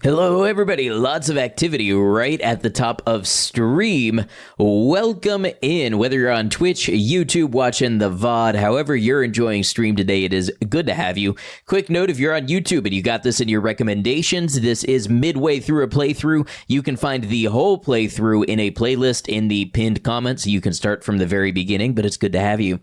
Hello, everybody. Lots of activity right at the top of stream. Welcome in. Whether you're on Twitch, YouTube, watching the VOD, however you're enjoying stream today, it is good to have you. Quick note, if you're on YouTube and you got this in your recommendations, this is midway through a playthrough. You can find the whole playthrough in a playlist in the pinned comments. You can start from the very beginning, but it's good to have you.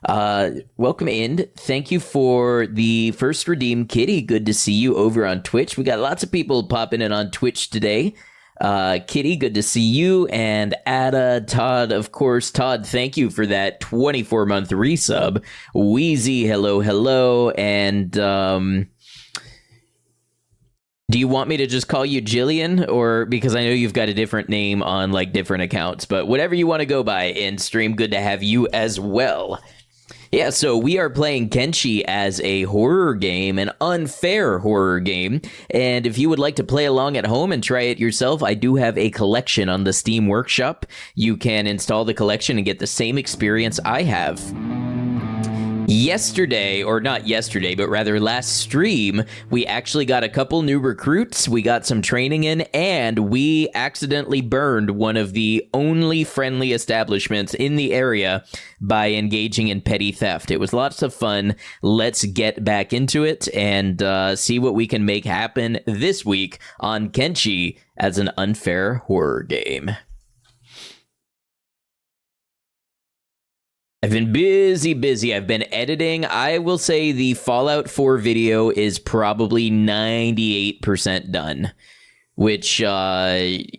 Welcome in. Thank you for the first redeem, Kitty. Good to see you over on Twitch. We got lots of people popping in on Twitch today. Kitty, good to see you. And Ada, Todd, of course. Todd, thank you for that 24-month resub. Wheezy, hello. And, do you want me to just call you Jillian? Or because I know you've got a different name on like different accounts, but whatever you want to go by in stream, good to have you as well. Yeah, so we are playing Kenshi as a horror game, an unfair horror game. And if you would like to play along at home and try it yourself, I do have a collection on the Steam Workshop. You can install the collection and get the same experience I have. Yesterday, or not yesterday, but rather last stream, we actually got a couple new recruits, we got some training in, and we accidentally burned one of the only friendly establishments in the area by engaging in petty theft. It was lots of fun. Let's get back into it and see what we can make happen this week on Kenshi as an unfair horror game. I've been busy. I've been editing. I will say the Fallout 4 video is probably 98% done, which, it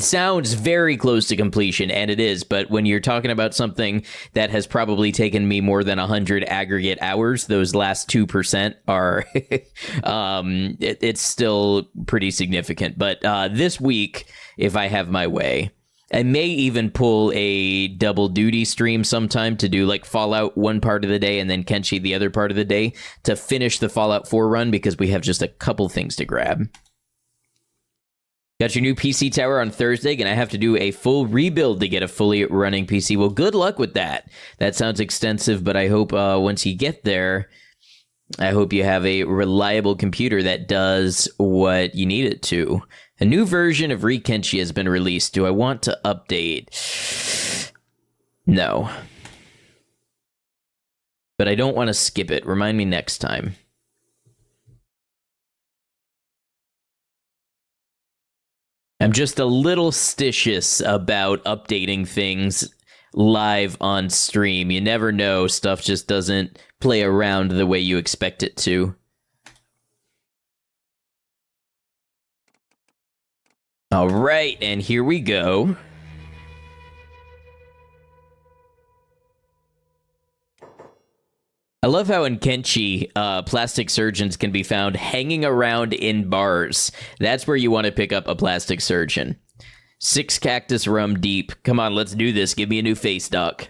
sounds very close to completion, and it is, but when you're talking about something that has probably taken me more than 100 aggregate hours, those last 2% are, it's still pretty significant. But this week, if I have my way, I may even pull a double duty stream sometime to do like Fallout one part of the day and then Kenshi the other part of the day to finish the Fallout 4 run because we have just a couple things to grab. Got your new PC tower on Thursday. Gonna have to do a full rebuild to get a fully running PC. Well, good luck with that. That sounds extensive, but I hope once you get there, I hope you have a reliable computer that does what you need it to. A new version of Kenshi has been released. Do I want to update? No. But I don't want to skip it. Remind me next time. I'm just a little stitious about updating things live on stream. You never know. Stuff just doesn't play around the way you expect it to. All right, and here we go. I love how in Kenshi, plastic surgeons can be found hanging around in bars. That's where you want to pick up a plastic surgeon. 6 cactus rum deep. Come on, let's do this. Give me a new face, doc.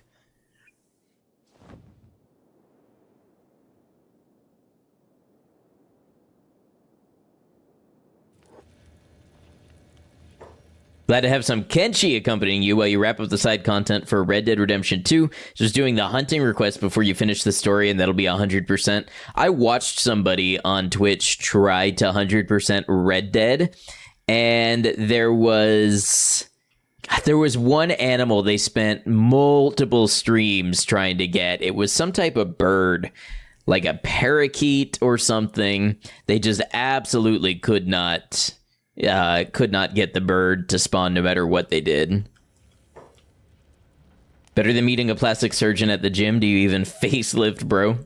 Glad to have some Kenshi accompanying you while you wrap up the side content for Red Dead Redemption 2. Just doing the hunting request before you finish the story, and that'll be 100%. I watched somebody on Twitch try to 100% Red Dead, and there was one animal they spent multiple streams trying to get. It was some type of bird, like a parakeet or something. They just absolutely could not get the bird to spawn no matter what they did. Better than meeting a plastic surgeon at the gym. Do you even facelift, bro?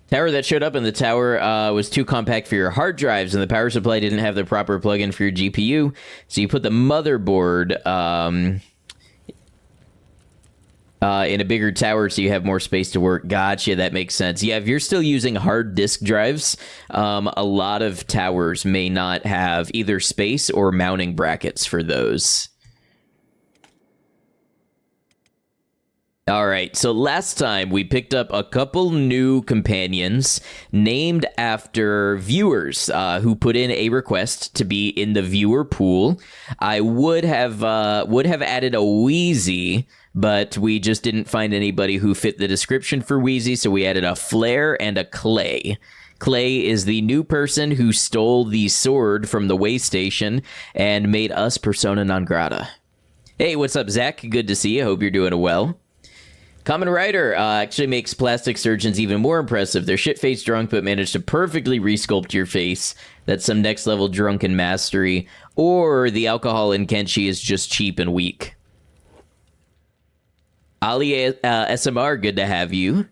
Tower that showed up in the tower was too compact for your hard drives, and the power supply didn't have the proper plug-in for your GPU. So you put the motherboard in a bigger tower so you have more space to work. Gotcha, that makes sense. Yeah, if you're still using hard disk drives, a lot of towers may not have either space or mounting brackets for those. All right, so last time we picked up a couple new companions named after viewers who put in a request to be in the viewer pool. I would have added a Wheezy, but we just didn't find anybody who fit the description for Wheezy, so we added a Flare and a Clay. Clay is the new person who stole the sword from the way station and made us persona non grata. Hey, what's up, Zach? Good to see you. Hope you're doing well. Common Writer actually makes plastic surgeons even more impressive. They're shit-faced drunk, but manage to perfectly resculpt your face. That's some next-level drunken mastery. Or the alcohol in Kenshi is just cheap and weak. Ali SMR, good to have you.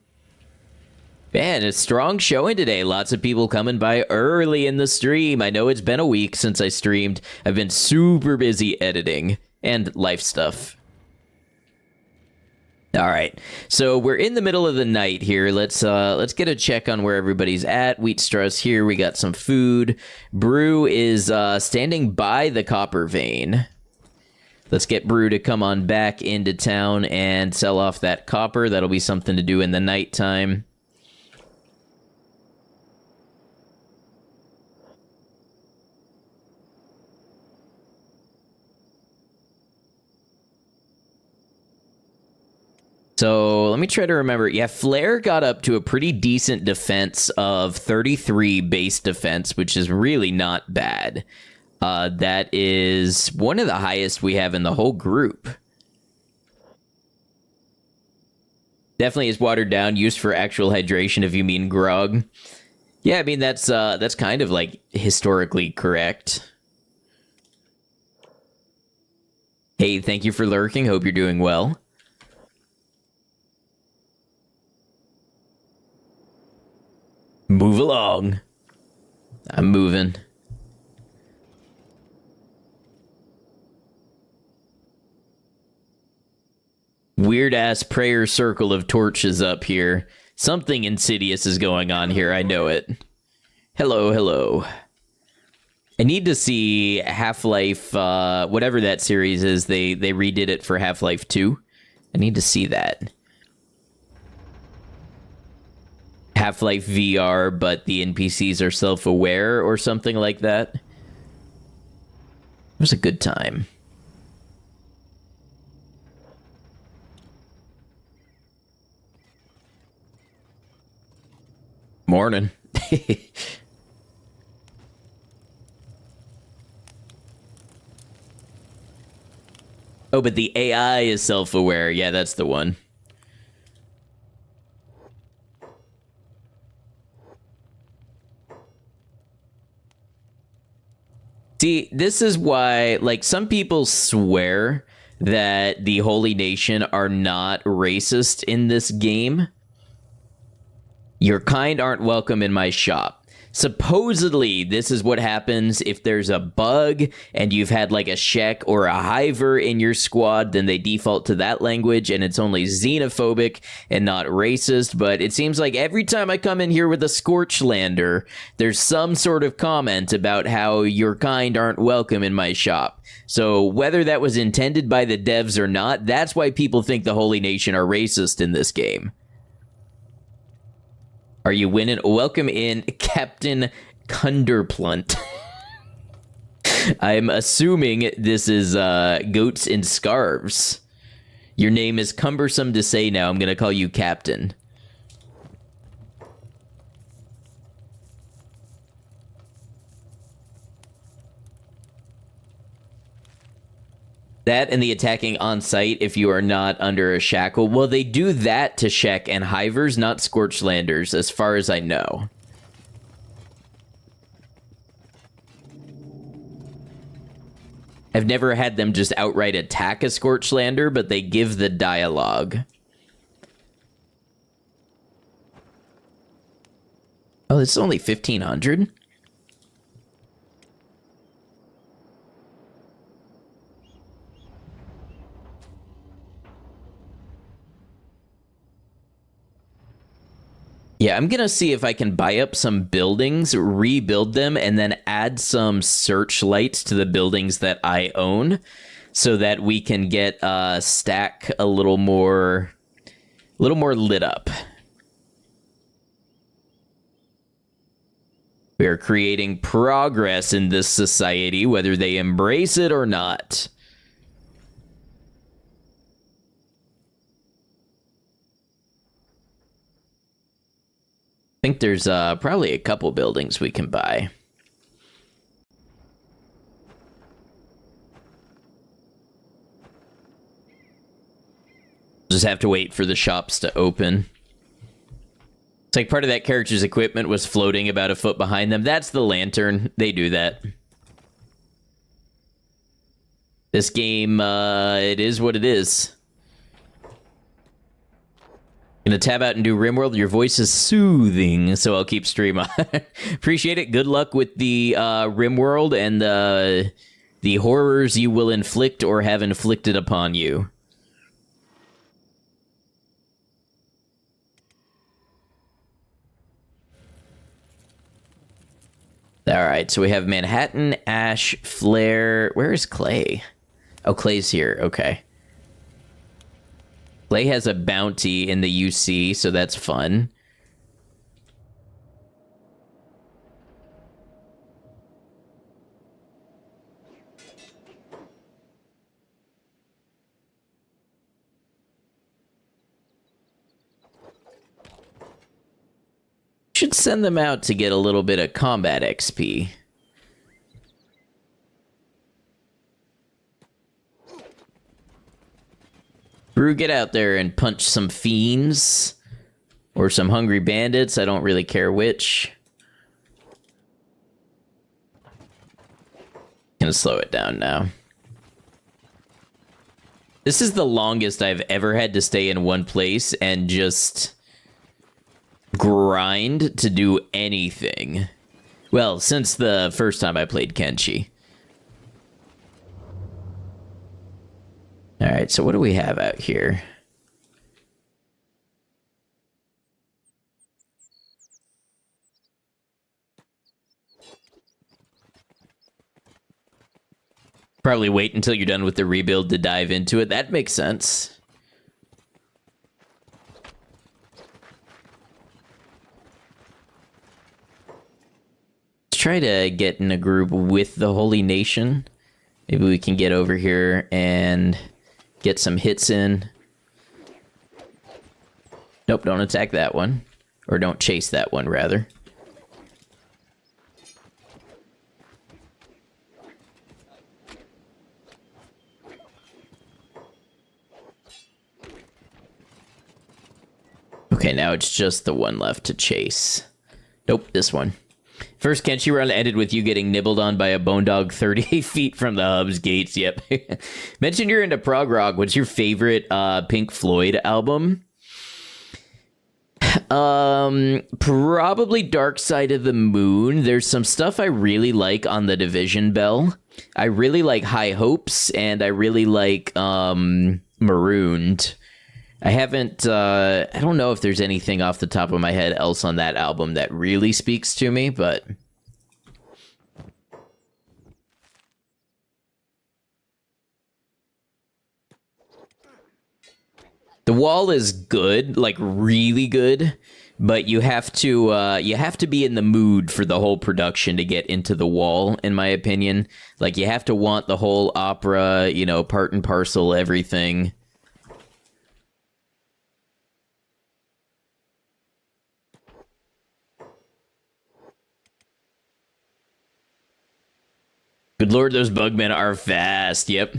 Man, a strong showing today. Lots of people coming by early in the stream. I know it's been a week since I streamed. I've been super busy editing and life stuff. All right, so we're in the middle of the night here. Let's get a check on where everybody's at. Wheatstraw's here. We got some food. Brew is standing by the copper vein. Let's get Brew to come on back into town and sell off that copper. That'll be something to do in the nighttime. So let me try to remember. Yeah, Flare got up to a pretty decent defense of 33 base defense, which is really not bad. That is one of the highest we have in the whole group. Definitely is watered down, used for actual hydration if you mean grog. Yeah, I mean, that's kind of like historically correct. Hey, thank you for lurking. Hope you're doing well. Move along. I'm moving. Weird-ass prayer circle of torches up here. Something insidious is going on here, I know it. Hello, hello. I need to see Half-Life, whatever that series is. They redid it for Half-Life 2. I need to see that. Half-Life VR, but the NPCs are self-aware or something like that. It was a good time. Morning. Oh, but the AI is self-aware. Yeah, that's the one. See, this is why, like, some people swear that the Holy Nation are not racist in this game. Your kind aren't welcome in my shop. Supposedly, this is what happens if there's a bug and you've had like a Shek or a Hiver in your squad, then they default to that language and it's only xenophobic and not racist. But it seems like every time I come in here with a Scorchlander, there's some sort of comment about how your kind aren't welcome in my shop. So whether that was intended by the devs or not, that's why people think the Holy Nation are racist in this game. Are you winning? Welcome in, Captain Cunderplunt. I'm assuming this is goats in scarves. Your name is cumbersome to say now. I'm going to call you Captain. That and the attacking on site if you are not under a shackle. Well, they do that to Shek and Hivers, not Scorchlanders, as far as I know. I've never had them just outright attack a Scorchlander, but they give the dialogue. Oh, this is only 1,500? Yeah, I'm gonna see if I can buy up some buildings, rebuild them, and then add some searchlights to the buildings that I own so that we can get stack a little more lit up. We are creating progress in this society, whether they embrace it or not. think there's probably a couple buildings we can buy. Just have to wait for the shops to open. It's like part of that character's equipment was floating about a foot behind them. That's the lantern. They do that. This game, it is what it is. Gonna tab out and do RimWorld. Your voice is soothing, so I'll keep stream on. Appreciate it. Good luck with the RimWorld and the horrors you will inflict or have inflicted upon you. All right, so we have Manhattan, Ash, Flare. Where is Clay? Oh, Clay's here. Okay. Clay has a bounty in the UC, so that's fun. Should send them out to get a little bit of combat XP. Brew, get out there and punch some fiends. Or some hungry bandits, I don't really care which. Gonna slow it down now. This is the longest I've ever had to stay in one place and just grind to do anything. Well, since the first time I played Kenshi. Alright, so what do we have out here? Probably wait until you're done with the rebuild to dive into it. That makes sense. Let's try to get in a group with the Holy Nation. Maybe we can get over here and get some hits in. Nope, don't attack that one. Or don't chase that one, rather. Okay, now it's just the one left to chase. Nope, this one. First Kenshi run ended with you getting nibbled on by a bone dog 38 feet from the hub's gates. Yep. Mentioned you're into prog rock. What's your favorite Pink Floyd album? Probably Dark Side of the Moon. There's some stuff I really like on the Division Bell. I really like High Hopes, and I really like Marooned. I haven't, I don't know if there's anything off the top of my head else on that album that really speaks to me, but The Wall is good, like really good, but you have to be in the mood for the whole production to get into The Wall, in my opinion. Like, you have to want the whole opera, you know, part and parcel, everything. Good lord, those bugmen are fast. Yep.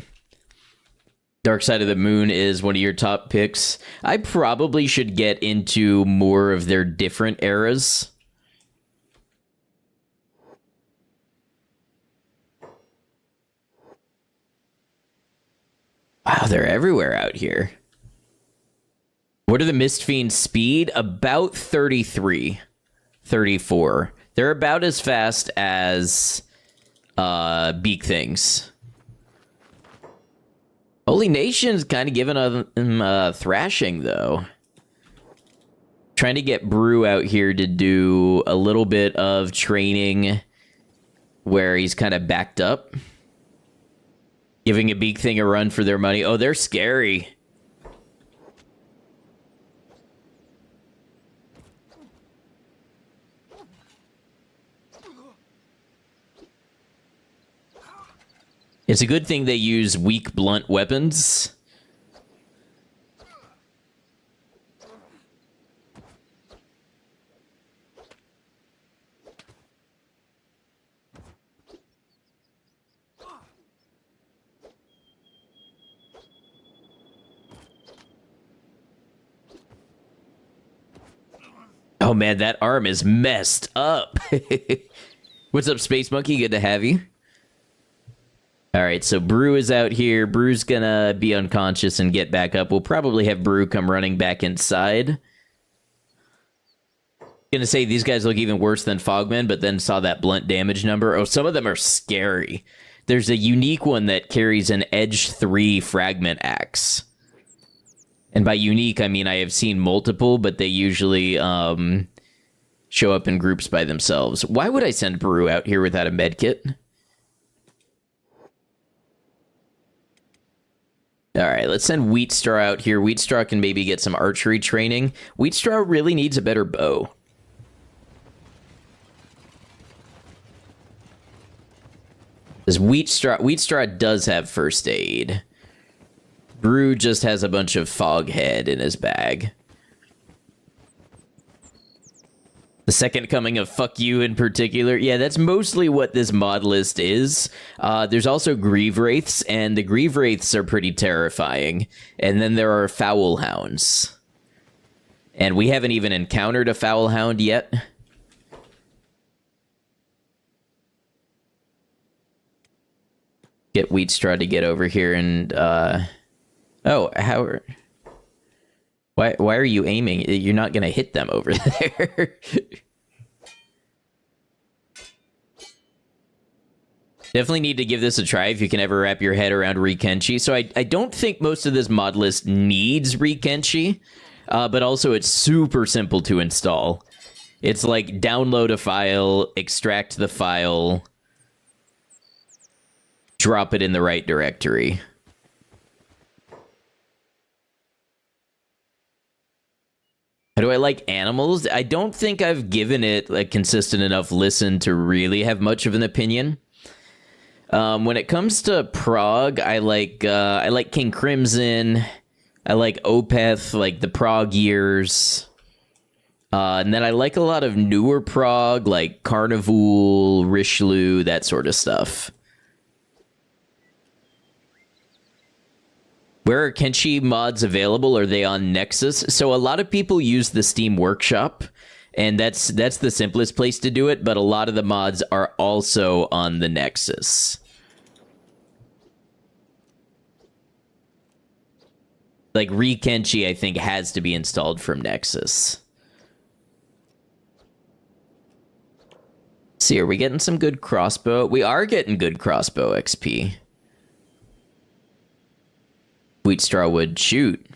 Dark Side of the Moon is one of your top picks. I probably should get into more of their different eras. Wow, they're everywhere out here. What are the Mist Fiend's speed? About 33, 34. They're about as fast as Beak Things. Holy Nation's kind of giving them a thrashing, though. Trying to get Brew out here to do a little bit of training where he's kind of backed up. Giving a Beak Thing a run for their money. Oh, they're scary. It's a good thing they use weak, blunt weapons. Oh man, that arm is messed up. What's up, Space Monkey? Good to have you. All right, so Brew is out here. Brew's gonna be unconscious and get back up. We'll probably have Brew come running back inside. Gonna say these guys look even worse than Fogmen, but then saw that blunt damage number. Oh, some of them are scary. There's a unique one that carries an Edge 3 fragment axe. And by unique, I mean I have seen multiple, but they usually show up in groups by themselves. Why would I send Brew out here without a medkit? All right, let's send Wheatstraw out here. Wheatstraw can maybe get some archery training. Wheatstraw really needs a better bow. Because Wheatstraw does have first aid. Brew just has a bunch of foghead in his bag. The second coming of fuck you in particular. Yeah, that's mostly what this mod list is. There's also Grieve Wraiths, and the Grieve Wraiths are pretty terrifying. And then there are Foul Hounds. And we haven't even encountered a Foul Hound yet. Get Wheatstraw to get over here and, Oh, how... Why are you aiming? You're not going to hit them over there. Definitely need to give this a try if you can ever wrap your head around Kenshi. So I don't think most of this mod list needs Kenshi, but also it's super simple to install. It's like download a file, extract the file, drop it in the right directory. How do I like animals? I don't think I've given it a consistent enough listen to really have much of an opinion. When it comes to Prague, I like King Crimson. I like Opeth, like the Prague years. And then I like a lot of newer Prague, like Carnival, Richelieu, that sort of stuff. Where are Kenshi mods available? Are they on Nexus? So a lot of people use the Steam Workshop, and that's the simplest place to do it, but a lot of the mods are also on the Nexus. Like Kenshi, I think, has to be installed from Nexus. See, are we getting some good crossbow? We are getting good crossbow XP. Wheatstraw would shoot.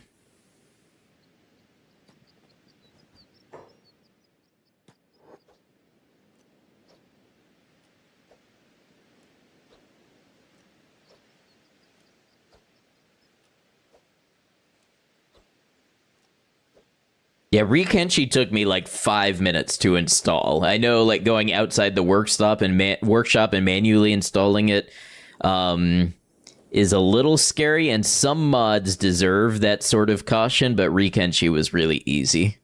Yeah, Kenshi took me like 5 minutes to install. I know, like, going outside the workshop and manually installing it is a little scary, and some mods deserve that sort of caution, but Kenshi was really easy.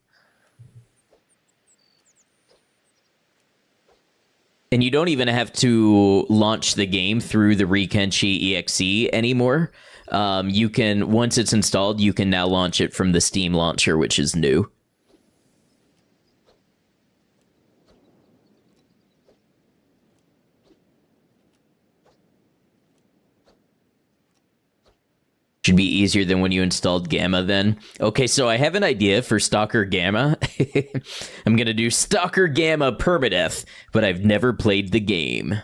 And you don't even have to launch the game through the Kenshi EXE anymore. You can, once it's installed, you can now launch it from the Steam launcher, which is new. Should be easier than when you installed Gamma then. Okay, so I have an idea for Stalker Gamma. I'm going to do Stalker Gamma Permadeath, but I've never played the game.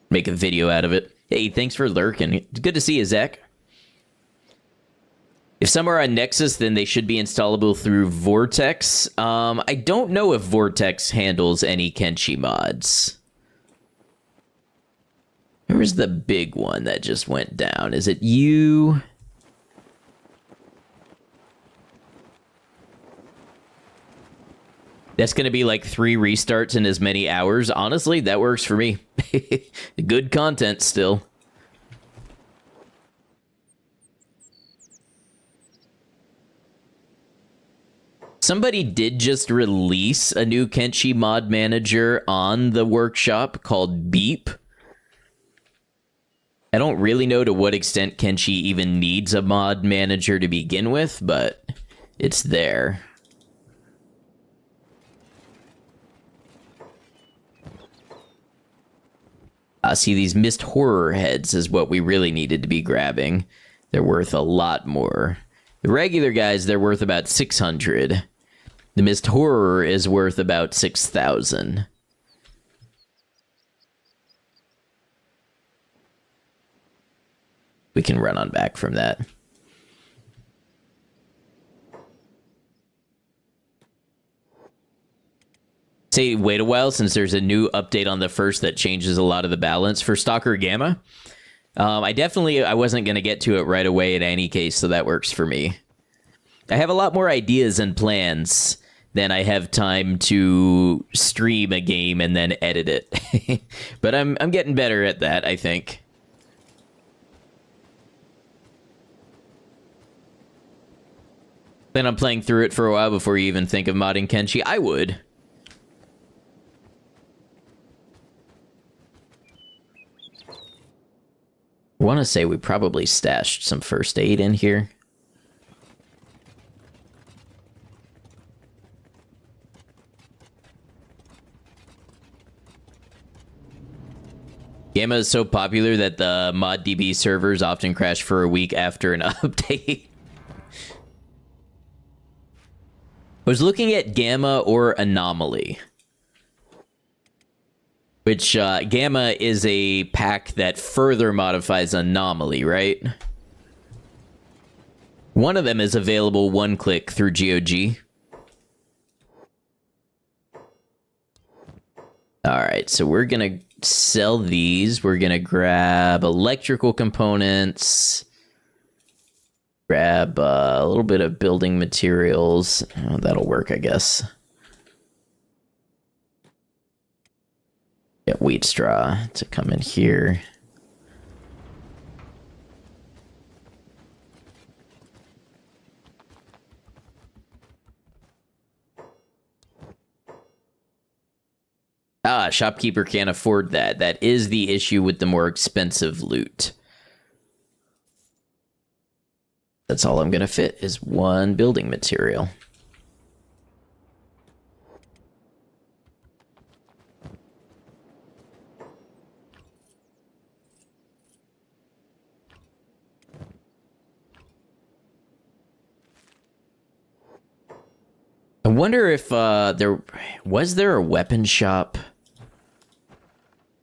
Make a video out of it. Hey, thanks for lurking. It's good to see you, Zach. If some are on Nexus, then they should be installable through Vortex. I don't know if Vortex handles any Kenshi mods. Where's the big one that just went down? Is it you? That's going to be like 3 restarts in as many hours. Honestly, that works for me. Good content still. Somebody did just release a new Kenshi mod manager on the workshop called Beep. I don't really know to what extent Kenshi even needs a mod manager to begin with, but it's there. See, these mist horror heads is what we really needed to be grabbing. They're worth a lot more. The regular guys, they're worth about 600. The mist horror is worth about 6,000. We can run on back from that. Say, wait a while, since there's a new update on the first that changes a lot of the balance for Stalker Gamma. I wasn't going to get to it right away in any case, so that works for me. I have a lot more ideas and plans than I have time to stream a game and then edit it. But I'm getting better at that, I think. Then I'm playing through it for a while before you even think of modding Kenshi. I would. I want to say we probably stashed some first aid in here. Gamma is so popular that the ModDB servers often crash for a week after an update. I was looking at Gamma or Anomaly. Which, Gamma is a pack that further modifies Anomaly, right? One of them is available one-click through GOG. Alright, so we're gonna sell these. We're gonna grab electrical components. Grab a little bit of building materials. Oh, that'll work, I guess. Get wheat straw to come in here. Ah, shopkeeper can't afford that. That is the issue with the more expensive loot. That's all I'm gonna fit is one building material. I wonder if there was a weapon shop.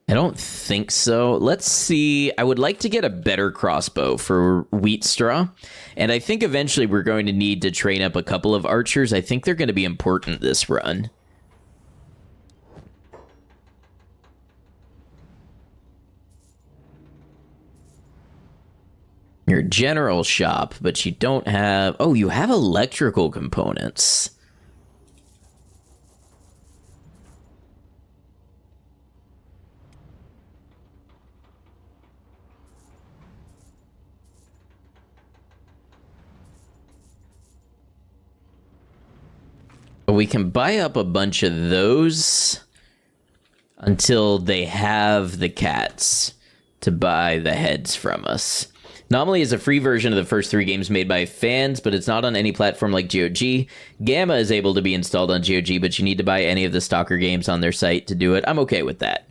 I don't think so. Let's see. I would like to get a better crossbow for wheat straw. And I think eventually we're going to need to train up a couple of archers. I think they're going to be important this run. Your general shop, but you don't have... Oh, you have electrical components. We can buy up a bunch of those until they have the cats to buy the heads from us. Anomaly is a free version of the first 3 games made by fans, but it's not on any platform like GOG. Gamma is able to be installed on GOG, but you need to buy any of the Stalker games on their site to do it. I'm okay with that.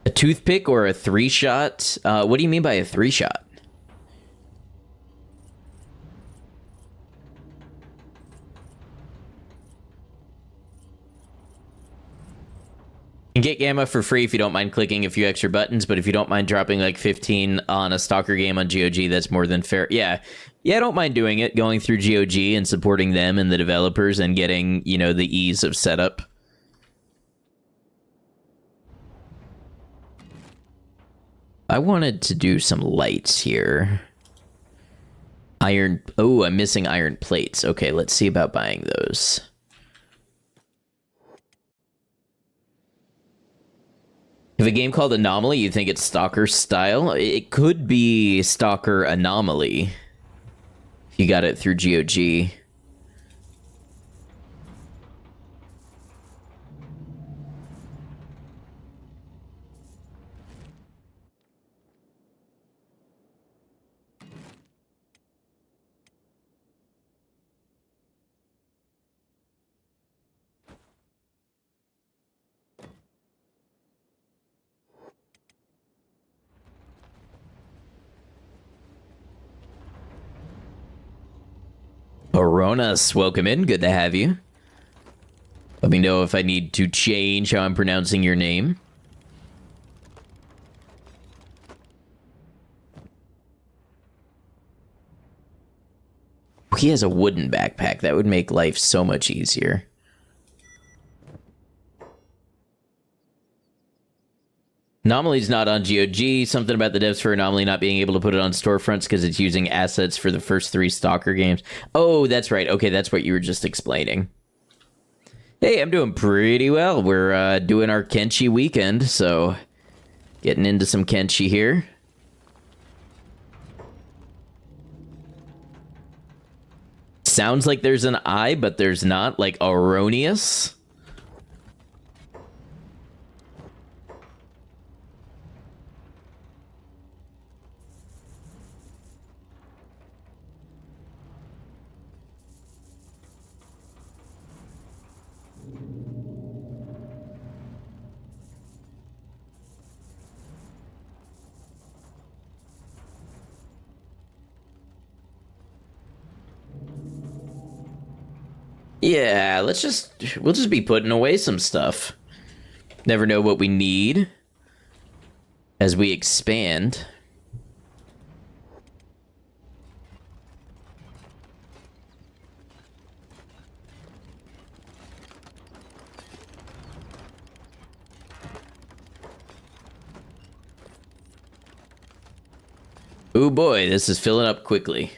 A toothpick or a 3-shot? What do you mean by a 3-shot? You can get Gamma for free if you don't mind clicking a few extra buttons, but if you don't mind dropping like 15 on a Stalker game on GOG, that's more than fair. Yeah, I don't mind doing it, going through GOG and supporting them and the developers and getting, you know, the ease of setup. I wanted to do some lights here. Iron... Oh, I'm missing iron plates. Okay, let's see about buying those. If a game called Anomaly, you think it's Stalker style? It could be Stalker Anomaly. If you got it through GOG. Oronas, welcome in. Good to have you. Let me know if I need to change how I'm pronouncing your name. He has a wooden backpack. That would make life so much easier. Anomaly's not on GOG. Something about the devs for Anomaly not being able to put it on storefronts because it's using assets for the first 3 Stalker games. Oh, that's right. Okay, that's what you were just explaining. Hey, I'm doing pretty well. We're doing our Kenshi weekend, so getting into some Kenshi here. Sounds like there's an I, but there's not, like erroneous. Yeah, we'll just be putting away some stuff. Never know what we need as we expand. Oh boy, this is filling up quickly.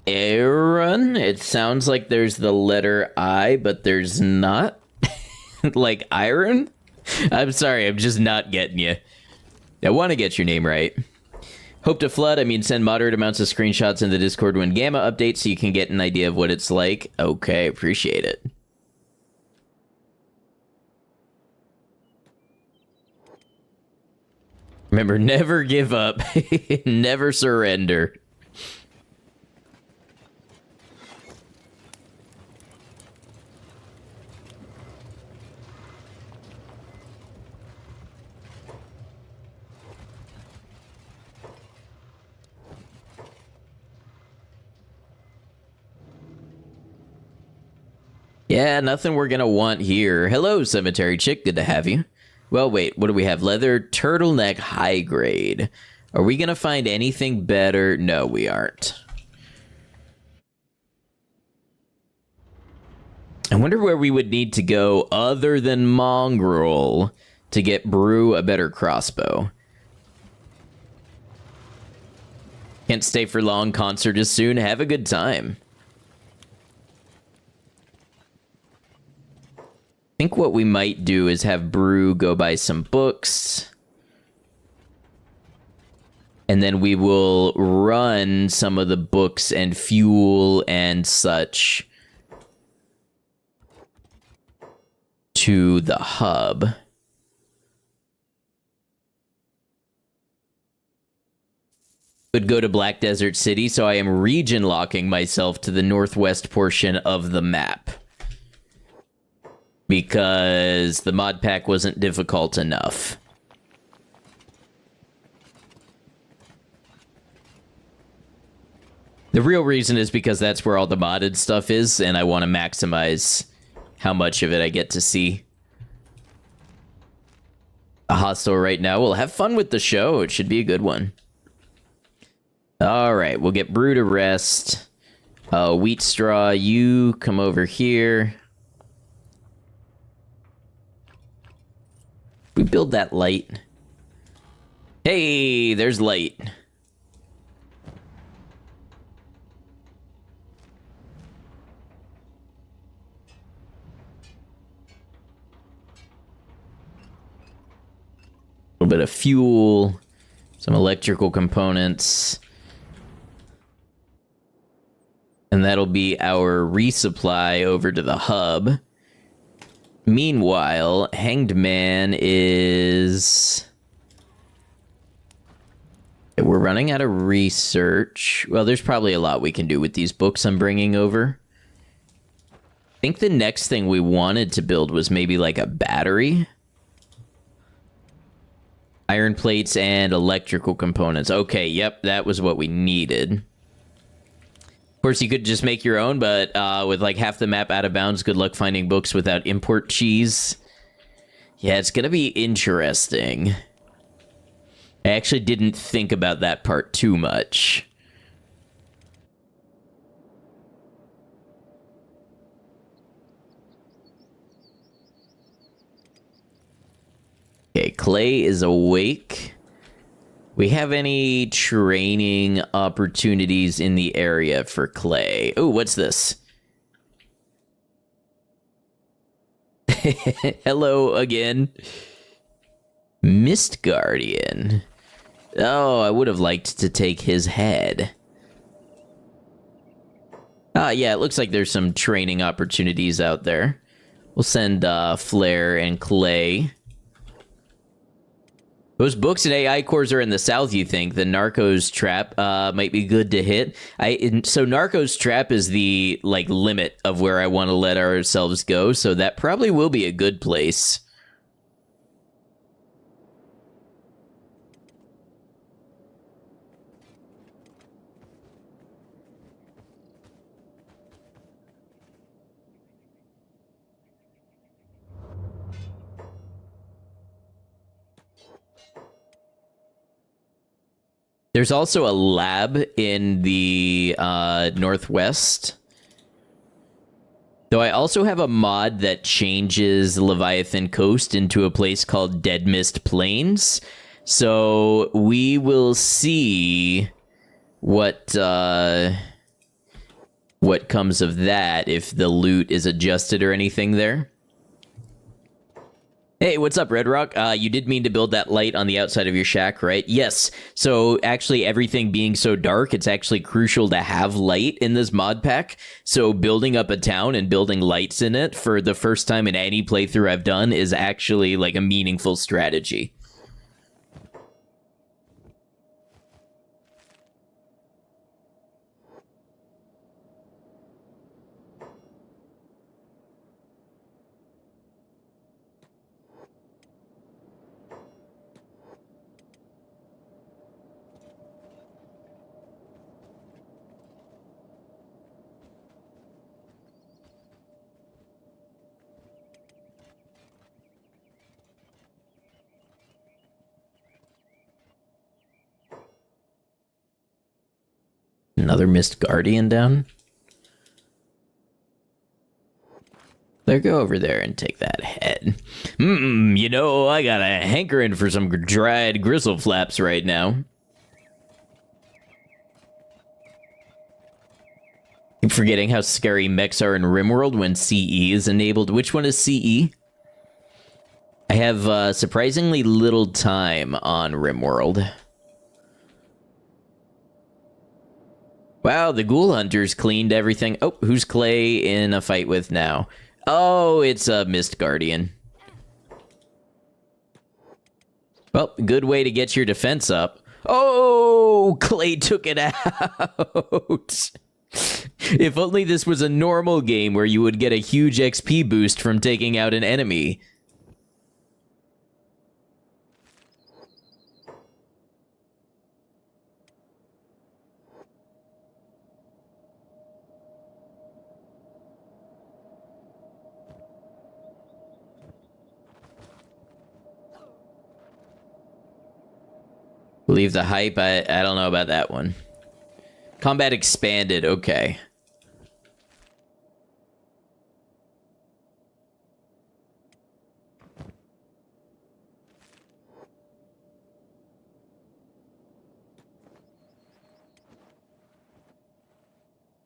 Aaron, it sounds like there's the letter I, but there's not. Like iron? I'm sorry, I'm just not getting you. I want to get your name right. Hope to flood, I mean send moderate amounts of screenshots in the Discord when Gamma updates so you can get an idea of what it's like. Okay, appreciate it. Remember, never give up. Never surrender. Yeah, nothing we're gonna want here. Hello, Cemetery Chick. Good to have you. Well, wait, what do we have? Leather turtleneck high grade. Are we gonna find anything better? No, we aren't. I wonder where we would need to go other than Mongrel to get Brew a better crossbow. Can't stay for long. Concert is soon. Have a good time. I think what we might do is have Brew go buy some books. And then we will run some of the books and fuel and such to the hub. Would go to Black Desert City, so I am region locking myself to the northwest portion of the map. Because the mod pack wasn't difficult enough. The real reason is because that's where all the modded stuff is, and I want to maximize how much of it I get to see. A hostel right now. We'll have fun with the show. It should be a good one. Alright, we'll get Brew to rest. Wheat Straw, you come over here. We build that light. Hey, there's light. A little bit of fuel, some electrical components. And that'll be our resupply over to the hub. Meanwhile, Hanged Man is... We're running out of research. Well, there's probably a lot we can do with these books I'm bringing over. I think the next thing we wanted to build was maybe like a battery. Iron plates and electrical components. Okay, yep, that was what we needed. Of course, you could just make your own, but with like half the map out of bounds, good luck finding books without import cheese. Yeah, it's gonna be interesting. I actually didn't think about that part too much. Okay, Clay is awake. We have any training opportunities in the area for Clay? Oh, what's this? Hello again. Mist Guardian. Oh, I would have liked to take his head. Yeah, it looks like there's some training opportunities out there. We'll send Flare and Clay. Those books and AI cores are in the south, you think? The Narcos Trap might be good to hit. So Narcos Trap is the, like, limit of where I want to let ourselves go, so that probably will be a good place. There's also a lab in the northwest. Though I also have a mod that changes Leviathan Coast into a place called Dead Mist Plains. So we will see what comes of that, if the loot is adjusted or anything there. Hey, what's up, Red Rock? You did mean to build that light on the outside of your shack, right? Yes. So actually, everything being so dark, it's actually crucial to have light in this mod pack. So building up a town and building lights in it for the first time in any playthrough I've done is actually like a meaningful strategy. Another Mist Guardian down. There, go over there and take that head. You know, I got a hankering for some dried gristle flaps right now. Keep forgetting how scary mechs are in RimWorld when CE is enabled. Which one is CE? I have surprisingly little time on RimWorld. Wow, the ghoul hunters cleaned everything. Oh, who's Clay in a fight with now? Oh, it's a Mist Guardian. Well, good way to get your defense up. Oh, Clay took it out. If only this was a normal game where you would get a huge XP boost from taking out an enemy. Leave the hype. I don't know about that one. Combat expanded. Okay.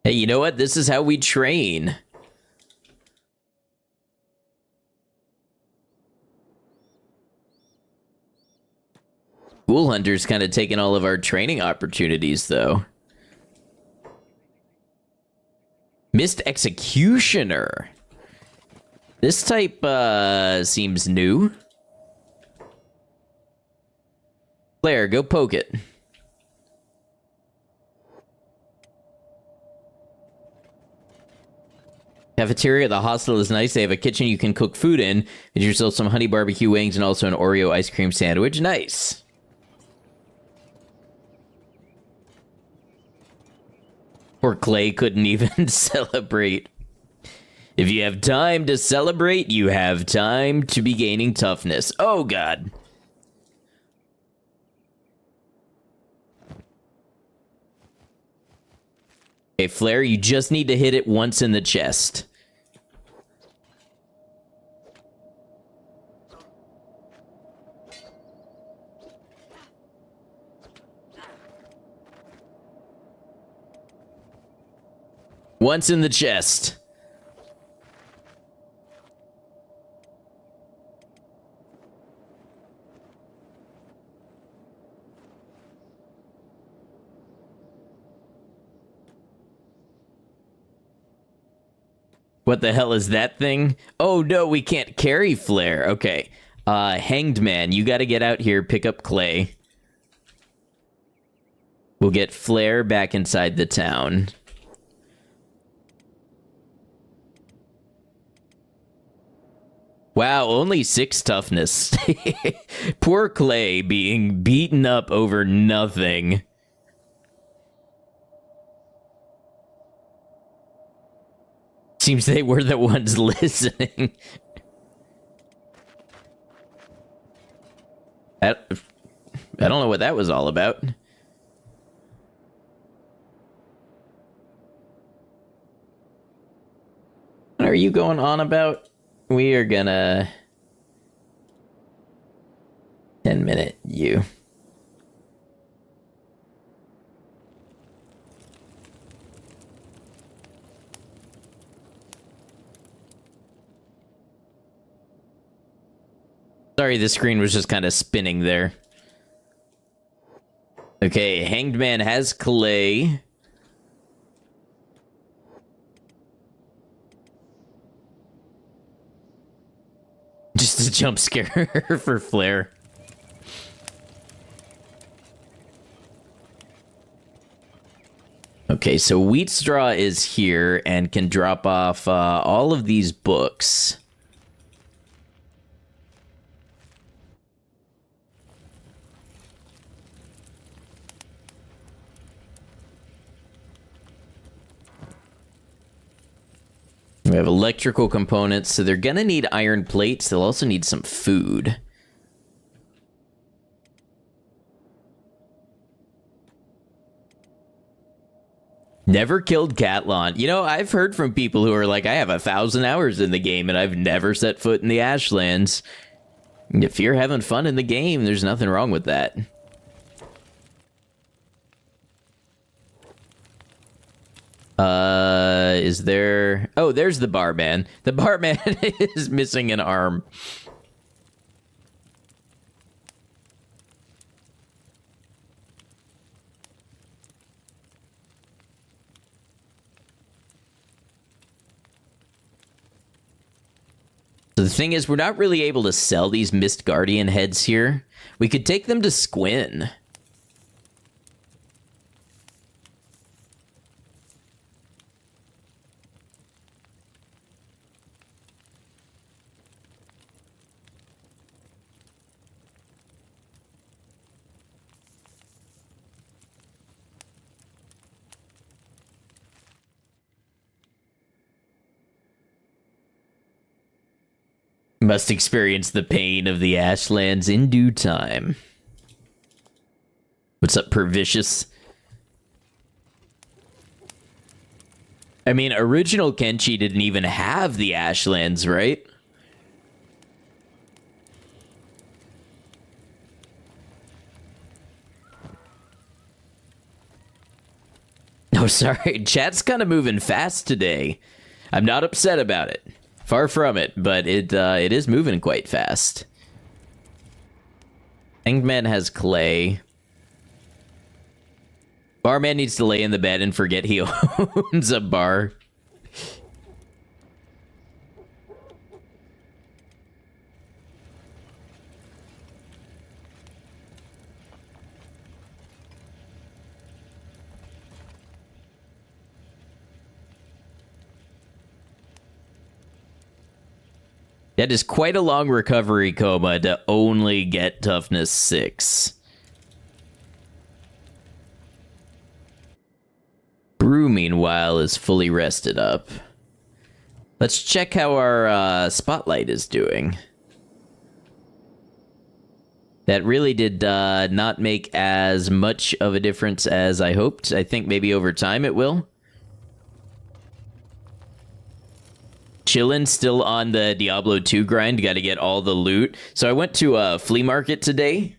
Hey, you know what? This is how we train. Ghoul Hunter's kind of taking all of our training opportunities, though. Mist Executioner. This type seems new. Claire, go poke it. Cafeteria at the hostel is nice. They have a kitchen you can cook food in. Get yourself some honey barbecue wings and also an Oreo ice cream sandwich. Nice. Poor Clay couldn't even celebrate. If you have time to celebrate, you have time to be gaining toughness. Oh, God. Okay, Flare, you just need to hit it once in the chest. Once in the chest. What the hell is that thing? Oh, no, we can't carry Flare. Okay. Hanged Man, you gotta get out here, pick up Clay. We'll get Flare back inside the town. Wow, only 6 toughness. Poor Clay being beaten up over nothing. Seems they were the ones listening. I don't know what that was all about. What are you going on about? We are gonna 10-minute you. Sorry, the screen was just kind of spinning there. Okay, Hanged Man has Clay. Just a jump scare for Flare. Okay, so Wheat Straw is here and can drop off all of these books. We have electrical components, so they're gonna need iron plates. They'll also need some food. Never killed Catlon. You know, I've heard from people who are like, I have 1,000 hours in the game and I've never set foot in the Ashlands. If you're having fun in the game, there's nothing wrong with that. Is there... Oh, there's the barman. The barman is missing an arm. So the thing is, we're not really able to sell these Mist Guardian heads here. We could take them to Squin. Must experience the pain of the Ashlands in due time. What's up, Pervicious? I mean, original Kenshi didn't even have the Ashlands, right? Oh, sorry. Chat's kind of moving fast today. I'm not upset about it. Far from it, but it is moving quite fast. Hanged Man has Clay. Barman needs to lay in the bed and forget he owns a bar. That is quite a long recovery coma to only get toughness 6. Brew, meanwhile, is fully rested up. Let's check how our spotlight is doing. That really did not make as much of a difference as I hoped. I think maybe over time it will. Chillin', still on the Diablo 2 grind. Got to get all the loot. So I went to a flea market today.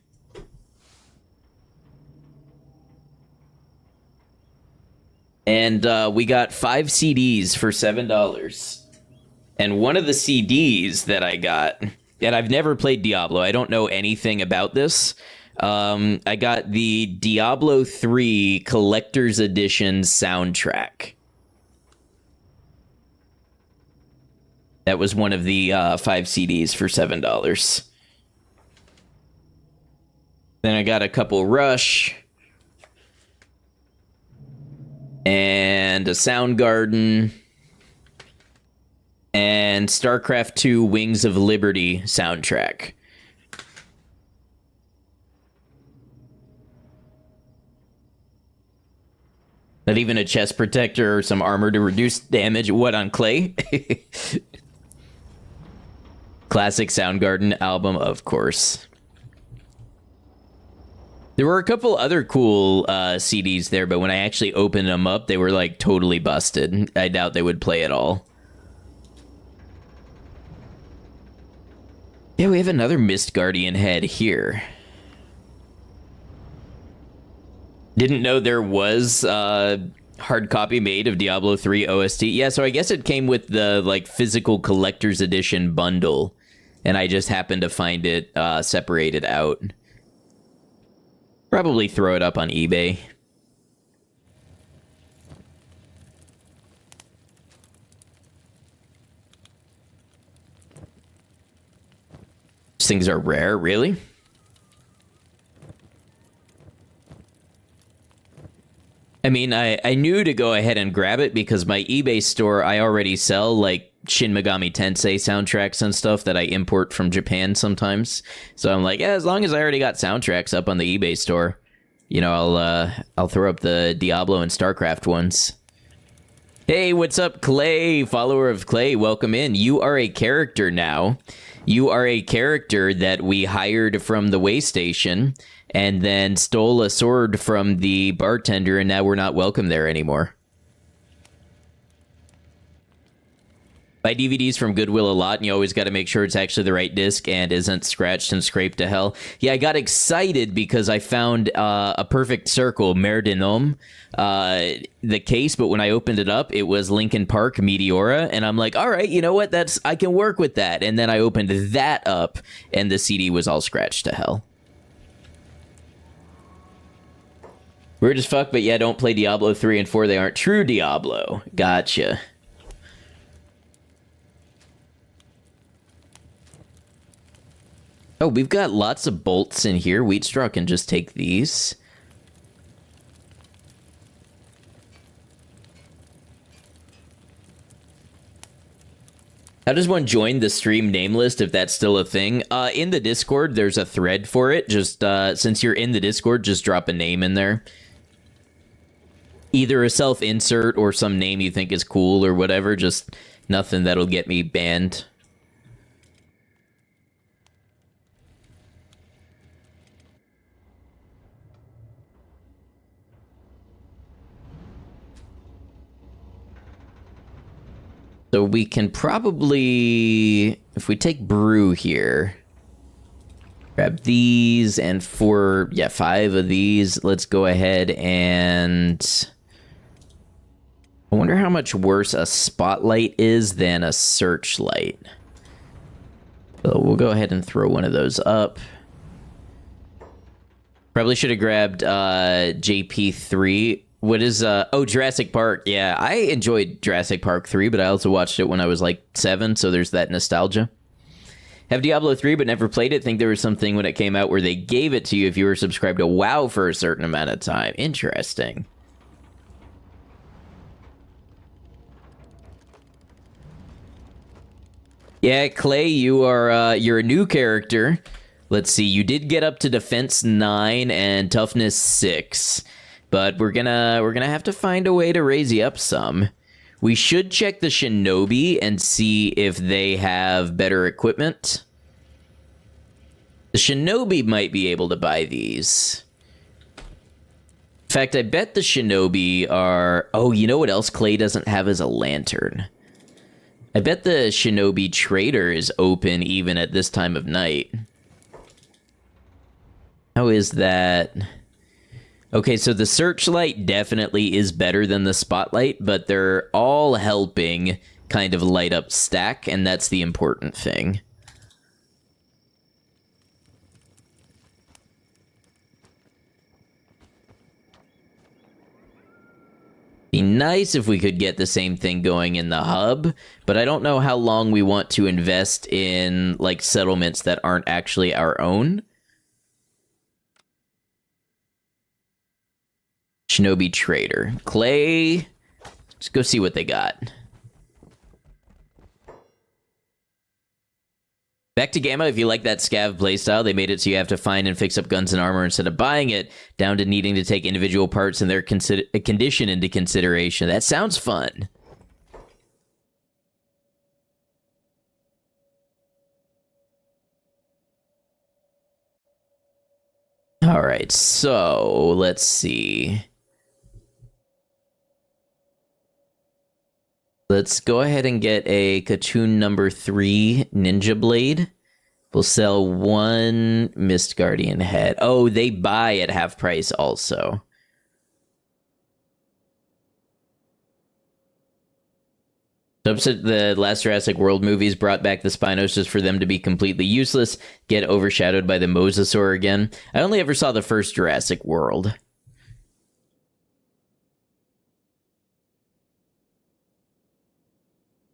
And we got 5 CDs for $7. And one of the CDs that I got... And I've never played Diablo. I don't know anything about this. I got the Diablo 3 Collector's Edition soundtrack. That was one of the 5 CDs for $7. Then I got a couple Rush. And a Soundgarden. And StarCraft 2 Wings of Liberty soundtrack. Not even a chest protector or some armor to reduce damage. What, on clay? Classic Soundgarden album, of course. There were a couple other cool CDs there, but when I actually opened them up, they were like totally busted. I doubt they would play at all. Yeah, we have another Mist Guardian head here. Didn't know there was a hard copy made of Diablo 3 OST. Yeah, so I guess it came with the like physical collector's edition bundle, and I just happened to find it separated out. Probably throw it up on eBay. These things are rare, really? I mean, I knew to go ahead and grab it because my eBay store, I already sell, like, Shin Megami Tensei soundtracks and stuff that I import from Japan sometimes. So I'm like, yeah, as long as I already got soundtracks up on the eBay store, you know, I'll throw up the Diablo and StarCraft ones. Hey, what's up, Clay? Follower of Clay, welcome in. You are a character now. You are a character that we hired from the way station and then stole a sword from the bartender, and now we're not welcome there anymore. Buy DVDs from Goodwill a lot, and you always got to make sure it's actually the right disc and isn't scratched and scraped to hell. Yeah, I got excited because I found a Perfect Circle, Mare de Nom, the case, but when I opened it up, it was Linkin Park, Meteora, and I'm like, all right, you know what, I can work with that. And then I opened that up, and the CD was all scratched to hell. Weird as fuck, but yeah, don't play Diablo 3 and 4. They aren't true Diablo. Gotcha. Oh, we've got lots of bolts in here. Wheatstraw can just take these. How does one join the stream name list if that's still a thing? In the Discord, there's a thread for it. Just since you're in the Discord, just drop a name in there. Either a self-insert or some name you think is cool or whatever. Just nothing that'll get me banned. So we can probably, if we take brew here, grab these and 5 of these. Let's go ahead and I wonder how much worse a spotlight is than a searchlight. So we'll go ahead and throw one of those up. Probably should have grabbed JP3. What is, Jurassic Park. Yeah, I enjoyed Jurassic Park 3, but I also watched it when I was like 7, so there's that nostalgia. Have Diablo 3, but never played it. Think there was something when it came out where they gave it to you if you were subscribed to WoW for a certain amount of time. Interesting. Yeah, Clay, you're a new character. Let's see, you did get up to defense 9 and toughness 6. But we're gonna have to find a way to raise you up some. We should check the shinobi and see if they have better equipment. The shinobi might be able to buy these. In fact, I bet the shinobi are... Oh, you know what else Clay doesn't have is a lantern. I bet the shinobi trader is open even at this time of night. How is that? Okay, so the searchlight definitely is better than the spotlight, but they're all helping kind of light up stack, and that's the important thing. Be nice if we could get the same thing going in the hub, but I don't know how long we want to invest in, like, settlements that aren't actually our own. Shinobi Trader. Clay, let's go see what they got. Back to Gamma, if you like that scav playstyle, they made it so you have to find and fix up guns and armor instead of buying it, down to needing to take individual parts and their condition into consideration. That sounds fun. Alright, so let's see. Let's go ahead and get a Katoon number 3 Ninja Blade. We'll sell 1 Mist Guardian head. Oh, they buy at half price also. The last Jurassic World movies brought back the Spinos just for them to be completely useless, get overshadowed by the Mosasaur again. I only ever saw the first Jurassic World.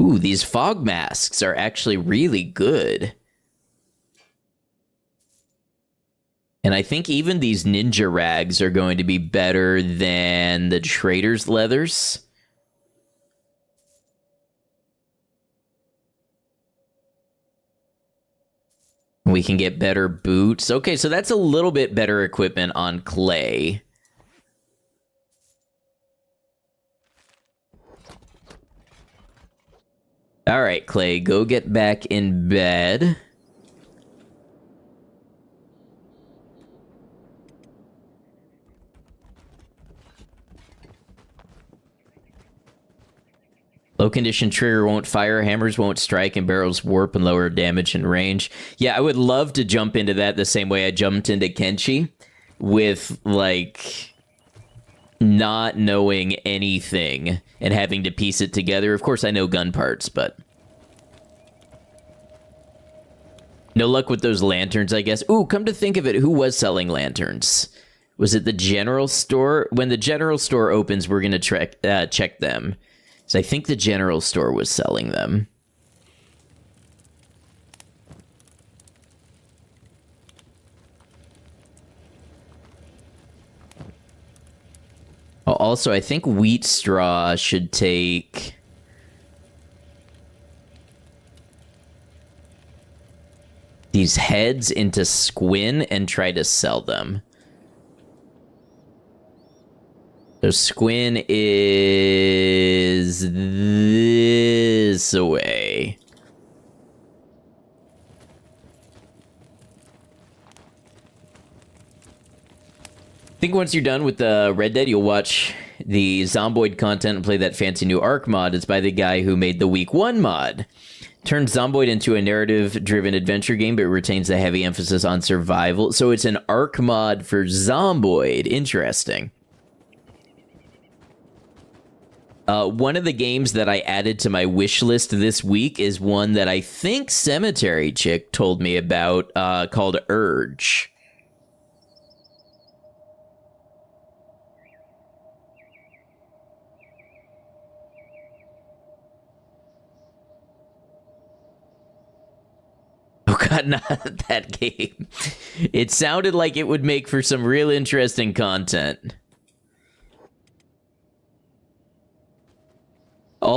Ooh, these fog masks are actually really good. And I think even these ninja rags are going to be better than the trader's leathers. We can get better boots. Okay, so that's a little bit better equipment on Clay. All right, Clay, go get back in bed. Low condition trigger won't fire, hammers won't strike, and barrels warp and lower damage and range. Yeah, I would love to jump into that the same way I jumped into Kenshi, with, like, not knowing anything and having to piece it together. Of course, I know gun parts, but... no luck with those lanterns, I guess. Ooh, come to think of it, who was selling lanterns? Was it the general store? When the general store opens, we're going to check them. So I think the general store was selling them. Oh, also, I think wheat straw should take... these heads into Squin and try to sell them. So Squin is this way. I think once you're done with the Red Dead, you'll watch the Zomboid content and play that fancy new Ark mod. It's by the guy who made the Week 1 mod. Turns Zomboid into a narrative-driven adventure game, but retains the heavy emphasis on survival. So it's an Ark mod for Zomboid. Interesting. One of the games that I added to my wish list this week is one that I think Cemetery Chick told me about, called Urge. Oh god, not that game. It sounded like it would make for some real interesting content.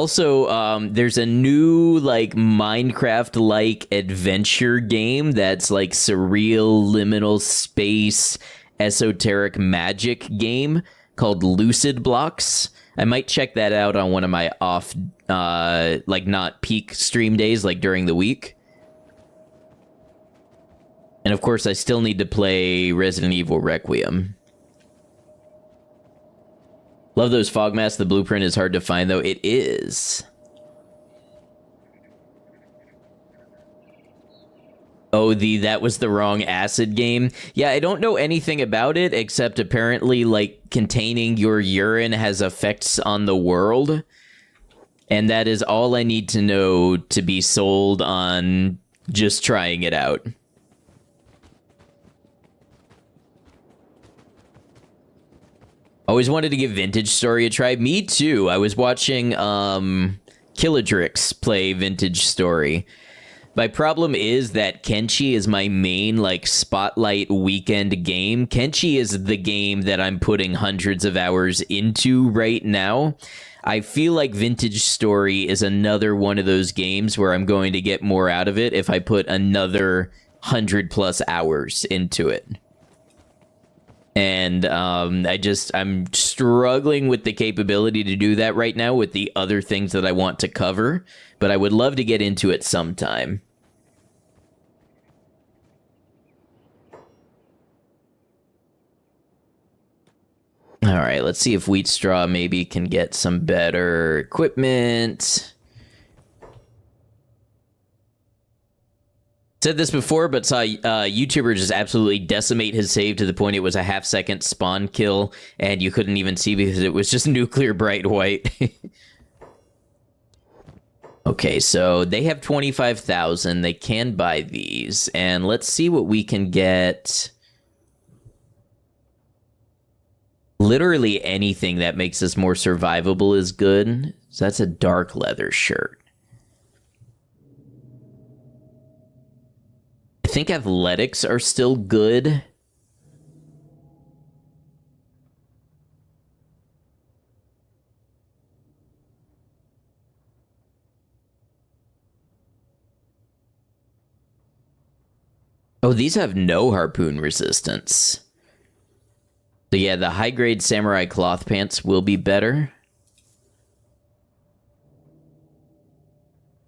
Also, there's a new like Minecraft-like adventure game that's like surreal liminal space esoteric magic game called Lucid Blocks. I might check that out on one of my off, like not peak stream days, like during the week. And of course, I still need to play Resident Evil Requiem. Love those fog masks. The blueprint is hard to find, though. It is. Oh, that was the wrong acid game. Yeah, I don't know anything about it, except apparently, like, containing your urine has effects on the world. And that is all I need to know to be sold on just trying it out. Always wanted to give Vintage Story a try. Me too. I was watching Killadrix play Vintage Story. My problem is that Kenshi is my main, like, spotlight weekend game. Kenshi is the game that I'm putting hundreds of hours into right now. I feel like Vintage Story is another one of those games where I'm going to get more out of it if I put another 100+ hours into it. And I'm struggling with the capability to do that right now with the other things that I want to cover, but I would love to get into it sometime. All right, let's see if Wheat Straw maybe can get some better equipment. Said this before, but saw a YouTuber just absolutely decimate his save to the point it was a half-second spawn kill, and you couldn't even see because it was just nuclear bright white. Okay, so they have 25,000. They can buy these, and let's see what we can get. Literally anything that makes us more survivable is good. So that's a dark leather shirt. I think athletics are still good. Oh, these have no harpoon resistance. So yeah, the high-grade samurai cloth pants will be better.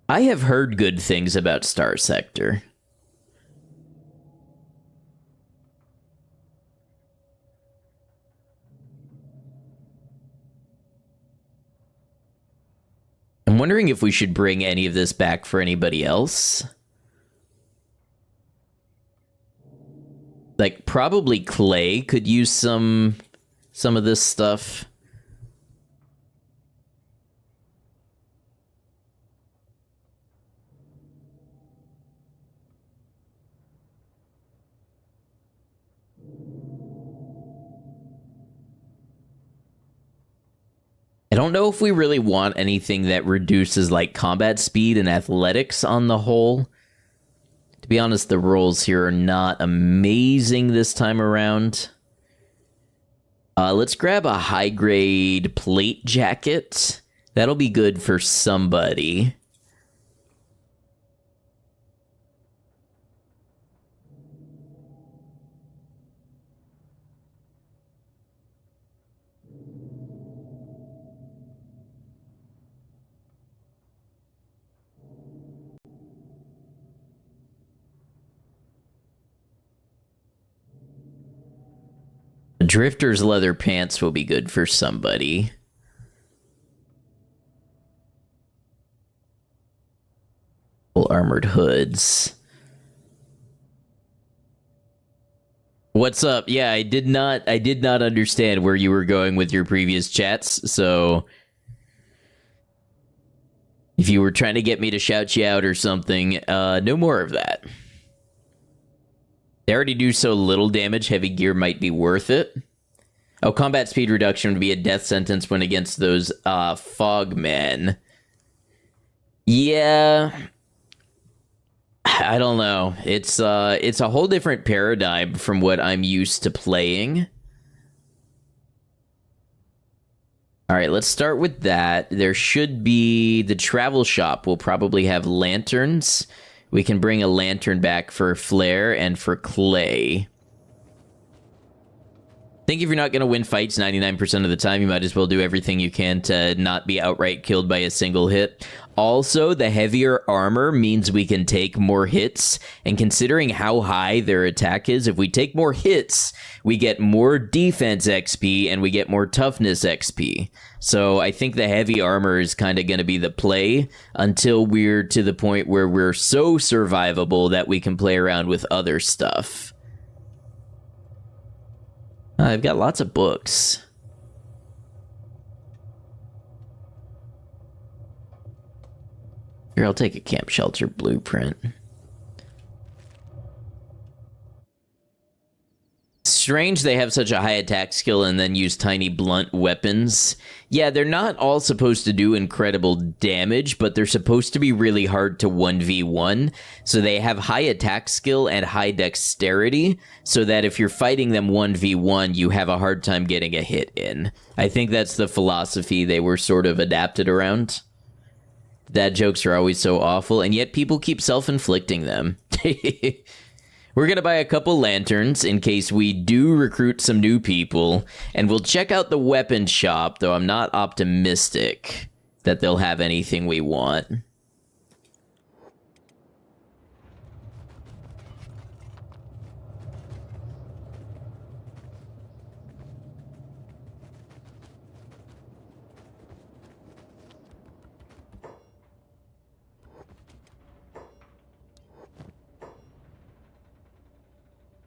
I have heard good things about Star Sector. I'm wondering if we should bring any of this back for anybody else. Like, probably Clay could use some of this stuff. I don't know if we really want anything that reduces, like, combat speed and athletics on the whole. To be honest, the rolls here are not amazing this time around. Let's grab a high-grade plate jacket. That'll be good for somebody. Drifter's leather pants will be good for somebody. Full armored hoods. What's up? Yeah, I did not understand where you were going with your previous chats, so if you were trying to get me to shout you out or something, no more of that. They already do so little damage, heavy gear might be worth it. Oh, combat speed reduction would be a death sentence when against those fogmen. Yeah. I don't know. It's a whole different paradigm from what I'm used to playing. All right, let's start with that. There should be the travel shop will probably have lanterns. We can bring a lantern back for Flare and for Clay. I think if you're not going to win fights 99% of the time, you might as well do everything you can to not be outright killed by a single hit. Also, the heavier armor means we can take more hits, and considering how high their attack is, if we take more hits, we get more defense XP and we get more toughness XP. So I think the heavy armor is kind of going to be the play until we're to the point where we're so survivable that we can play around with other stuff. I've got lots of books. Here, I'll take a camp shelter blueprint. Strange they have such a high attack skill and then use tiny blunt weapons. Yeah, they're not all supposed to do incredible damage, but they're supposed to be really hard to 1v1. So they have high attack skill and high dexterity, so that if you're fighting them 1v1, you have a hard time getting a hit in. I think that's the philosophy they were sort of adapted around. Dad jokes are always so awful, and yet people keep self-inflicting them. We're going to buy a couple lanterns in case we do recruit some new people, and we'll check out the weapon shop, though I'm not optimistic that they'll have anything we want.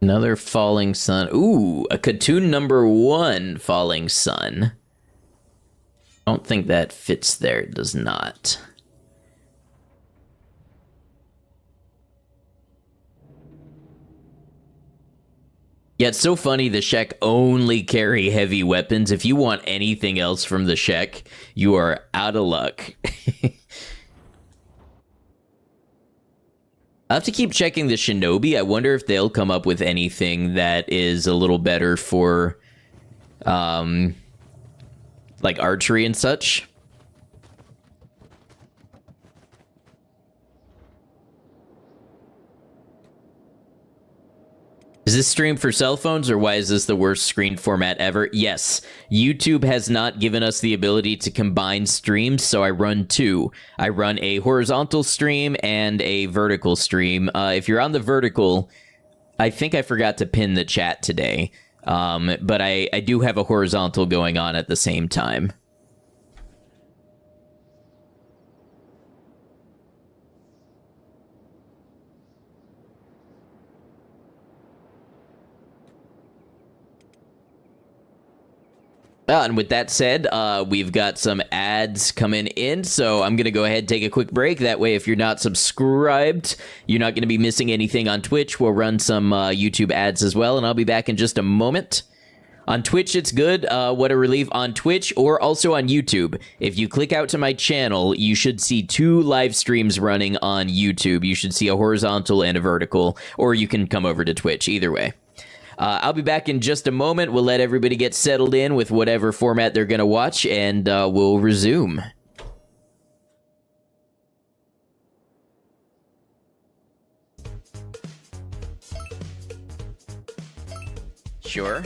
Another falling sun. Ooh, a Katoon #1 falling sun. I don't think that fits there. It does not. Yeah, it's so funny the Shek only carry heavy weapons. If you want anything else from the Shek, you are out of luck. I'll have to keep checking the Shinobi. I wonder if they'll come up with anything that is a little better for, like archery and such. Is this stream for cell phones, or why is this the worst screen format ever? Yes, YouTube has not given us the ability to combine streams, so I run two. I run a horizontal stream and a vertical stream. If you're on the vertical, I think I forgot to pin the chat today, but I do have a horizontal going on at the same time. And with that said, we've got some ads coming in, so I'm going to go ahead and take a quick break. That way, if you're not subscribed, you're not going to be missing anything on Twitch. We'll run some YouTube ads as well, and I'll be back in just a moment. On Twitch, it's good. What a relief. On Twitch or also on YouTube. If you click out to my channel, you should see two live streams running on YouTube. You should see a horizontal and a vertical, or you can come over to Twitch. Either way. I'll be back in just a moment. We'll let everybody get settled in with whatever format they're going to watch, and we'll resume. Sure.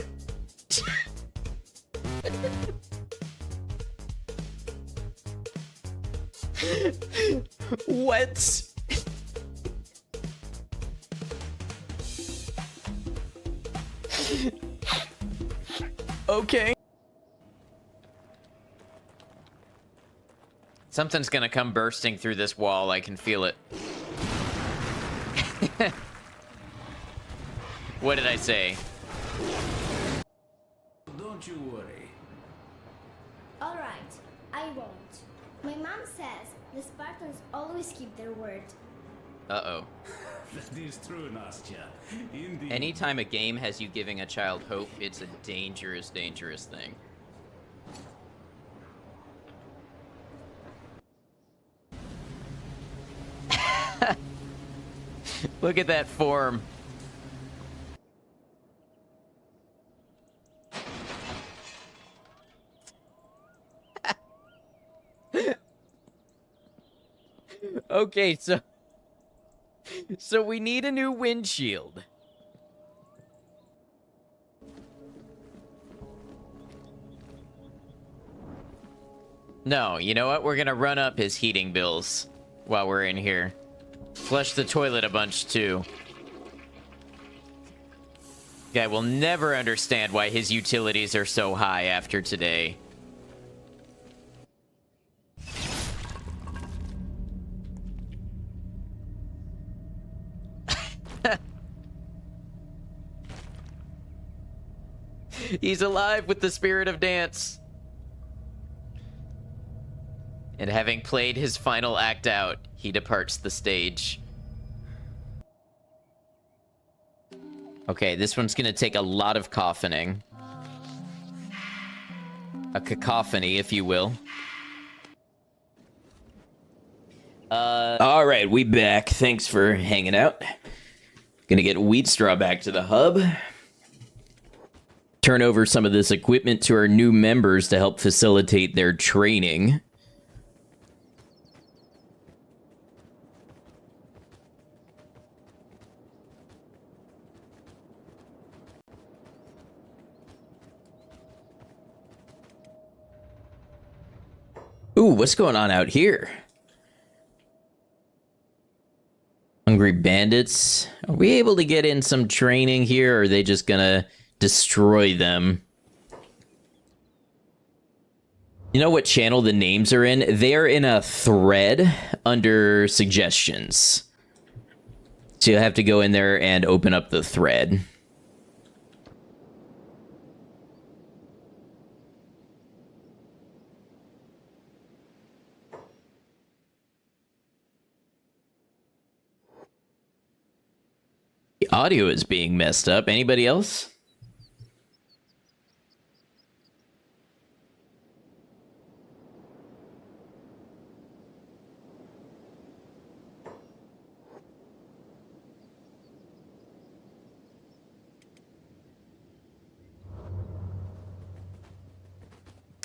What? Okay. Something's gonna come bursting through this wall. I can feel it. What did I say? Don't you worry. All right, I won't. My mom says the Spartans always keep their word. Uh-oh. That is true, Nastya. Indeed. Anytime a game has you giving a child hope, it's a dangerous, dangerous thing. Look at that form. Okay, so we need a new windshield. No, you know what? We're gonna run up his heating bills while we're in here. Flush the toilet a bunch, too. Guy will never understand why his utilities are so high after today. He's alive with the spirit of dance. And having played his final act out, he departs the stage. Okay, this one's gonna take a lot of coffining. A cacophony, if you will. Alright, we back. Thanks for hanging out. Gonna get wheat straw back to the hub. Turn over some of this equipment to our new members to help facilitate their training. Ooh, what's going on out here? Hungry bandits. Are we able to get in some training here, or are they just gonna destroy them? You know what channel the names are in? They are in a thread under suggestions. So you'll have to go in there and open up the thread. The audio is being messed up. Anybody else?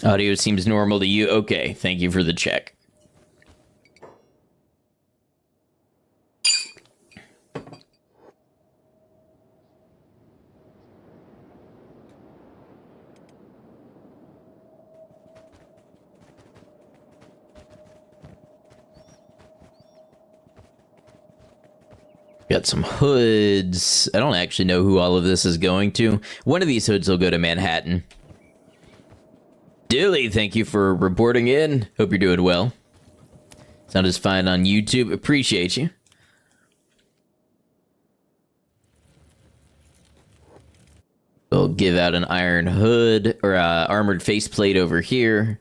Audio seems normal to you. Okay, thank you for the check. Got some hoods. I don't actually know who all of this is going to. One of these hoods will go to Manhattan. Dilly, thank you for reporting in. Hope you're doing well. Sound is fine on YouTube. Appreciate you. We'll give out an iron hood or armored faceplate over here.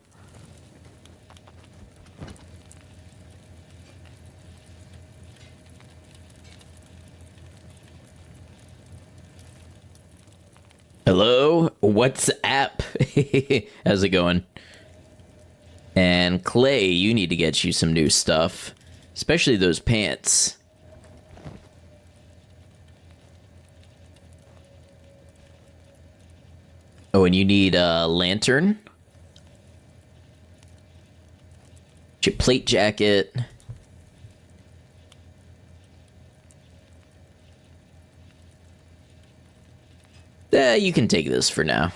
Hello, what's up? How's it going? And Clay, you need to get you some new stuff, especially those pants. Oh, and you need a lantern. Your plate jacket. You can take this for now.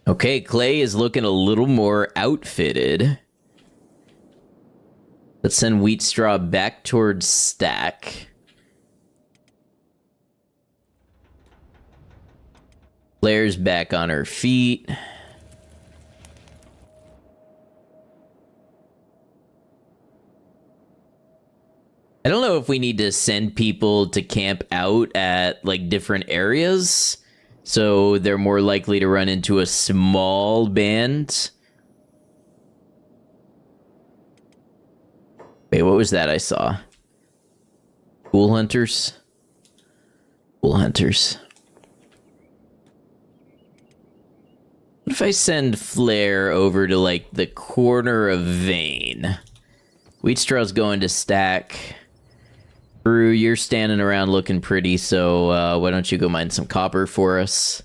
Okay, Clay is looking a little more outfitted. Let's send wheat straw back towards stack. Claire's back on her feet. I don't know if we need to send people to camp out at, like, different areas, so they're more likely to run into a small band. Wait, what was that I saw? Ghoul hunters? Ghoul hunters. What if I send Flare over to, like, the corner of Vane? Wheatstraw's going to stack. Brew, you're standing around looking pretty, so why don't you go mine some copper for us?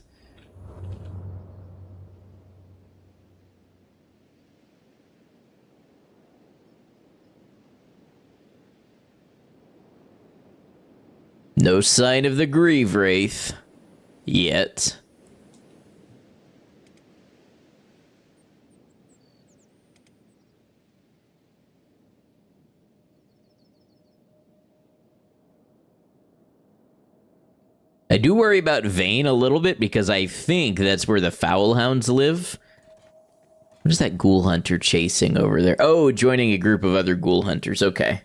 No sign of the Grieve Wraith. Yet. I do worry about Vane a little bit because I think that's where the foul hounds live. What is that ghoul hunter chasing over there? Oh, joining a group of other ghoul hunters. Okay.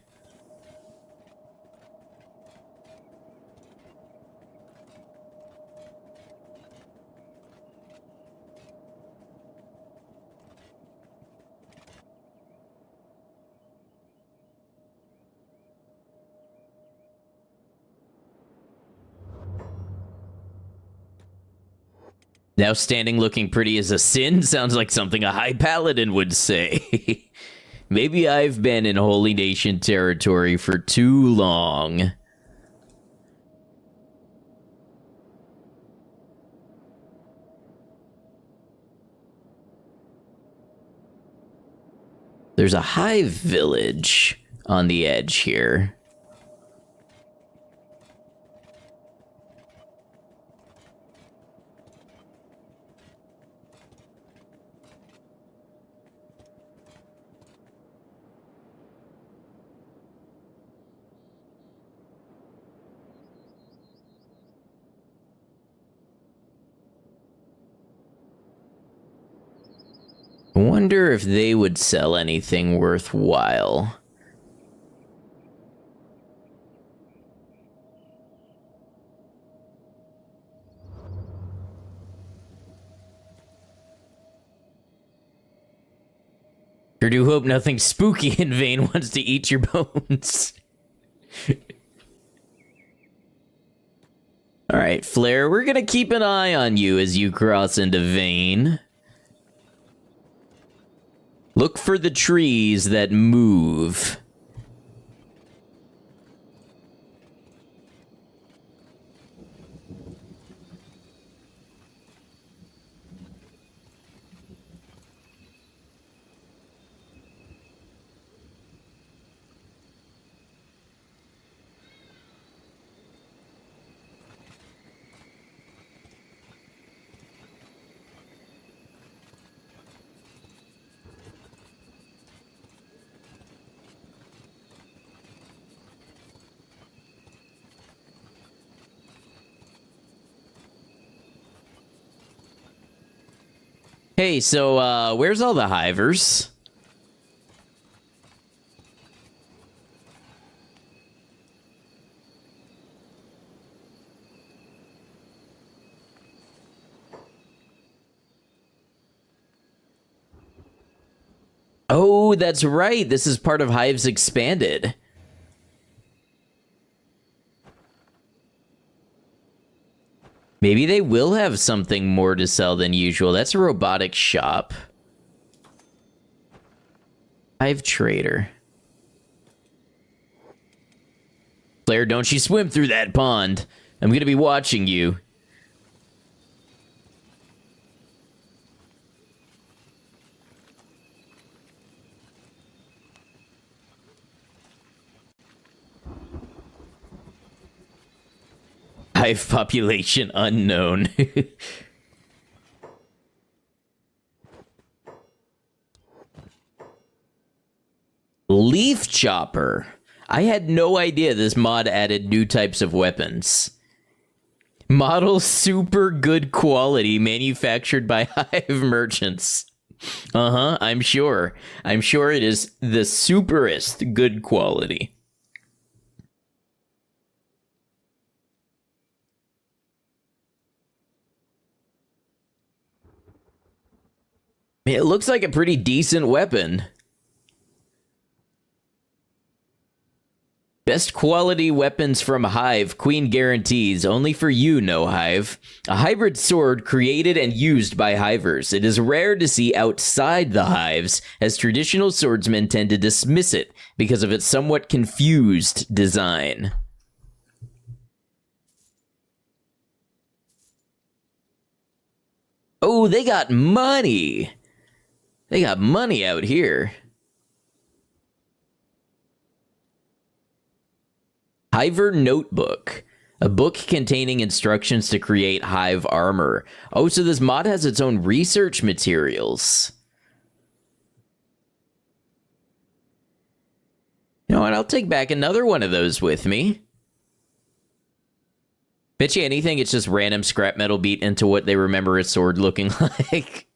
Now standing looking pretty is a sin sounds like something a high paladin would say. Maybe I've been in Holy Nation territory for too long. There's a hive village on the edge here. I wonder if they would sell anything worthwhile. Sure do hope nothing spooky in Vane wants to eat your bones. Alright, Flare, we're gonna keep an eye on you as you cross into Vane. Look for the trees that move. Hey, so, where's all the hivers? Oh, that's right. This is part of Hives Expanded. Maybe they will have something more to sell than usual. That's a robotic shop. Hive Trader. Claire, don't you swim through that pond. I'm gonna be watching you. Hive population unknown. Leaf Chopper. I had no idea this mod added new types of weapons. Model super good quality manufactured by Hive merchants. Uh-huh, I'm sure. I'm sure it is the superest good quality. It looks like a pretty decent weapon. Best quality weapons from Hive, Queen guarantees, only for you, no Hive. A hybrid sword created and used by Hivers. It is rare to see outside the Hives, as traditional swordsmen tend to dismiss it because of its somewhat confused design. Oh, they got money! They got money out here. Hiver Notebook. A book containing instructions to create hive armor. Oh, so this mod has its own research materials. You know what? I'll take back another one of those with me. Bet you anything, it's just random scrap metal beat into what they remember a sword looking like.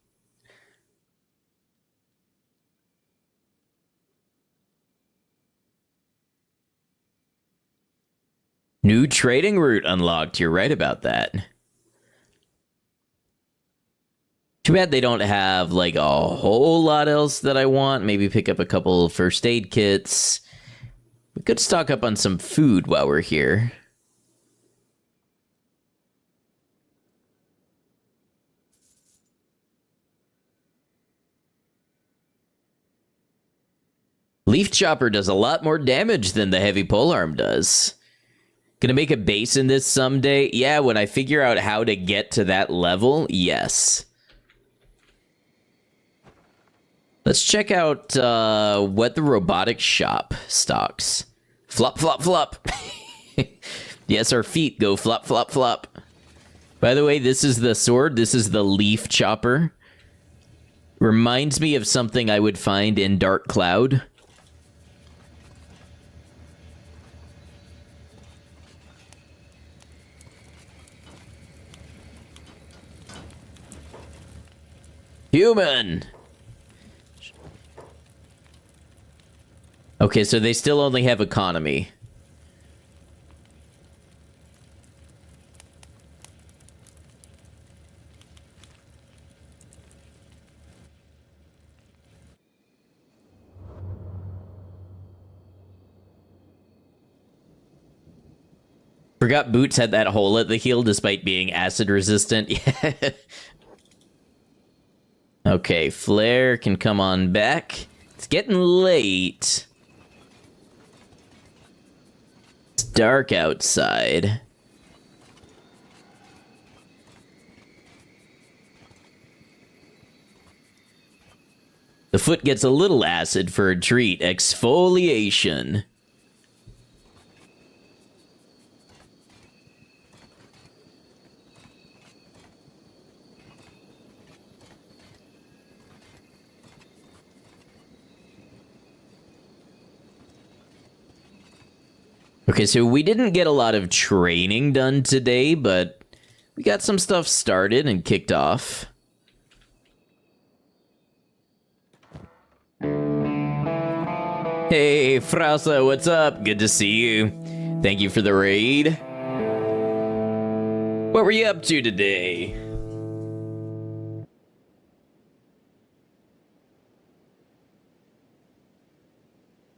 New trading route unlocked. You're right about that. Too bad they don't have, like, a whole lot else that I want. Maybe pick up a couple first aid kits. We could stock up on some food while we're here. Leaf Chopper does a lot more damage than the heavy polearm does. Gonna make a base in this someday? Yeah, when I figure out how to get to that level, yes. Let's check out what the robotics shop stocks. Flop, flop, flop. Yes, our feet go flop, flop, flop. By the way, this is the sword. This is the Leaf Chopper. Reminds me of something I would find in Dark Cloud. Human! Okay, so they still only have economy. Forgot Boots had that hole at the heel despite being acid resistant. Yeah. Okay, Flare can come on back. It's getting late. It's dark outside. The foot gets a little acid for a treat. Exfoliation. Okay, so we didn't get a lot of training done today, but we got some stuff started and kicked off. Hey, Frausa, what's up? Good to see you. Thank you for the raid. What were you up to today?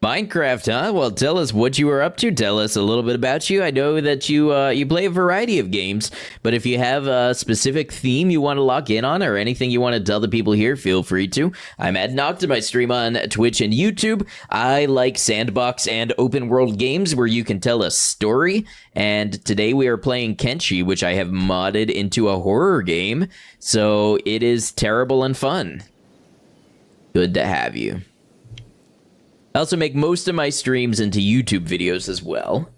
Minecraft, huh? Well, tell us what you were up to. Tell us a little bit about you. I know that you play a variety of games, but if you have a specific theme you want to lock in on or anything you want to tell the people here, feel free to. I'm Ed Noctum. I stream on Twitch and YouTube. I like sandbox and open world games where you can tell a story, and today we are playing Kenshi, which I have modded into a horror game, so it is terrible and fun. Good to have you. I also make most of my streams into YouTube videos as well.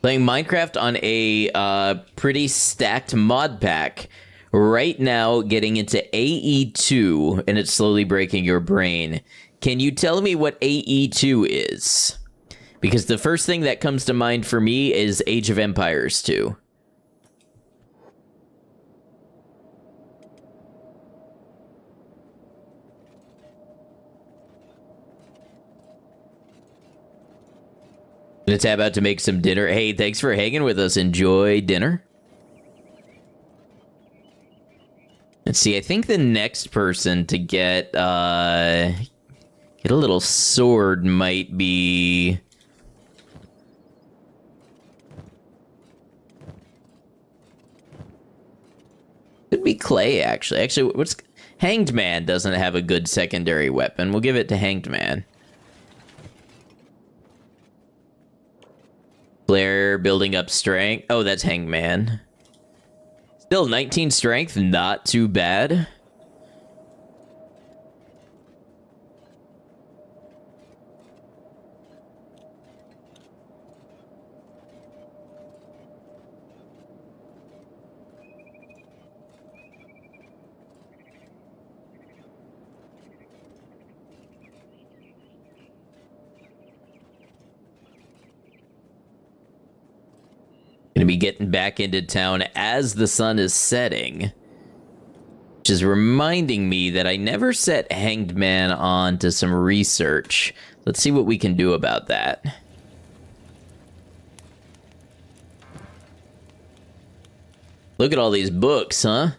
Playing Minecraft on a pretty stacked mod pack. Right now, getting into AE2, and it's slowly breaking your brain. Can you tell me what AE2 is? Because the first thing that comes to mind for me is Age of Empires 2. Gonna tab out to make some dinner. Hey, thanks for hanging with us. Enjoy dinner. Let's see, I think the next person to get a little sword might be... Could be Clay, actually. Actually, what's... Hanged Man doesn't have a good secondary weapon. We'll give it to Hanged Man. Blair building up strength. Oh, that's Hangman. Still 19 strength, not too bad. Gonna be getting back into town as the sun is setting. Which is reminding me that I never set Hanged Man on to some research. Let's see what we can do about that. Look at all these books, huh?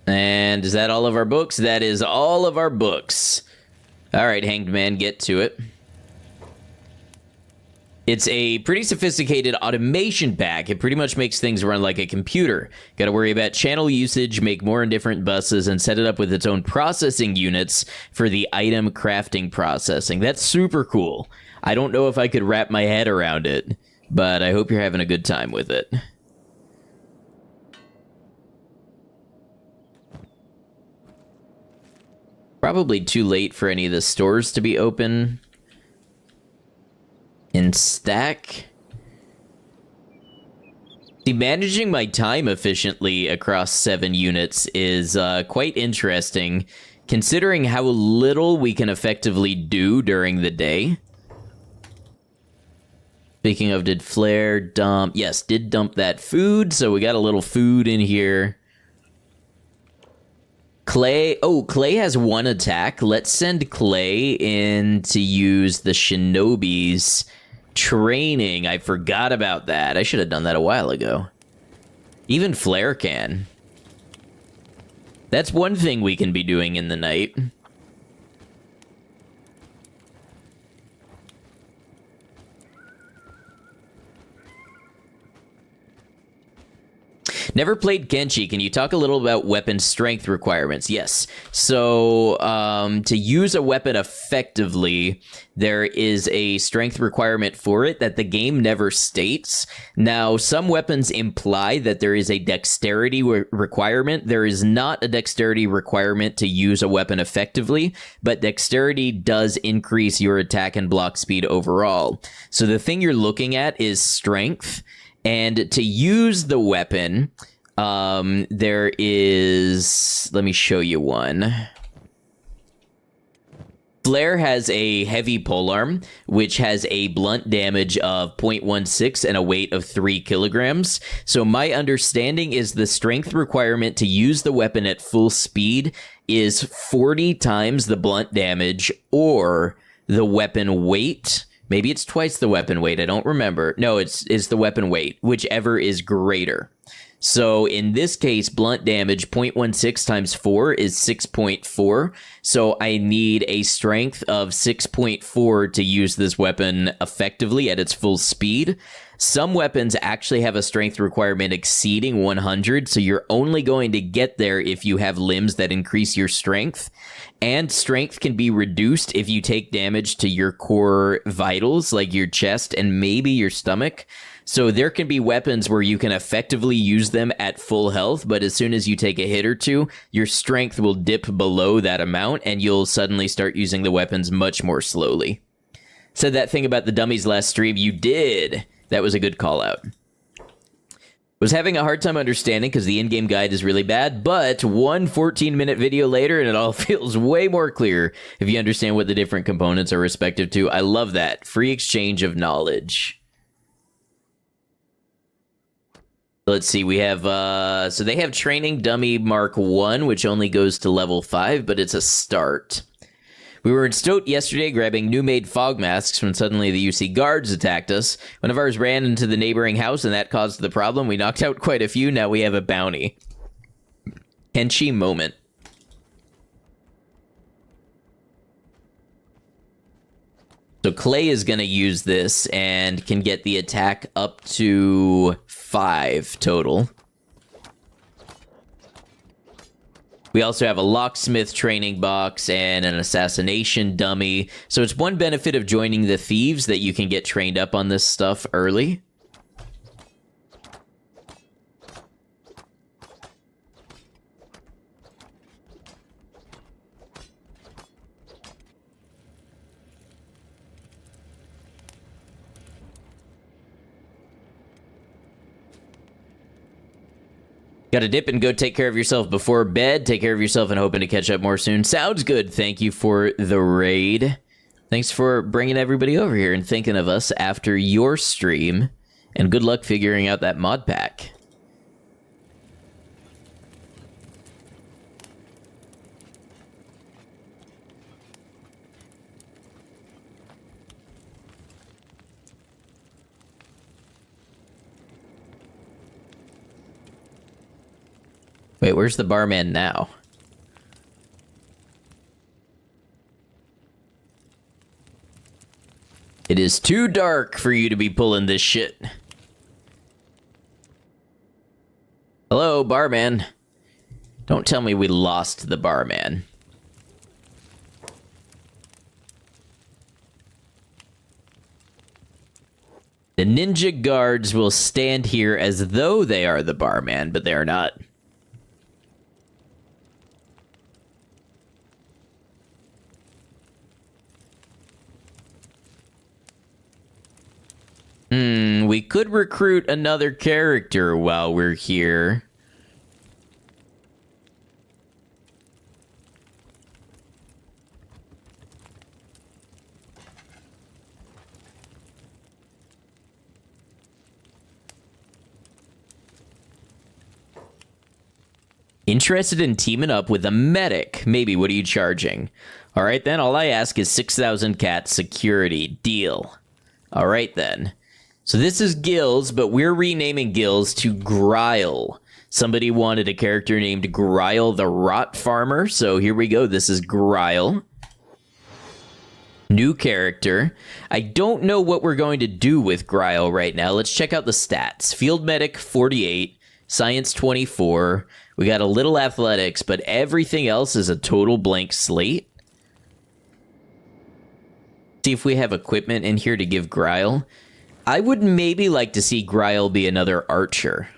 And is that all of our books? That is all of our books. All right, Hanged Man, get to it. It's a pretty sophisticated automation pack. It pretty much makes things run like a computer. Got to worry about channel usage, make more and different buses, and set it up with its own processing units for the item crafting processing. That's super cool. I don't know if I could wrap my head around it, but I hope you're having a good time with it. Probably too late for any of the stores to be open. In stack. See, managing my time efficiently across 7 units is quite interesting, considering how little we can effectively do during the day. Speaking of, did Flare dump? Yes, did dump that food, so we got a little food in here. Clay, oh, Clay has 1 attack. Let's send Clay in to use the Shinobi's training. I forgot about that. I should have done that a while ago. Even Flare can. That's one thing we can be doing in the night. Never played Kenshi. Can you talk a little about weapon strength requirements? Yes. So, to use a weapon effectively, there is a strength requirement for it that the game never states. Now, some weapons imply that there is a dexterity requirement. There is not a dexterity requirement to use a weapon effectively, but dexterity does increase your attack and block speed overall. So the thing you're looking at is strength. And to use the weapon, there is... Let me show you one. Flare has a heavy polearm, which has a blunt damage of 0.16 and a weight of 3 kilograms. So my understanding is the strength requirement to use the weapon at full speed is 40 times the blunt damage or the weapon weight. Maybe it's twice the weapon weight. I don't remember. No, it's the weapon weight, whichever is greater. So in this case, blunt damage 0.16 times 4 is 6.4. So I need a strength of 6.4 to use this weapon effectively at its full speed. Some weapons actually have a strength requirement exceeding 100, so you're only going to get there if you have limbs that increase your strength. And strength can be reduced if you take damage to your core vitals, like your chest and maybe your stomach. So there can be weapons where you can effectively use them at full health, but as soon as you take a hit or two, your strength will dip below that amount, and you'll suddenly start using the weapons much more slowly. Said that thing about the dummies last stream. You did. That was a good call out. Was having a hard time understanding because the in-game guide is really bad, but one 14-minute video later and it all feels way more clear if you understand what the different components are respective to. I love that. Free exchange of knowledge. Let's see, we have, so they have Training Dummy Mark 1, which only goes to level 5, but it's a start. We were in Stoat yesterday grabbing new-made fog masks when suddenly the UC guards attacked us. One of ours ran into the neighboring house, and that caused the problem. We knocked out quite a few, now we have a bounty. Kenshi moment. So Clay is going to use this and can get the attack up to 5 total. We also have a locksmith training box and an assassination dummy. So it's one benefit of joining the thieves that you can get trained up on this stuff early. Gotta dip and go take care of yourself before bed. Take care of yourself and hoping to catch up more soon. Sounds good. Thank you for the raid. Thanks for bringing everybody over here and thinking of us after your stream. And good luck figuring out that mod pack. Wait, where's the barman now? It is too dark for you to be pulling this shit. Hello, barman. Don't tell me we lost the barman. The ninja guards will stand here as though they are the barman, but they are not. We could recruit another character while we're here. Interested in teaming up with a medic? Maybe. What are you charging? All right, then. All I ask is 6,000 cat security. Deal. All right, then. So this is Gills, but we're renaming Gills to Gryle. Somebody wanted a character named Gryle the Rot Farmer, so here we go. This is Gryle. New character. I don't know what we're going to do with Gryle right now. Let's check out the stats. Field Medic, 48. Science, 24. We got a little athletics, but everything else is a total blank slate. See if we have equipment in here to give Gryle. I would maybe like to see Gryle be another archer.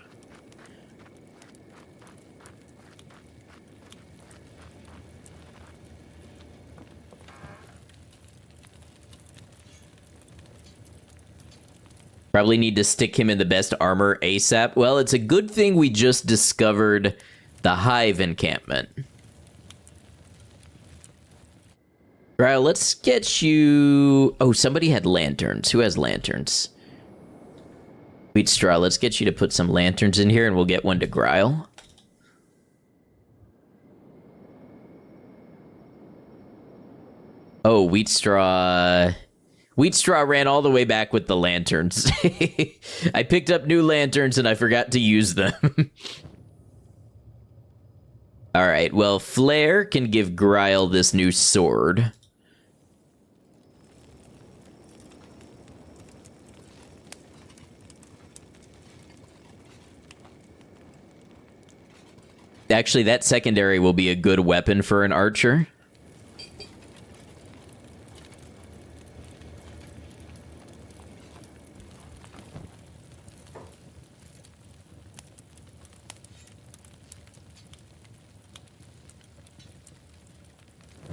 Probably need to stick him in the best armor ASAP. Well, it's a good thing we just discovered the Hive encampment. Gryle, let's get you... Oh, somebody had lanterns. Who has lanterns? Wheat Straw, let's get you to put some lanterns in here and we'll get one to Gryle. Oh, Wheat Straw... Wheat Straw ran all the way back with the lanterns. I picked up new lanterns and I forgot to use them. Alright, well, Flair can give Gryle this new sword. Actually, that secondary will be a good weapon for an archer.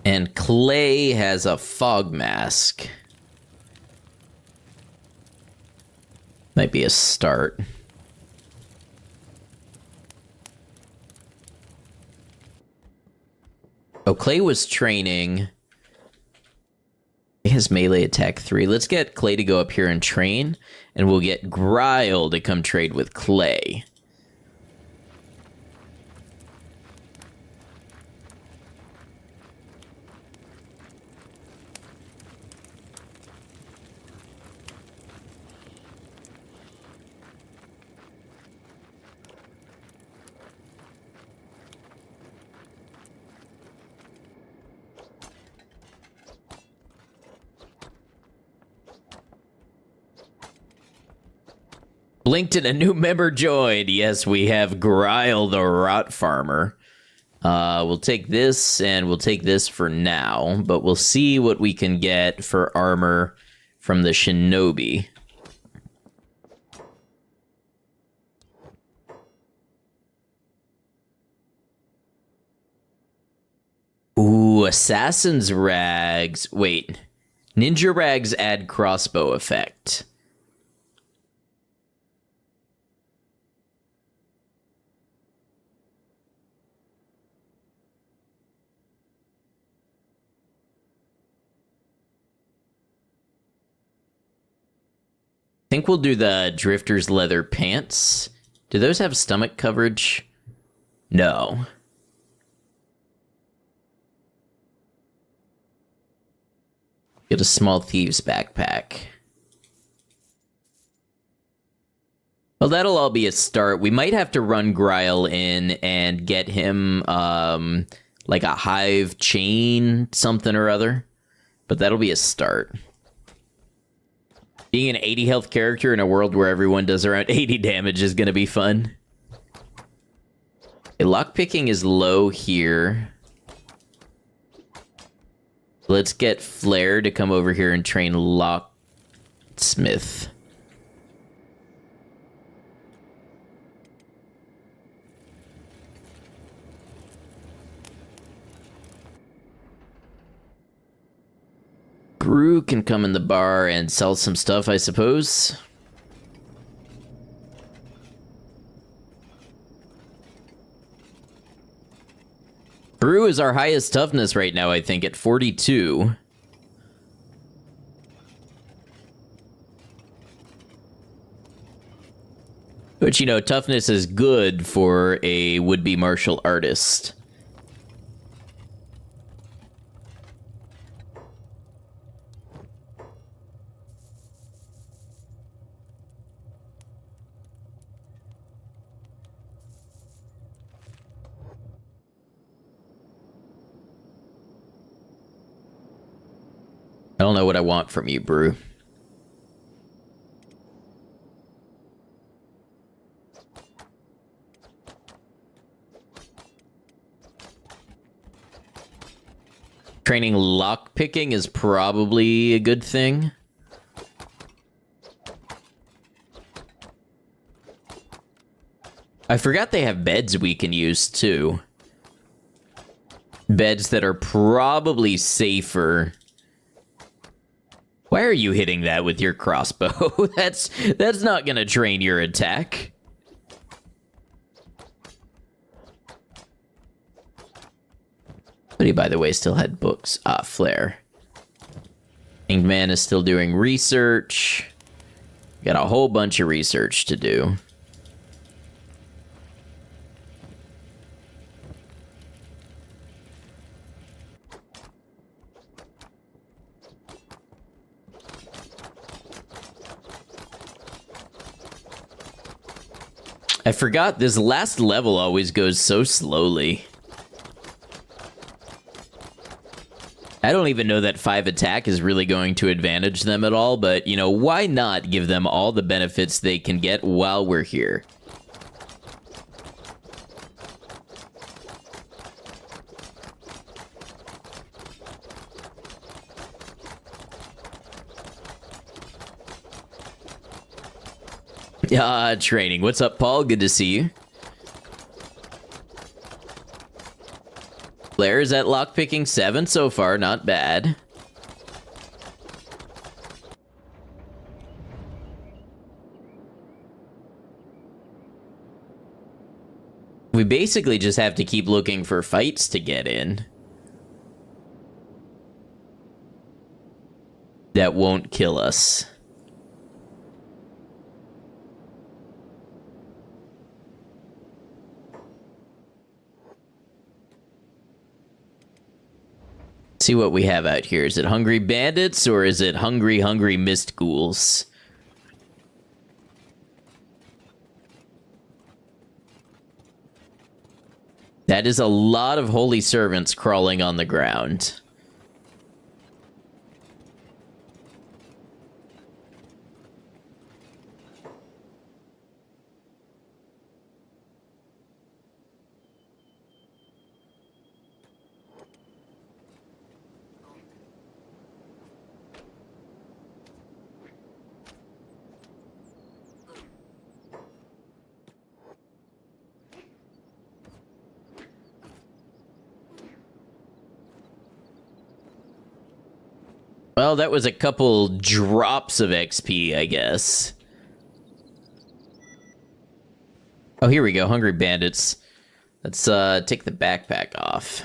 And Clay has a fog mask. Might be a start. Oh, Clay was training. He has melee attack 3. Let's get Clay to go up here and train, and we'll get Gryle to come trade with Clay. Blinked and a new member joined. Yes, we have Gryle the Rot Farmer. We'll take this, and we'll take this for now, but we'll see what we can get for armor from the Shinobi. Ooh, Assassin's Rags. Wait. Ninja Rags add crossbow effect. I think we'll do the Drifter's leather pants. Do those have stomach coverage? No. Get a small thieves backpack. Well, that'll all be a start. We might have to run Gryle in and get him, like a hive chain, something or other. But that'll be a start. Being an 80 health character in a world where everyone does around 80 damage is going to be fun. Okay, lockpicking is low here. Let's get Flair to come over here and train Locksmith. Gru can come in the bar and sell some stuff, I suppose. Gru is our highest toughness right now, I think, at 42. Which, you know, toughness is good for a would-be martial artist. I don't know what I want from you, Brew. Training lockpicking is probably a good thing. I forgot they have beds we can use, too. Beds that are probably safer. Why are you hitting that with your crossbow? That's not gonna train your attack. But he, by the way, still had books. Ah, Flair. Hanged Man is still doing research. Got a whole bunch of research to do. I forgot this last level always goes so slowly. I don't even know that 5 attack is really going to advantage them at all, but, you know, why not give them all the benefits they can get while we're here? Training. What's up, Paul? Good to see you. Blair is at lockpicking 7 so far. Not bad. We basically just have to keep looking for fights to get in. That won't kill us. See what we have out here. Is it Hungry Bandits or is it Hungry Mist Ghouls? That is a lot of holy servants crawling on the ground. Well, that was a couple drops of XP, I guess. Oh, here we go. Hungry bandits. Let's take the backpack off.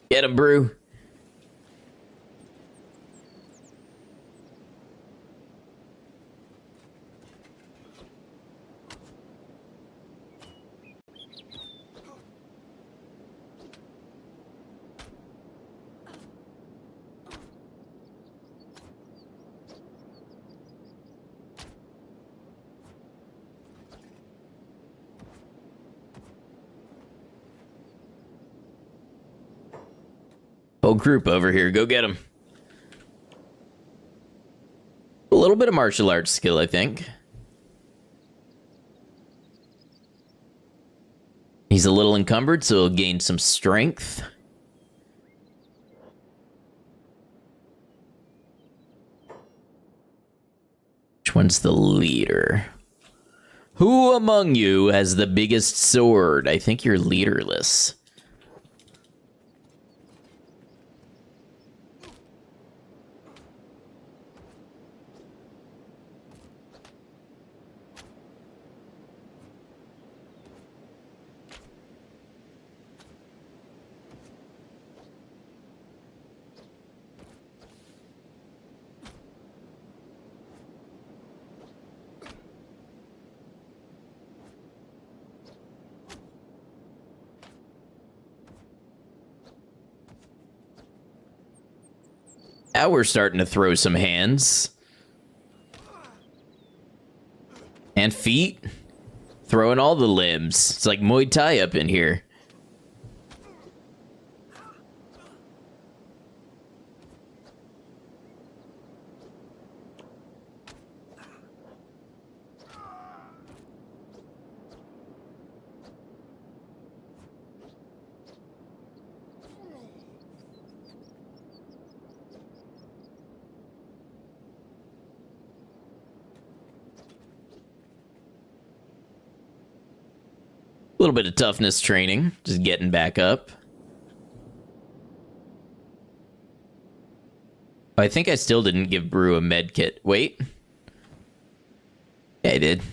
Get him, Brew. Whole group over here. Go get him. A little bit of martial arts skill, I think. He's a little encumbered, so he'll gain some strength. Which one's the leader? Who among you has the biggest sword? I think you're leaderless. Now we're starting to throw some hands. And feet. Throwing all the limbs. It's like Muay Thai up in here. A little bit of toughness training, just getting back up. I think I still didn't give Brew a med kit. Wait. Yeah, I did.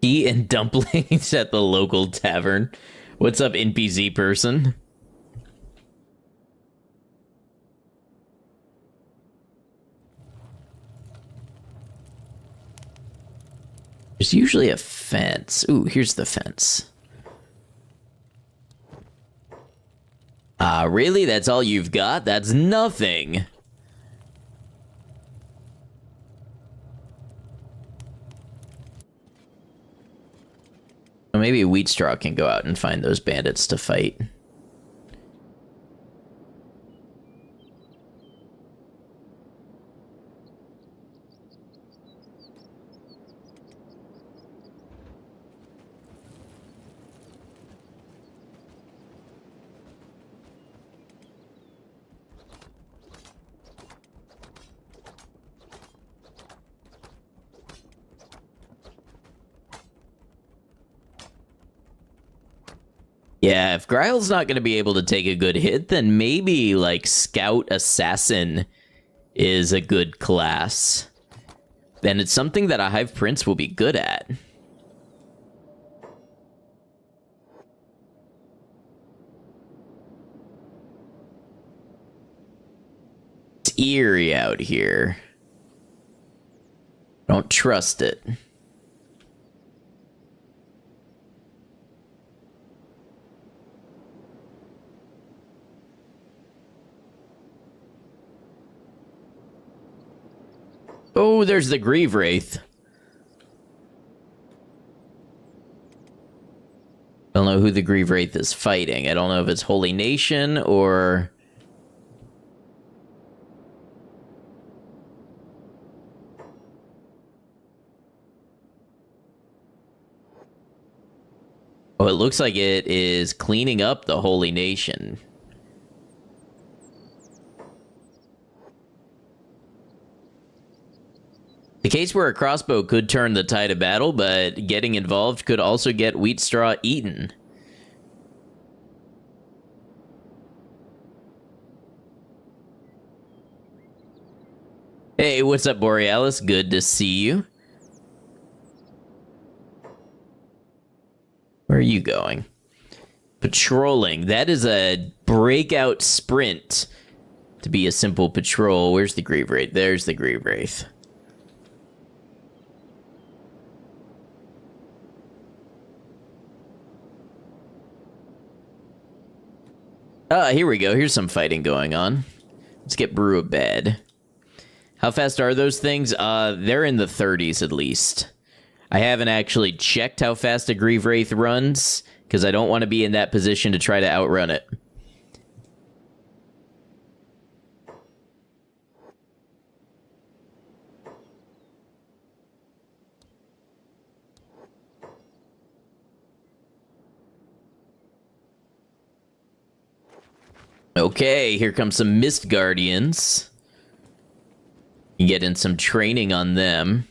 Tea and dumplings at the local tavern. What's up, NPC person? There's usually a fence. Ooh, here's the fence. Really? That's all you've got? That's nothing. Well, maybe Wheatstraw can go out and find those bandits to fight. Yeah, if Gryle's not going to be able to take a good hit, then maybe, like, Scout Assassin is a good class. Then it's something that a Hive Prince will be good at. It's eerie out here. Don't trust it. Oh, there's the Grieve Wraith. I don't know who the Grieve Wraith is fighting. I don't know if it's Holy Nation or... Oh, it looks like it is cleaning up the Holy Nation. The case where a crossbow could turn the tide of battle, but getting involved could also get wheat straw eaten. Hey, what's up, Borealis? Good to see you. Where are you going? Patrolling. That is a breakout sprint to be a simple patrol. Where's the Grave Wraith? There's the Grave Wraith. Here we go. Here's some fighting going on. Let's get Brew a bed. How fast are those things? They're in the 30s at least. I haven't actually checked how fast a Grieve Wraith runs, because I don't want to be in that position to try to outrun it. Okay, here comes some Mist Guardians. You get in some training on them.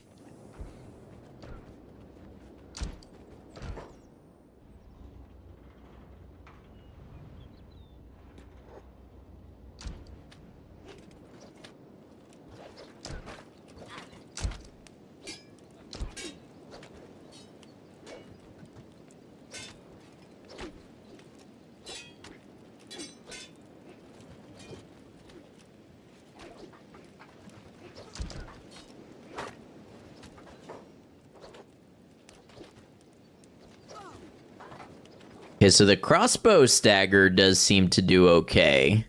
Okay, so the crossbow stagger does seem to do okay.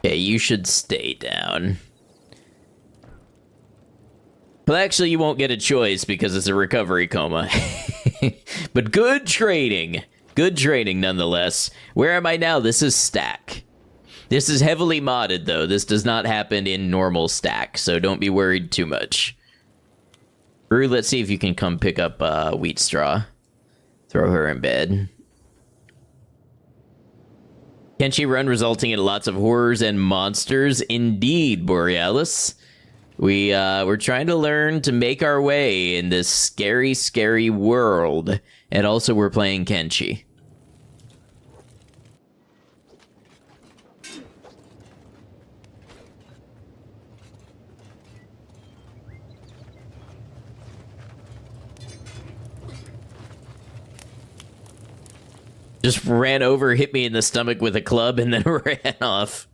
Okay, you should stay down. Well, actually, you won't get a choice because it's a recovery coma. But good training. Good training, nonetheless. Where am I now? This is stack. This is heavily modded, though. This does not happen in normal stack, so don't be worried too much. Brew, let's see if you can come pick up wheat straw. Throw her in bed. Kenshi run resulting in lots of horrors and monsters. Indeed, Borealis. We're trying to learn to make our way in this scary, scary world. And also we're playing Kenshi. Just ran over, hit me in the stomach with a club, and then ran off.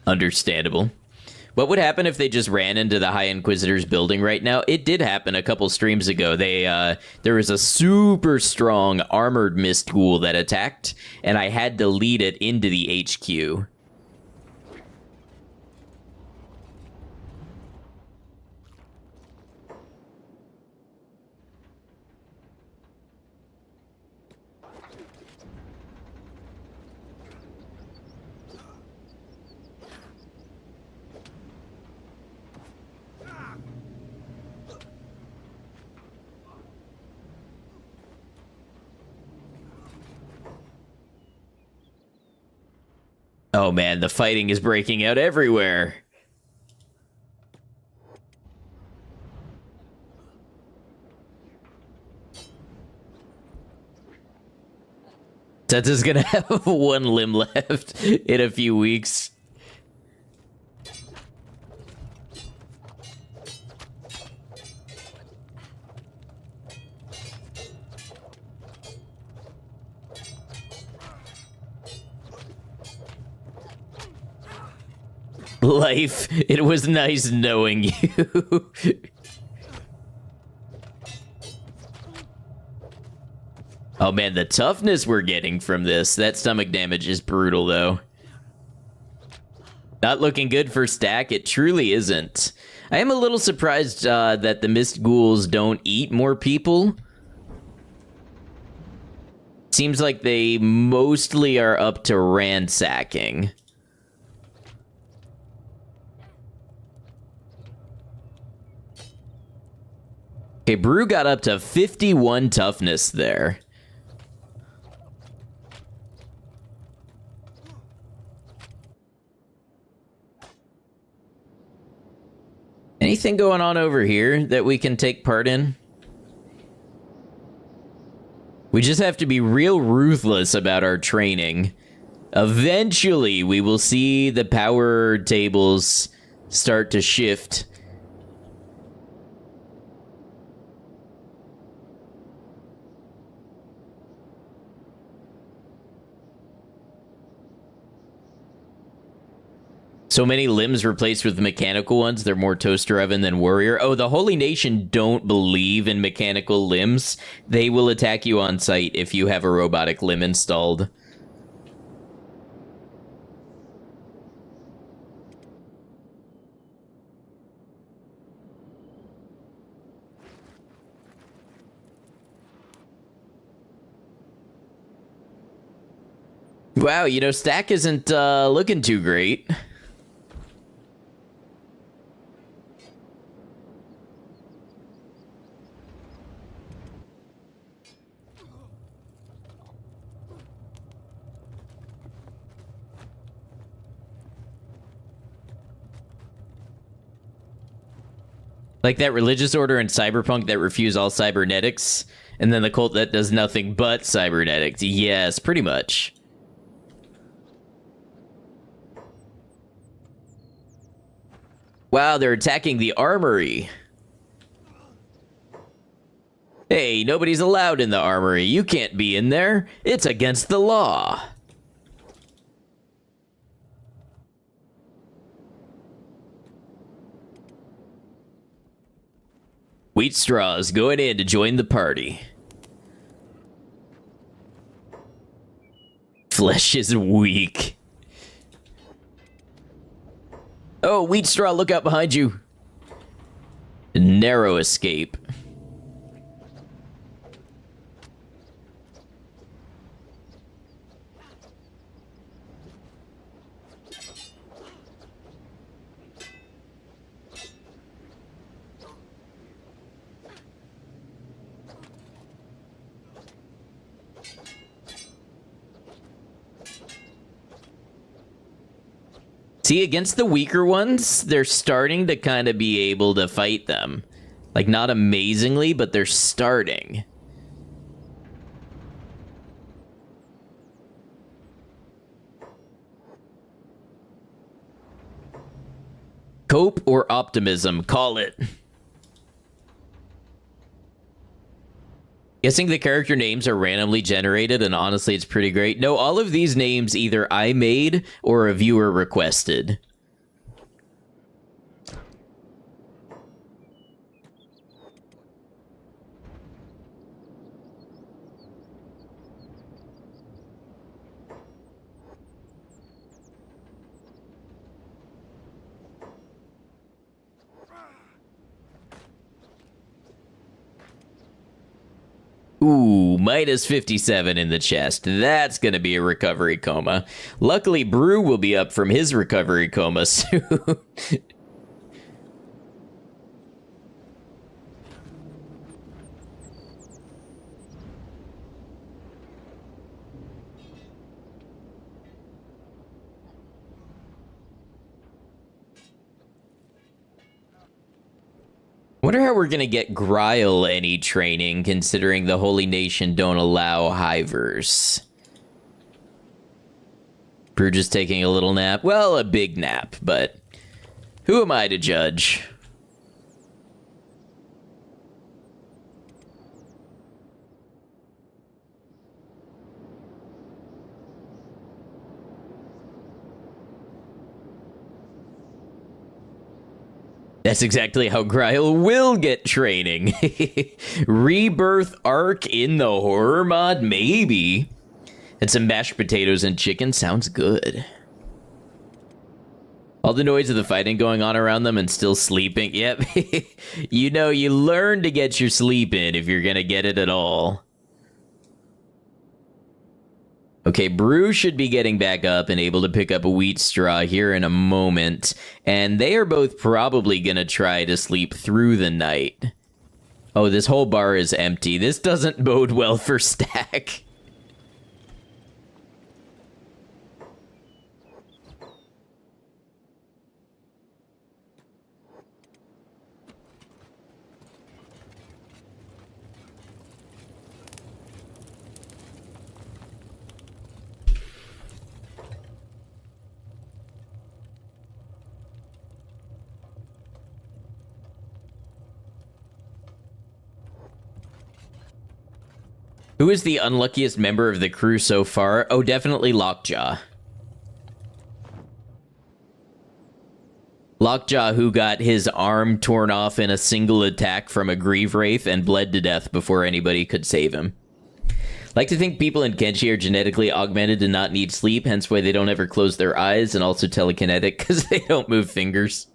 Understandable. What would happen if they just ran into the High Inquisitor's building right now? It did happen a couple streams ago. There was a super strong armored mist ghoul that attacked, and I had to lead it into the HQ. Oh man, the fighting is breaking out everywhere. Teta's gonna have one limb left in a few weeks. Life, it was nice knowing you. Oh man, the toughness we're getting from this. That stomach damage is brutal, though. Not looking good for Stack. It truly isn't. I am a little surprised that the Mist Ghouls don't eat more people. Seems like they mostly are up to ransacking. Okay, Brew got up to 51 toughness there. Anything going on over here that we can take part in? We just have to be real ruthless about our training. Eventually, we will see the power tables start to shift. So many limbs replaced with mechanical ones. They're more toaster oven than warrior. Oh, the Holy Nation don't believe in mechanical limbs. They will attack you on sight if you have a robotic limb installed. Wow, you know, Stack isn't looking too great. Like that religious order in Cyberpunk that refuse all cybernetics, and then the cult that does nothing but cybernetics. Yes, pretty much. Wow, they're attacking the armory. Hey, nobody's allowed in the armory. You can't be in there. It's against the law. Wheat Straw's going in to join the party. Flesh is weak. Oh, Wheat Straw, look out behind you. Narrow escape. See, against the weaker ones, they're starting to kind of be able to fight them. Like, not amazingly, but they're starting. Cope or optimism, call it. Guessing the character names are randomly generated, and honestly, it's pretty great. No, all of these names either I made or a viewer requested. Ooh, minus 57 in the chest. That's gonna be a recovery coma. Luckily, Brew will be up from his recovery coma soon. Wonder how we're gonna get Grile any training, considering the Holy Nation don't allow hivers. Brew just taking a little nap. Well, a big nap, but who am I to judge? That's exactly how Gryle will get training. Rebirth arc in the horror mod? Maybe. And some mashed potatoes and chicken sounds good. All the noise of the fighting going on around them and still sleeping. Yep. You know, you learn to get your sleep in if you're gonna get it at all. Okay, Brew should be getting back up and able to pick up a wheat straw here in a moment. And they are both probably going to try to sleep through the night. Oh, this whole bar is empty. This doesn't bode well for Stack. Who is the unluckiest member of the crew so far? Oh, definitely Lockjaw. Lockjaw, who got his arm torn off in a single attack from a Grieve Wraith and bled to death before anybody could save him. Like to think people in Kenshi are genetically augmented to not need sleep, hence why they don't ever close their eyes, and also telekinetic because they don't move fingers.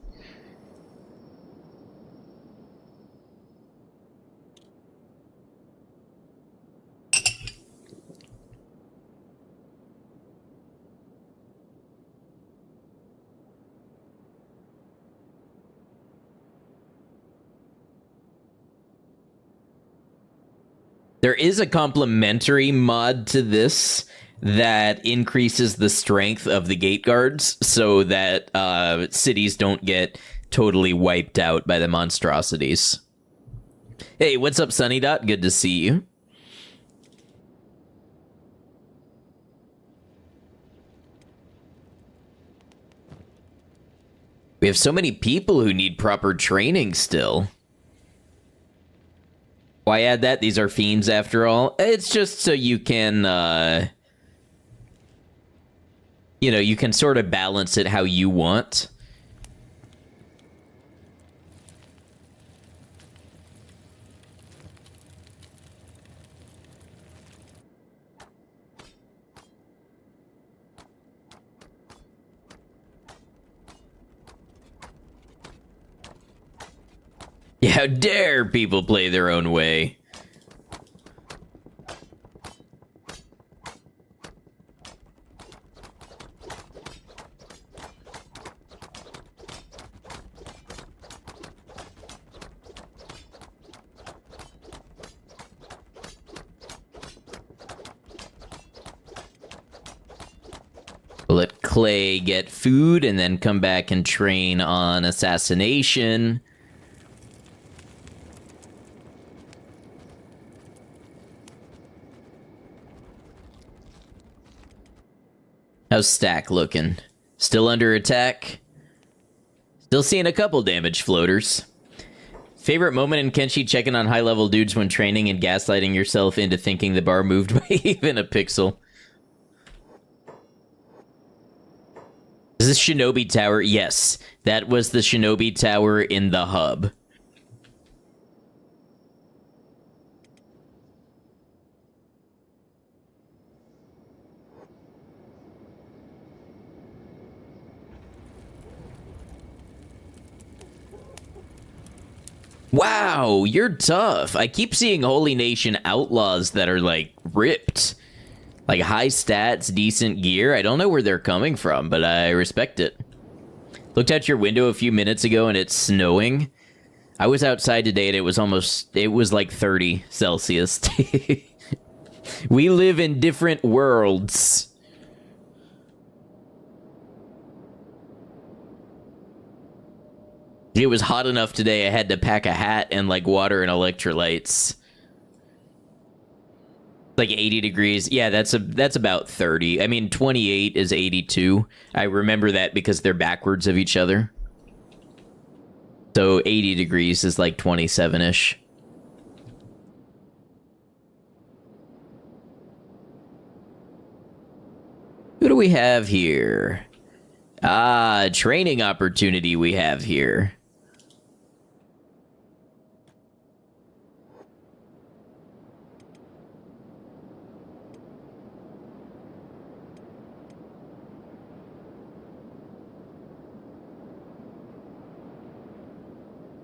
There is a complementary mod to this that increases the strength of the gate guards so that cities don't get totally wiped out by the monstrosities. Hey, what's up, Sunny Dot? Good to see you. We have so many people who need proper training still. Why add that? These are fiends after all. It's just so you can, you know, you can sort of balance it how you want. Yeah, how dare people play their own way. We'll let Clay get food and then come back and train on assassination. How's Stack looking? Still under attack? Still seeing a couple damage floaters. Favorite moment in Kenshi checking on high-level dudes when training and gaslighting yourself into thinking the bar moved by even a pixel. Is this Shinobi Tower? Yes, that was the Shinobi Tower in the hub. Wow, you're tough. I keep seeing Holy Nation outlaws that are, like, ripped. Like, high stats, decent gear. I don't know where they're coming from, but I respect it. Looked out your window a few minutes ago and it's snowing. I was outside today and it was like 30 Celsius. We live in different worlds. It was hot enough today I had to pack a hat and like water and electrolytes. Like 80 degrees. Yeah, that's about 30. I mean, 28 is 82. I remember that because they're backwards of each other. So 80 degrees is like 27-ish. Who do we have here? Ah, training opportunity we have here.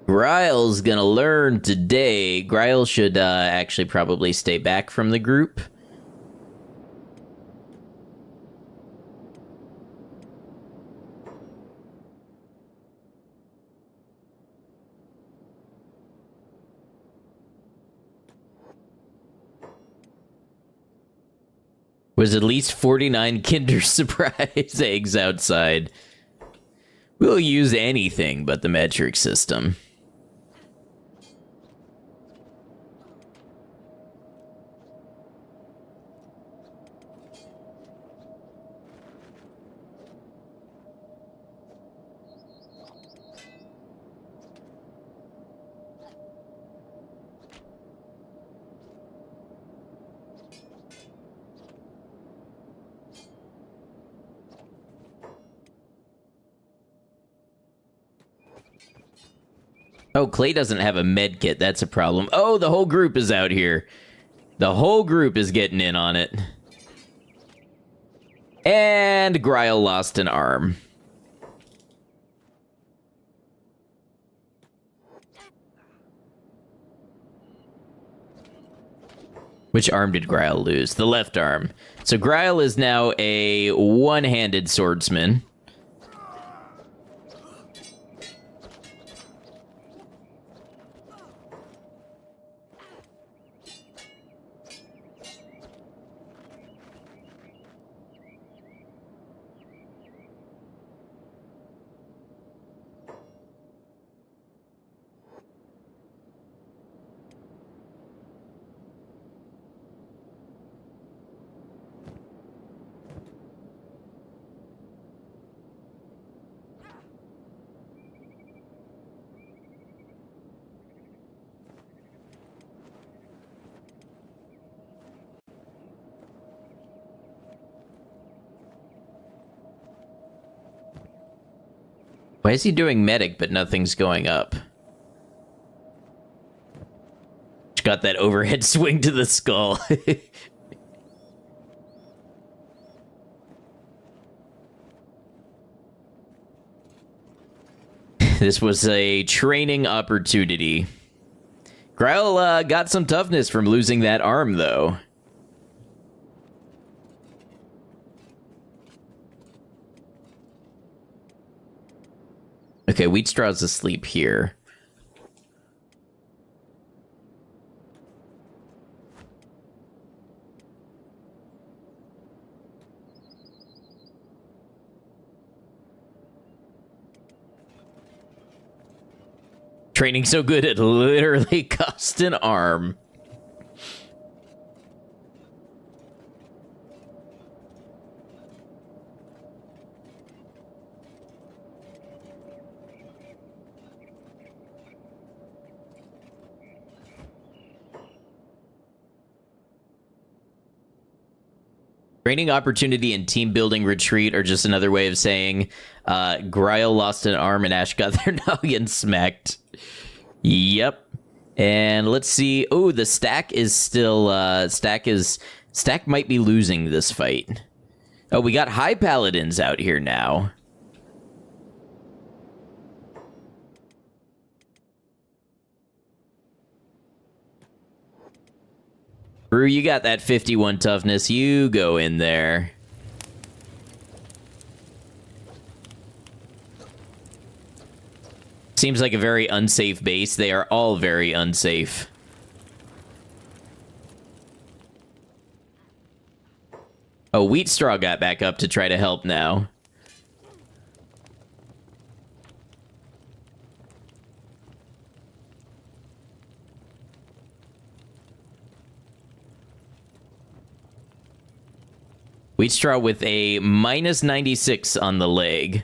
Gryle's gonna learn today. Gryle should actually probably stay back from the group. Was at least 49 Kinder Surprise eggs outside. We'll use anything but the metric system. Oh, Clay doesn't have a med kit. That's a problem. Oh, the whole group is out here. The whole group is getting in on it. And Gryle lost an arm. Which arm did Gryle lose? The left arm. So Gryle is now a one-handed swordsman. Why is he doing medic, but nothing's going up? Got that overhead swing to the skull. This was a training opportunity. Gryle got some toughness from losing that arm, though. Okay, Wheatstraw's asleep here. Training so good it literally cost an arm. Training opportunity and team building retreat are just another way of saying Gryle lost an arm and Ash got their noggin smacked. Yep. And let's see. Oh, the stack is still Stack might be losing this fight. Oh, we got high paladins out here now. Brew, you got that 51 toughness. You go in there. Seems like a very unsafe base. They are all very unsafe. Oh, Wheatstraw got back up to try to help now. Wheatstraw with a minus 96 on the leg.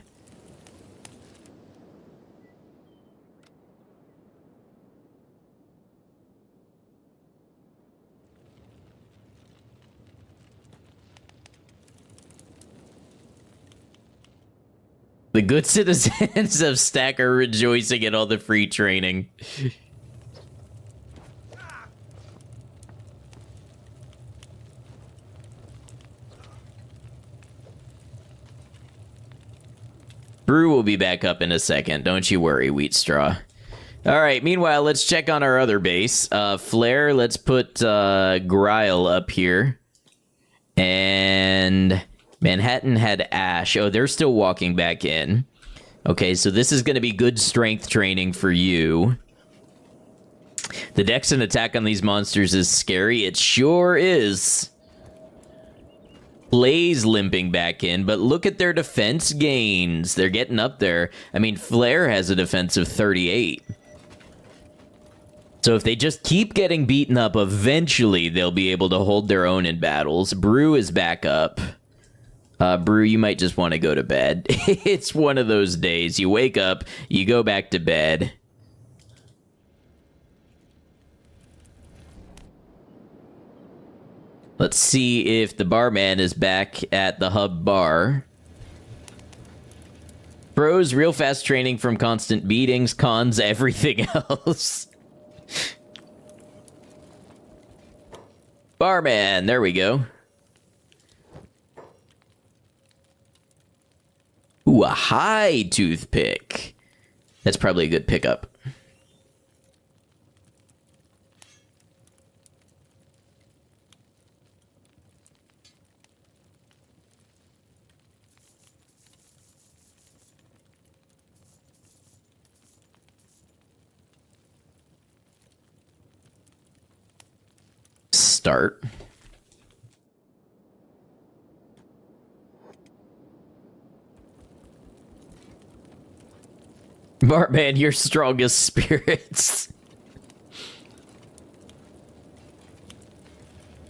The good citizens of Stack are rejoicing at all the free training. Brew will be back up in a second. Don't you worry, Wheatstraw. All right, meanwhile, let's check on our other base. Flare, let's put Grile up here. And Manhattan had Ash. Oh, they're still walking back in. Okay, so this is going to be good strength training for you. The dex and attack on these monsters is scary. It sure is. Blaze limping back in, but look at their defense gains. They're getting up there. I mean, Flare has a defense of 38. So if they just keep getting beaten up, eventually they'll be able to hold their own in battles. Brew is back up. Brew, you might just want to go to bed. It's one of those days. You wake up, you go back to bed. Let's see if the barman is back at the hub bar. Pros, real fast training from constant beatings. Cons, everything else. Barman, there we go. Ooh, a high toothpick. That's probably a good pickup. Start. Barman, your strongest spirits.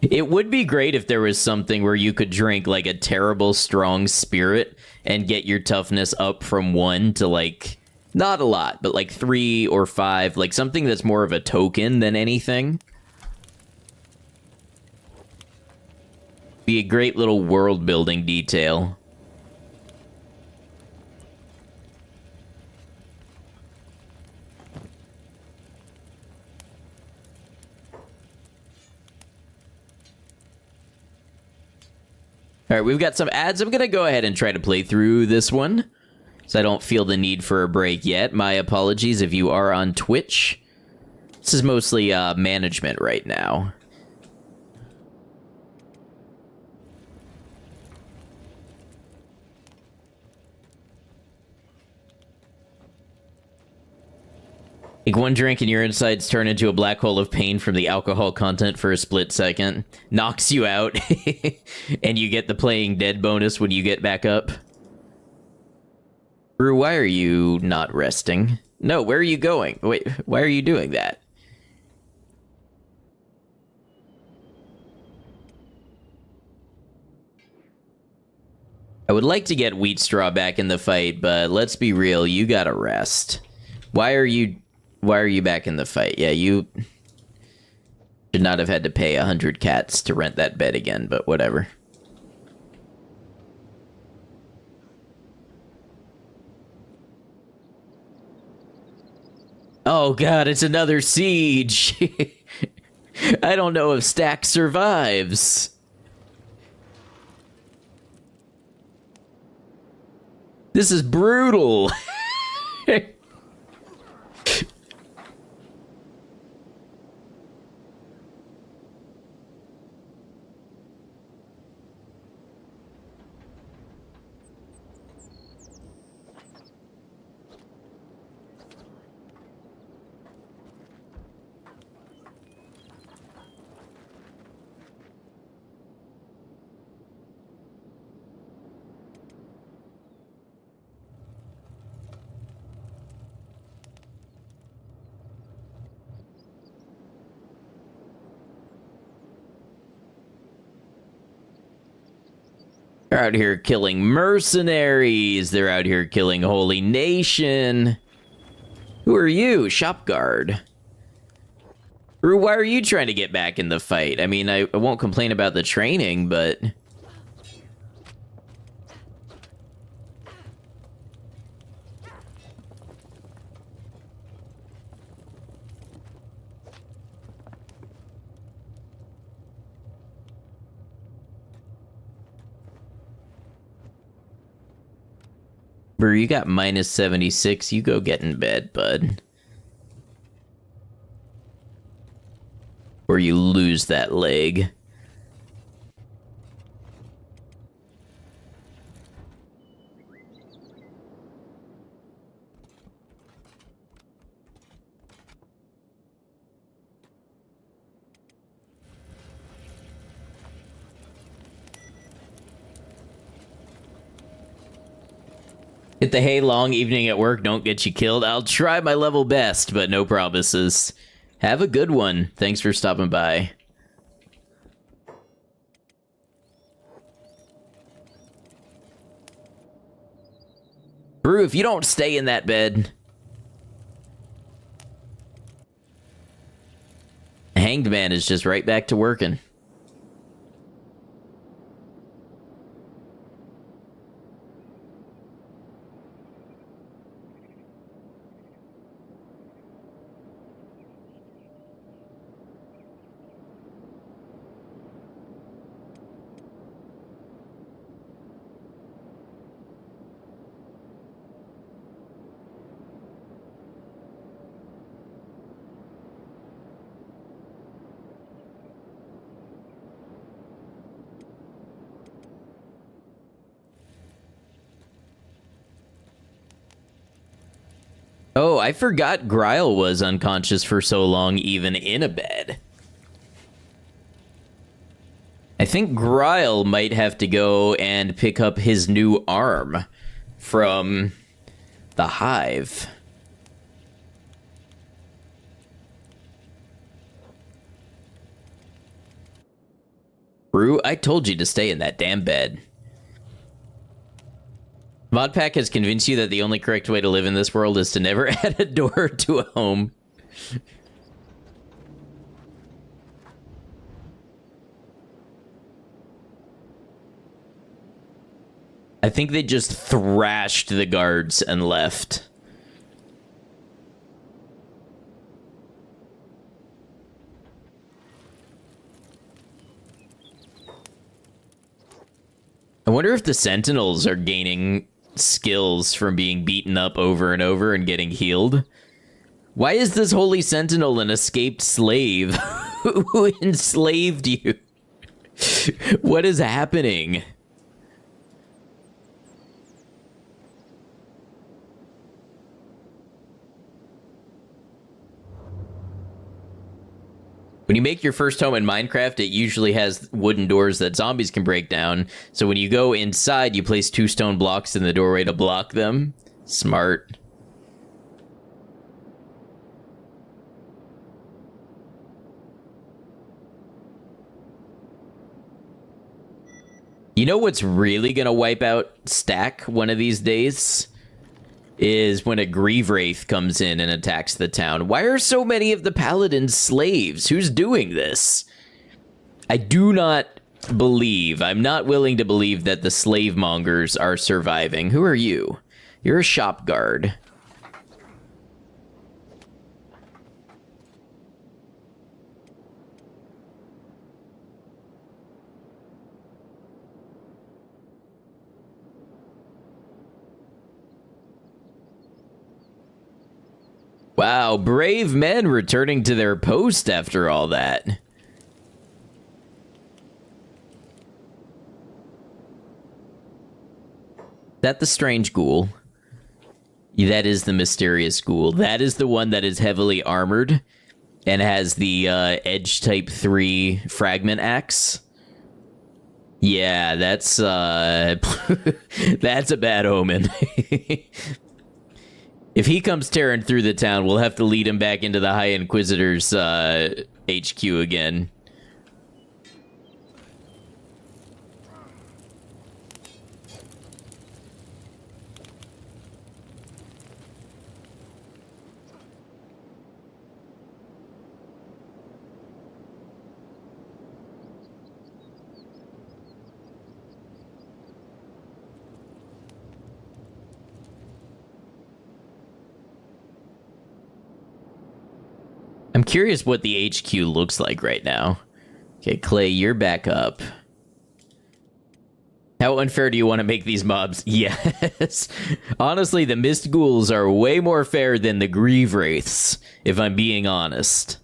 It would be great if there was something where you could drink like a terrible strong spirit and get your toughness up from 1 to like, not a lot, but like 3 or 5, like something that's more of a token than anything. Be a great little world building detail. All right, we've got some ads. I'm going to go ahead and try to play through this one, so I don't feel the need for a break yet. My apologies if you are on Twitch. This is mostly management right now. Like one drink and your insides turn into a black hole of pain from the alcohol content for a split second. Knocks you out. And you get the playing dead bonus when you get back up. Brew, why are you not resting? No, where are you going? Wait, why are you doing that? I would like to get Wheat Straw back in the fight, but let's be real, you gotta rest. Why are you back in the fight? Yeah, you should not have had to pay 100 cats to rent that bed again, but whatever. Oh god, it's another siege! I don't know if Stack survives. This is brutal! They're out here killing mercenaries. They're out here killing Holy Nation. Who are you? Shop guard. Rue, why are you trying to get back in the fight? I mean, I won't complain about the training, but... Bro, you got minus 76. You go get in bed, bud. or you lose that leg. Hit the hey, long evening at work, don't get you killed. I'll try my level best, but no promises. Have a good one. Thanks for stopping by. Brew, if you don't stay in that bed. Hanged Man is just right back to working. Oh, I forgot Grile was unconscious for so long, even in a bed. I think Grile might have to go and pick up his new arm from the hive. Rue, I told you to stay in that damn bed. Modpack has convinced you that the only correct way to live in this world is to never add a door to a home. I think they just thrashed the guards and left. I wonder if the Sentinels are gaining skills from being beaten up over and over and getting healed. Why is this Holy Sentinel an escaped slave? Who enslaved you? What is happening? When you make your first home in Minecraft, it usually has wooden doors that zombies can break down. So when you go inside, you place 2 stone blocks in the doorway to block them. Smart. You know what's really gonna wipe out Stack one of these days? Is when a Grieve Wraith comes in and attacks the town. Why are so many of the paladins slaves? Who's doing this? I do not believe, I'm not willing to believe that the slave mongers are surviving. Who are you? You're a shop guard. Wow, brave men returning to their post after all that. Is that the strange ghoul? That is the mysterious ghoul. That is the one that is heavily armored and has the edge type 3 fragment axe. Yeah, that's that's a bad omen. If he comes tearing through the town, we'll have to lead him back into the High Inquisitor's HQ again. I'm curious what the HQ looks like right now. Okay, Clay, you're back up. How unfair do you want to make these mobs? Yes. Honestly, the Mist Ghouls are way more fair than the Grieve Wraiths, if I'm being honest.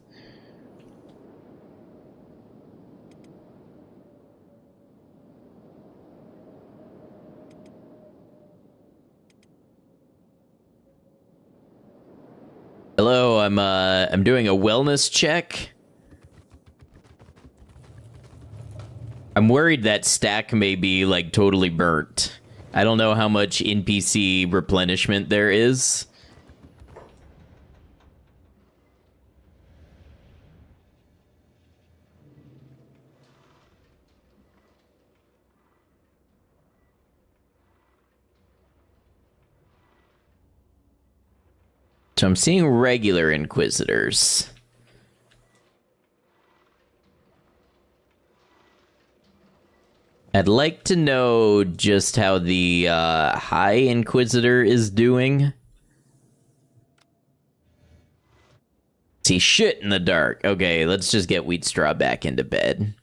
Hello, I'm doing a wellness check. I'm worried that stack may be like totally burnt. I don't know how much NPC replenishment there is. So I'm seeing regular Inquisitors. I'd like to know just how the High Inquisitor is doing. See shit in the dark. Okay, let's just get Wheat Straw back into bed.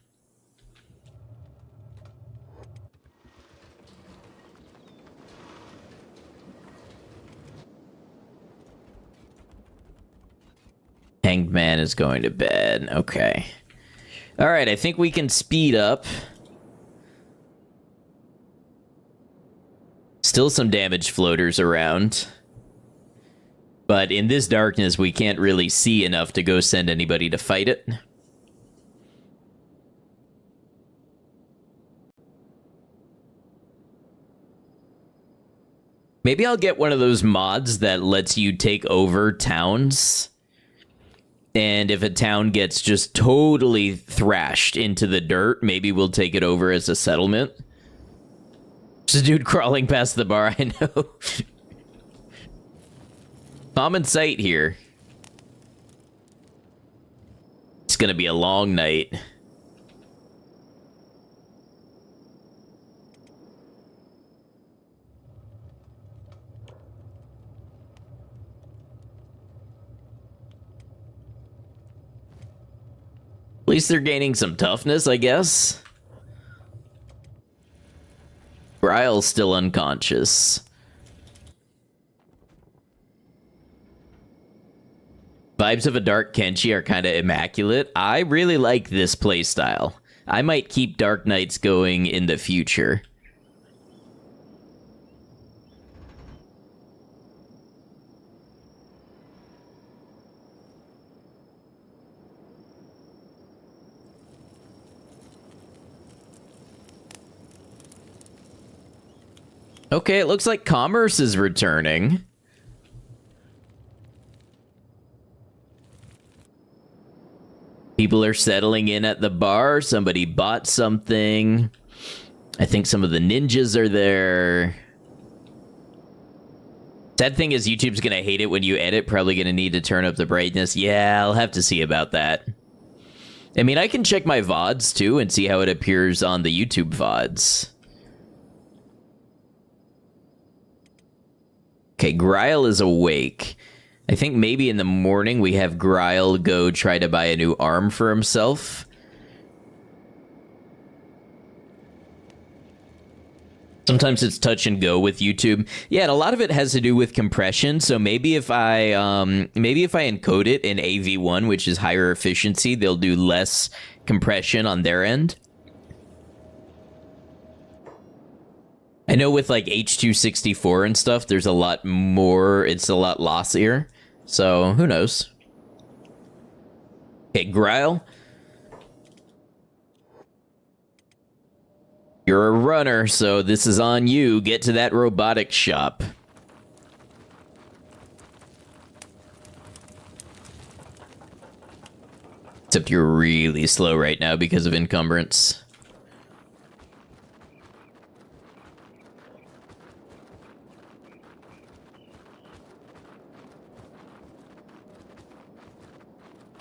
Hanged Man is going to bed. Okay. All right, I think we can speed up. Still some damaged floaters around. But in this darkness, we can't really see enough to go send anybody to fight it. Maybe I'll get one of those mods that lets you take over towns. And if a town gets just totally thrashed into the dirt, maybe we'll take it over as a settlement. There's a dude crawling past the bar, I know. Common sight here. It's gonna be a long night. At least they're gaining some toughness, I guess. Ryle's still unconscious. Vibes of a Dark Kenshi are kind of immaculate. I really like this playstyle. I might keep Dark Knights going in the future. Okay, it looks like commerce is returning. People are settling in at the bar. Somebody bought something. I think some of the ninjas are there. Sad thing is YouTube's gonna hate it when you edit. Probably gonna need to turn up the brightness. Yeah, I'll have to see about that. I mean, I can check my VODs too and see how it appears on the YouTube VODs. Okay, Gryle is awake. I think maybe in the morning we have Gryle go try to buy a new arm for himself. Sometimes it's touch and go with YouTube. Yeah, and a lot of it has to do with compression. So maybe if I encode it in AV1, which is higher efficiency, they'll do less compression on their end. I know with like H.264 and stuff, there's a lot more, it's a lot lossier. So, who knows? Okay, Gryle. You're a runner, so this is on you. Get to that robotics shop. Except you're really slow right now because of encumbrance.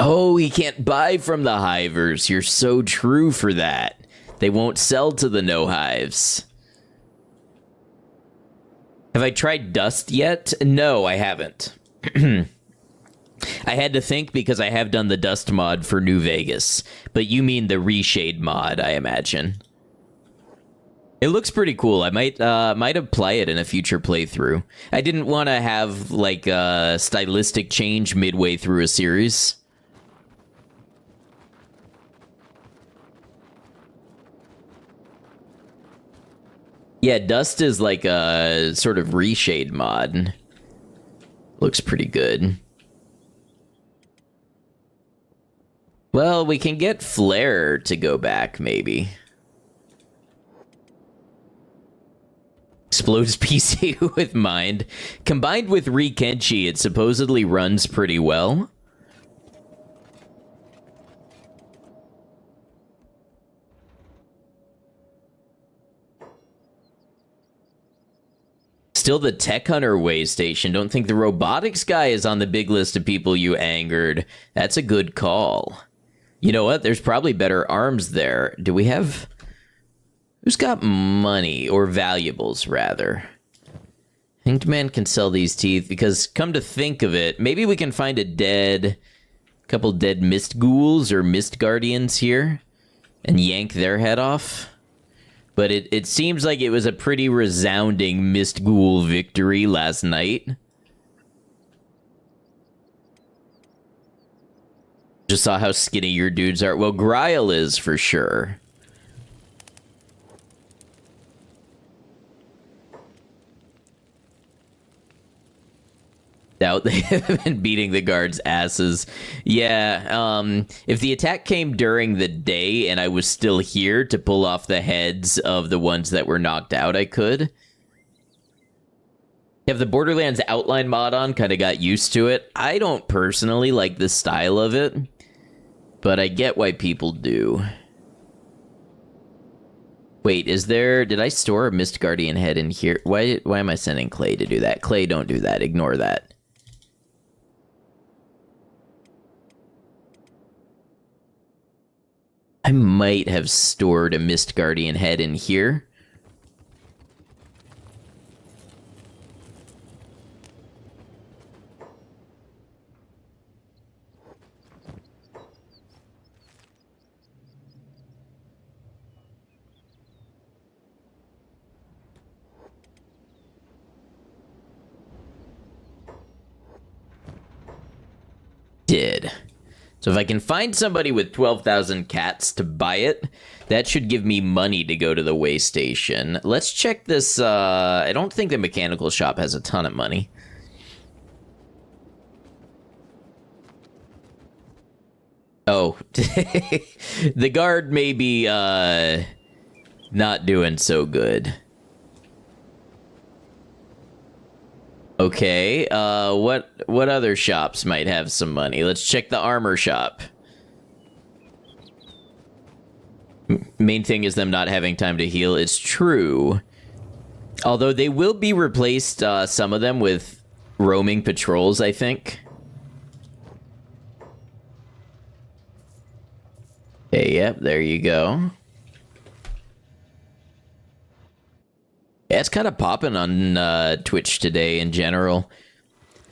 Oh, he can't buy from the hivers. You're so true for that. They won't sell to the no-hives. Have I tried Dust yet? No, I haven't. I had to think because I have done the Dust mod for New Vegas. But you mean the Reshade mod, I imagine. It looks pretty cool. I might apply it in a future playthrough. I didn't want to have, like, a stylistic change midway through a series. Yeah, Dust is like a sort of reshade mod. Looks pretty good. Well, we can get Flare to go back, maybe. Explodes PC with Mind. Combined with Kenshi, it supposedly runs pretty well. Still the Tech Hunter way station. Don't think the robotics guy is on the big list of people you angered. That's a good call. You know what? There's probably better arms there. Do we have... Who's got money, or valuables, rather? Hanged Man can sell these teeth, because come to think of it, maybe we can find a couple dead mist ghouls or mist guardians here, and yank their head off. But it seems like it was a pretty resounding mist ghoul victory last night. Just saw how skinny your dudes are. Well, Grail is for sure. Doubt they have been beating the guards' asses. Yeah, if the attack came during the day and I was still here to pull off the heads of the ones that were knocked out, I could. You have the Borderlands Outline mod on, kind of got used to it. I don't personally like the style of it, but I get why people do. Wait, did I store a Mist Guardian head in here? Why am I sending Clay to do that? Clay, don't do that. Ignore that. I might have stored a Mist Guardian head in here. Did. So if I can find somebody with 12,000 cats to buy it, that should give me money to go to the way station. Let's check this. I don't think the mechanical shop has a ton of money. Oh, the guard may be not doing so good. Okay, what other shops might have some money? Let's check the armor shop. Main thing is them not having time to heal. It's true. Although they will be replaced, some of them, with roaming patrols, I think. Okay, yep, there you go. Yeah, it's kind of popping on Twitch today in general.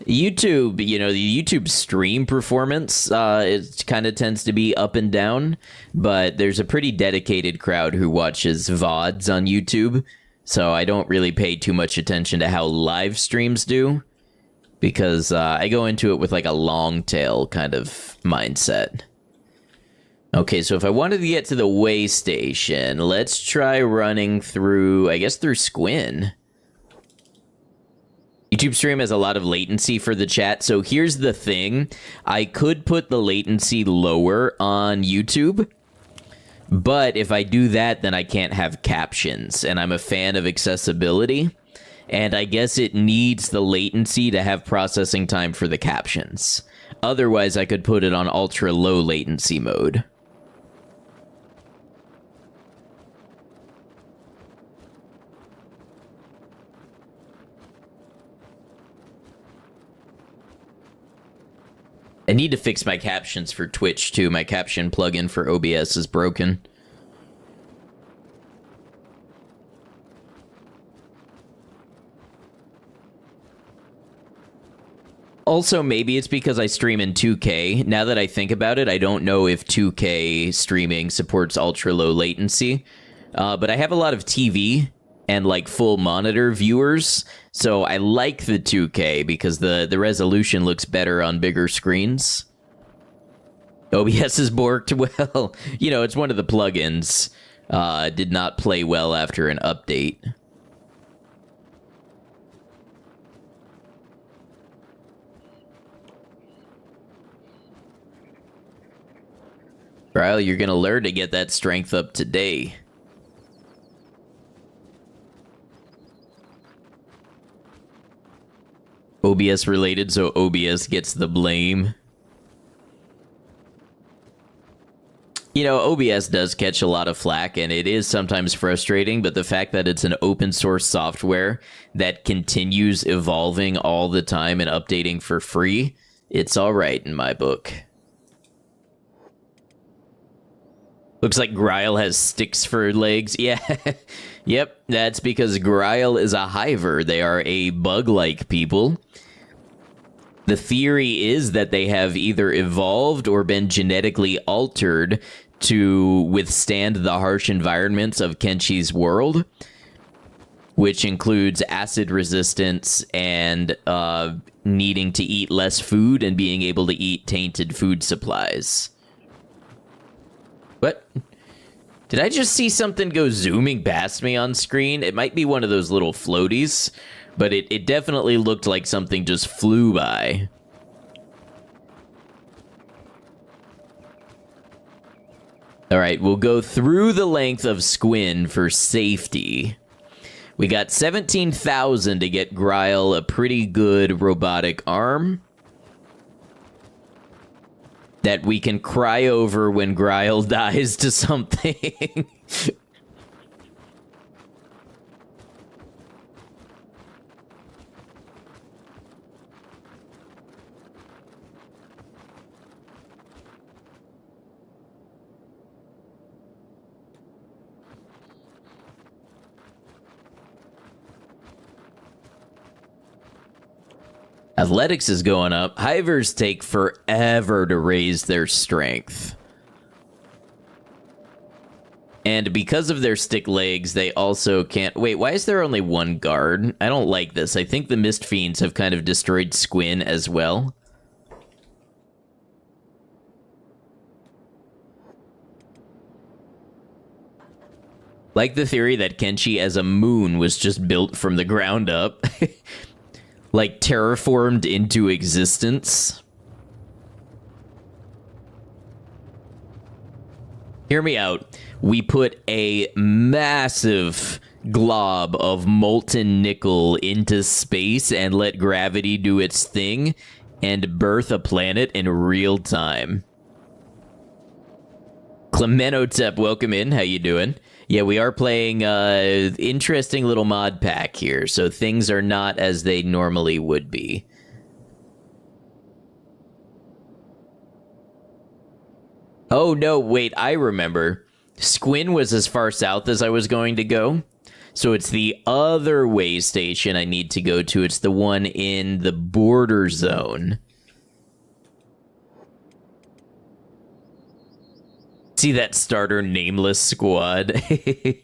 YouTube, you know, the YouTube stream performance, it kind of tends to be up and down, but there's a pretty dedicated crowd who watches VODs on YouTube, so I don't really pay too much attention to how live streams do, because I go into it with like a long tail kind of mindset. Okay, so if I wanted to get to the way station, let's try running through, I guess through Squin. YouTube stream has a lot of latency for the chat, so here's the thing. I could put the latency lower on YouTube, but if I do that, then I can't have captions, and I'm a fan of accessibility, and I guess it needs the latency to have processing time for the captions. Otherwise, I could put it on ultra low latency mode. I need to fix my captions for Twitch, too. My caption plugin for OBS is broken. Also, maybe it's because I stream in 2K. Now that I think about it, I don't know if 2K streaming supports ultra-low latency. But I have a lot of TV and like full monitor viewers, so I like the 2K because the resolution looks better on bigger screens. OBS is borked. Well, you know, it's one of the plugins. Did not play well after an update. Ryle, you're gonna learn to get that strength up today. OBS related, so OBS gets the blame. You know, OBS does catch a lot of flack, and it is sometimes frustrating, but the fact that it's an open source software that continues evolving all the time and updating for free, it's alright in my book. Looks like Gryle has sticks for legs. Yeah, yep, that's because Gryle is a hiver. They are a bug-like people. The theory is that they have either evolved or been genetically altered to withstand the harsh environments of Kenshi's world, which includes acid resistance and needing to eat less food and being able to eat tainted food supplies. What? Did I just see something go zooming past me on screen? It might be one of those little floaties, but it definitely looked like something just flew by. Alright, we'll go through the length of Squin for safety. We got 17,000 to get Gryle a pretty good robotic arm that we can cry over when Gryle dies to something. Athletics is going up. Hivers take forever to raise their strength. And because of their stick legs, they also can't... Wait, why is there only one guard? I don't like this. I think the Mist Fiends have kind of destroyed Squin as well. Like the theory that Kenshi as a moon was just built from the ground up. Like terraformed into existence. Hear me out. We put a massive glob of molten nickel into space and let gravity do its thing and birth a planet in real time. Clementotep, welcome in. How you doing? Yeah, we are playing interesting little mod pack here, so things are not as they normally would be. Oh, no, wait, I remember. Squin was as far south as I was going to go, so it's the other way station I need to go to. It's the one in the border zone. See that starter nameless squad? The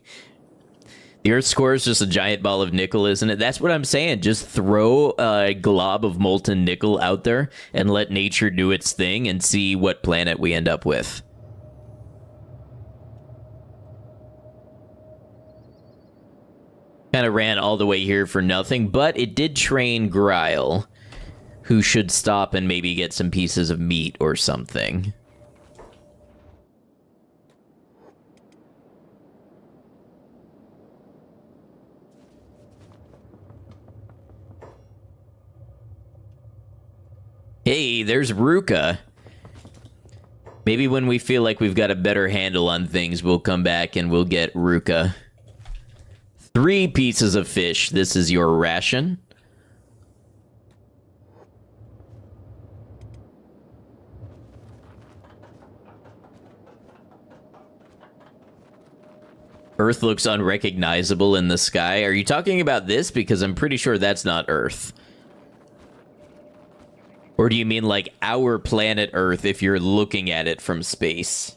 Earth's core is just a giant ball of nickel, isn't it? That's what I'm saying. Just throw a glob of molten nickel out there and let nature do its thing and see what planet we end up with. Kind of ran all the way here for nothing, but it did train Gryle, who should stop and maybe get some pieces of meat or something. Hey, there's Ruka. Maybe when we feel like we've got a better handle on things, we'll come back and we'll get Ruka. 3 pieces of fish. This is your ration. Earth looks unrecognizable in the sky. Are you talking about this? Because I'm pretty sure that's not Earth. Or do you mean like our planet Earth if you're looking at it from space?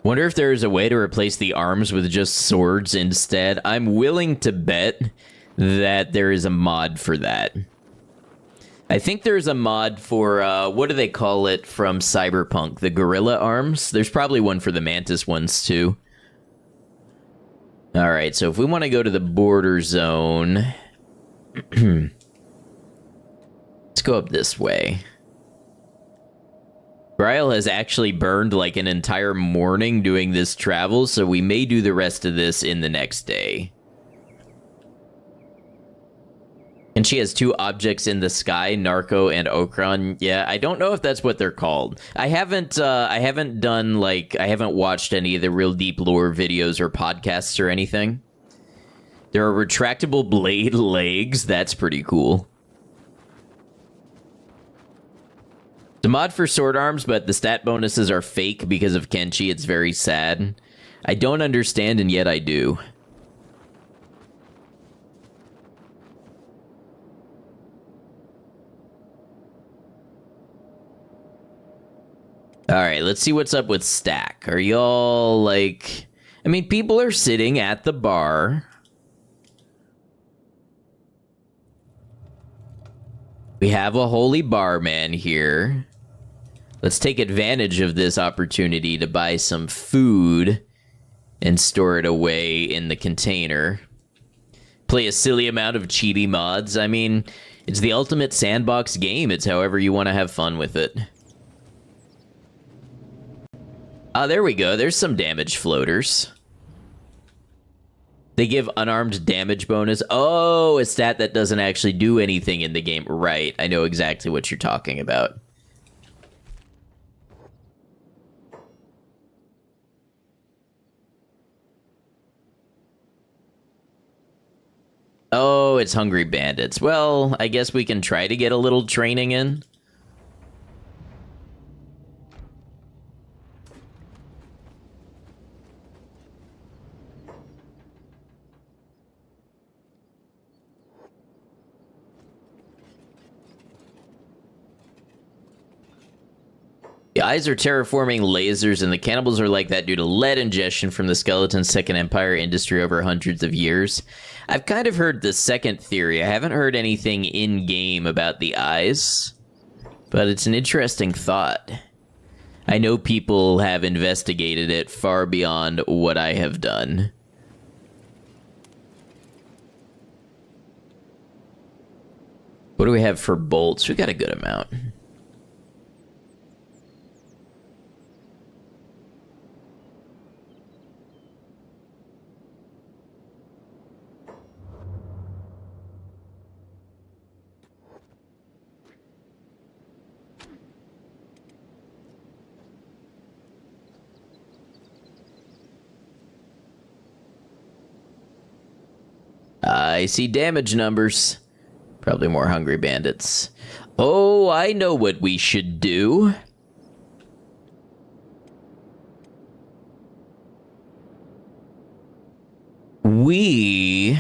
Wonder if there is a way to replace the arms with just swords instead. I'm willing to bet that there is a mod for that. I think there's a mod for, what do they call it from Cyberpunk? The gorilla arms? There's probably one for the mantis ones, too. All right, so if we want to go to the border zone, let's go up this way. Ryle has actually burned like an entire morning doing this travel, so we may do the rest of this in the next day. And she has two objects in the sky, Narco and Okran. Yeah, I don't know if that's what they're called. I haven't watched any of the real deep lore videos or podcasts or anything. There are retractable blade legs. That's pretty cool. The mod for sword arms, but the stat bonuses are fake because of Kenshi. It's very sad. I don't understand, and yet I do. Alright, let's see what's up with Stack. Are y'all, like... I mean, people are sitting at the bar. We have a holy barman here. Let's take advantage of this opportunity to buy some food and store it away in the container. Play a silly amount of cheaty mods. I mean, it's the ultimate sandbox game. It's however you want to have fun with it. Ah, there we go. There's some damage floaters. They give unarmed damage bonus. Oh, a stat that doesn't actually do anything in the game. Right. I know exactly what you're talking about. Oh, it's Hungry Bandits. Well, I guess we can try to get a little training in. The eyes are terraforming lasers, and the cannibals are like that due to lead ingestion from the skeleton's Second Empire industry over hundreds of years. I've kind of heard the second theory. I haven't heard anything in-game about the eyes, but it's an interesting thought. I know people have investigated it far beyond what I have done. What do we have for bolts? We got a good amount. I see damage numbers. Probably more Hungry Bandits. Oh, I know what we should do. We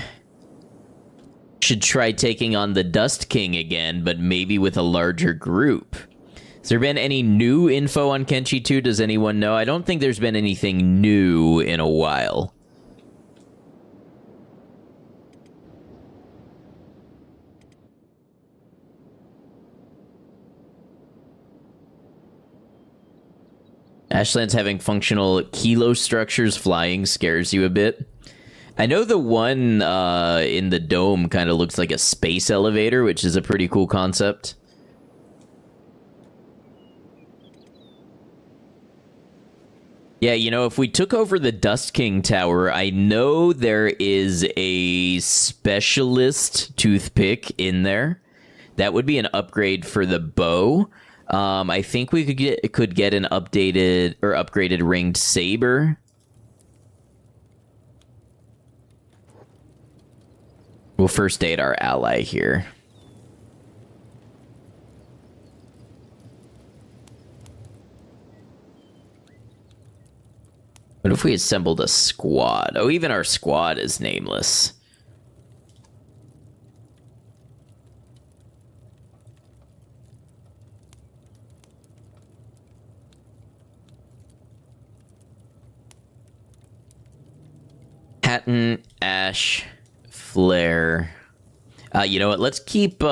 should try taking on the Dust King again, but maybe with a larger group. Has there been any new info on Kenshi 2? Does anyone know? I don't think there's been anything new in a while. Ashland's having functional kilo structures flying scares you a bit. I know the one in the dome kind of looks like a space elevator, which is a pretty cool concept. Yeah, you know, if we took over the Dust King Tower, I know there is a specialist toothpick in there. That would be an upgrade for the bow. I think we could get an updated or upgraded ringed saber. We'll first aid our ally here. What if we assembled a squad? Oh, even our squad is nameless. Hatton, Ash, Flare. You know what? Let's keep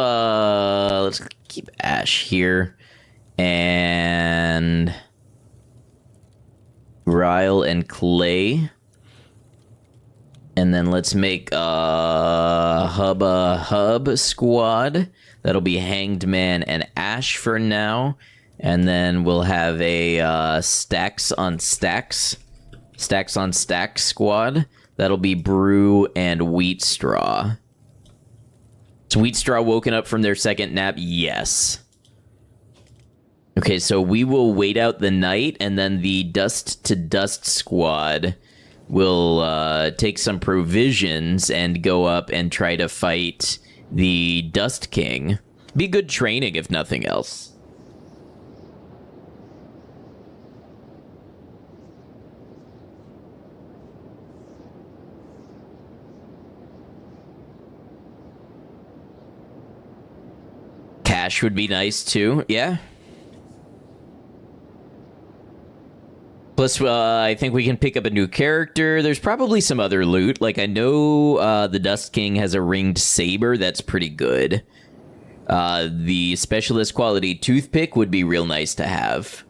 Ash here, and Ryle and Clay. And then let's make a hub squad. That'll be Hanged Man and Ash for now. And then we'll have a stacks on stacks squad. That'll be Brew and Wheat Straw. Is Wheat Straw woken up from their second nap? Yes. Okay, so we will wait out the night, and then the Dust to Dust squad will take some provisions and go up and try to fight the Dust King. Be good training, if nothing else. Cash would be nice, too. Yeah. Plus, I think we can pick up a new character. There's probably some other loot. Like, I know the Dust King has a ringed saber. That's pretty good. The specialist quality toothpick would be real nice to have.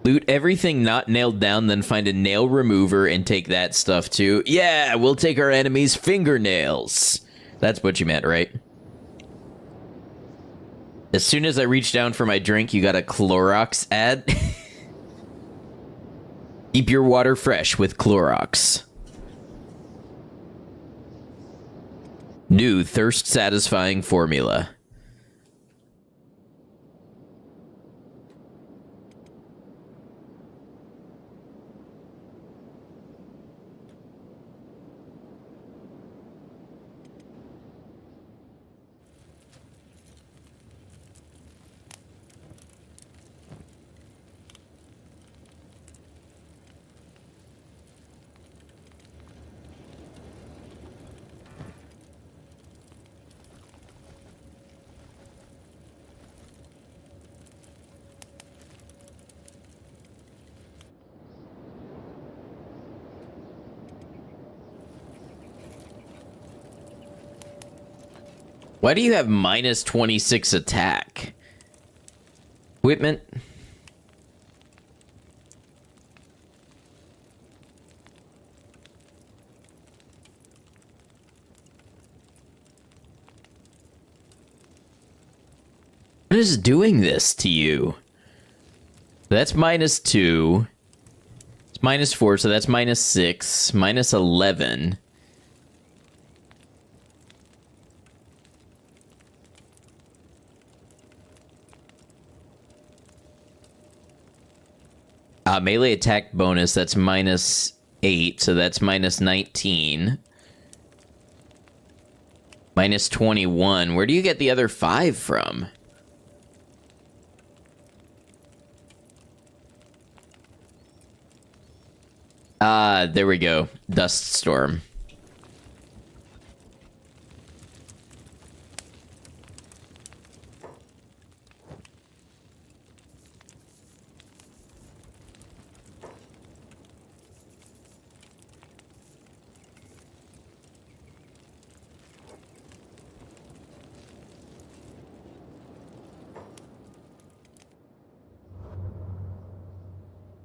Loot everything not nailed down, then find a nail remover and take that stuff too. Yeah, we'll take our enemy's fingernails. That's what you meant, right? As soon as I reach down for my drink, you got a Clorox ad. Keep your water fresh with Clorox. New thirst-satisfying formula. Why do you have minus 26 attack? Equipment? What is doing this to you? That's minus 2. It's minus 4, so that's minus 6. Minus 11. Melee attack bonus, that's minus 8, so that's minus 19. Minus 21. Where do you get the other 5 from? There we go. Dust Storm.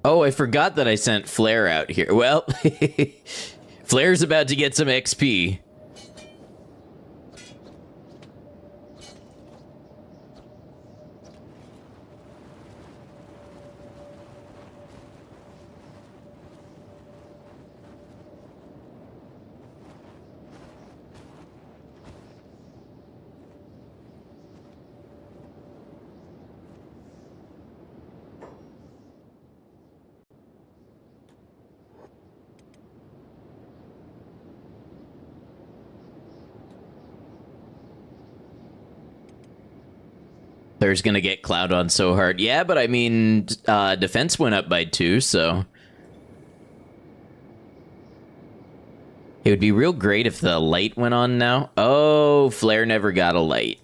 Oh, I forgot that I sent Flare out here. Well, Flare's about to get some XP. There's gonna get Cloud on so hard. Yeah, but I mean, defense went up by 2, so... It would be real great if the light went on now. Oh, Flare never got a light.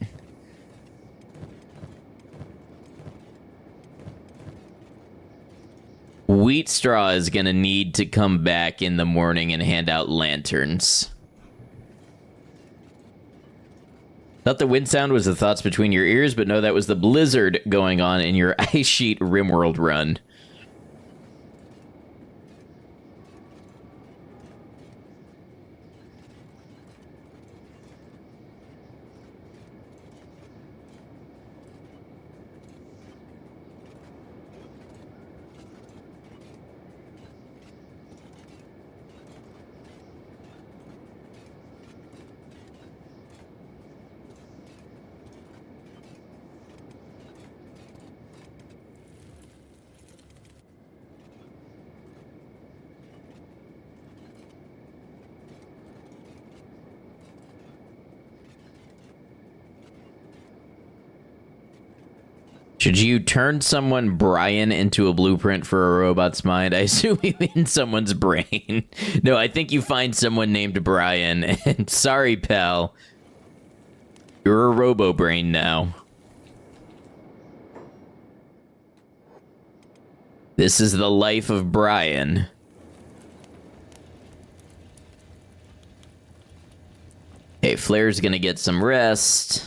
Wheat Straw is gonna need to come back in the morning and hand out lanterns. Thought the wind sound was the thoughts between your ears, but no, that was the blizzard going on in your Ice Sheet RimWorld run. Should you turn someone Brian into a blueprint for a robot's mind? I assume you mean someone's brain. No, I think you find someone named Brian, and sorry, pal. You're a robo-brain now. This is the life of Brian. Okay, Flair's gonna get some rest.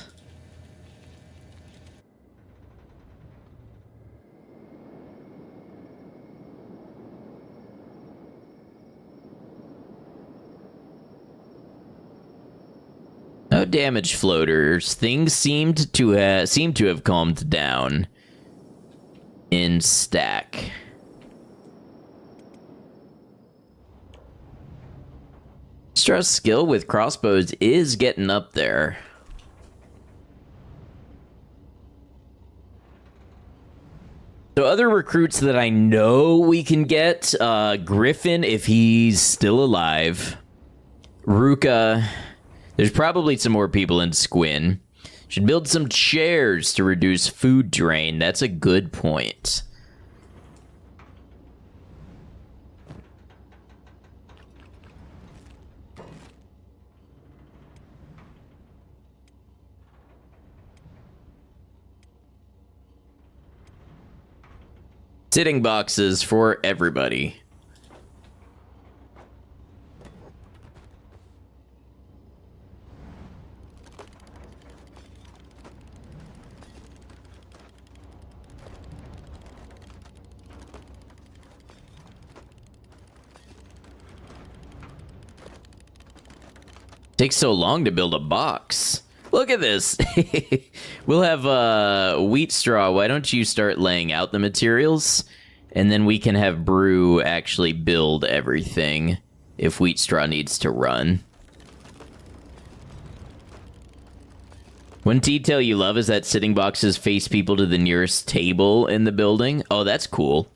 No damage floaters. Things seem to have calmed down in stack. Stra's skill with crossbows is getting up there. So other recruits that I know we can get, Griffin, if he's still alive. Ruka. There's probably some more people in Squin. Should build some chairs to reduce food drain. That's a good point. Sitting boxes for everybody. Takes so long to build a box. Look at this. We'll have wheat straw. Why don't you start laying out the materials? And then we can have Brew actually build everything if wheat straw needs to run. One detail you love is that sitting boxes face people to the nearest table in the building. Oh, that's cool.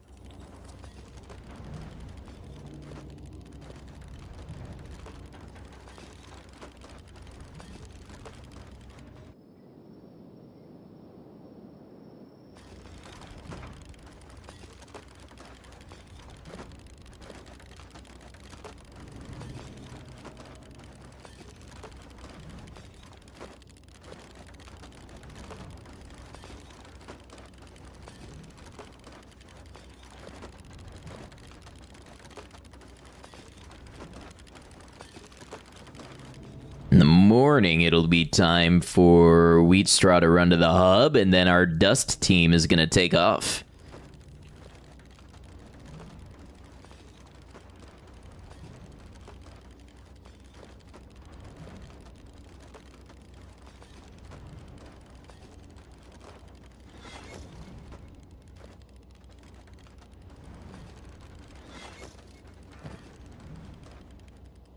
In the morning, it'll be time for wheat straw to run to the hub, and then our dust team is going to take off.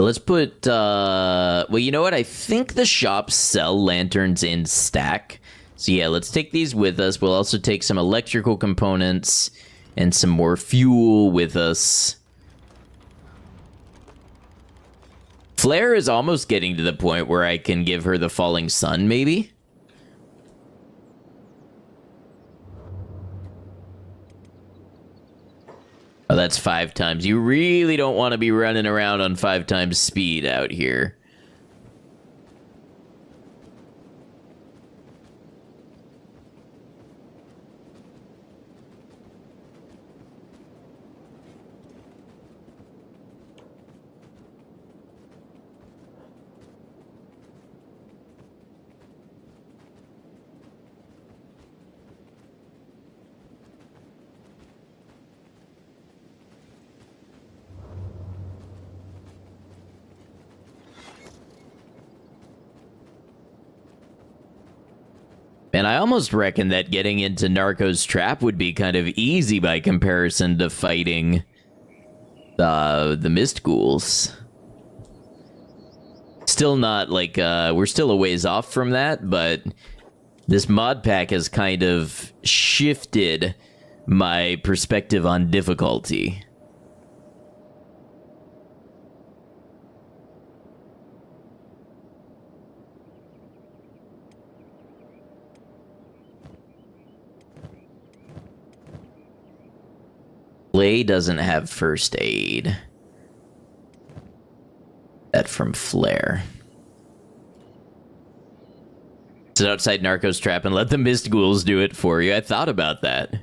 Let's put, well, you know what? I think the shops sell lanterns in stack. So yeah, let's take these with us. We'll also take some electrical components and some more fuel with us. Flair is almost getting to the point where I can give her the falling sun, maybe? Oh, that's 5 times. You really don't want to be running around on 5 times speed out here. And I almost reckon that getting into Narco's Trap would be kind of easy by comparison to fighting the Mist Ghouls. Still not like, we're still a ways off from that, but this mod pack has kind of shifted my perspective on difficulty. Clay doesn't have first aid. That from Flare. Sit outside Narco's Trap and let the Mist Ghouls do it for you. I thought about that.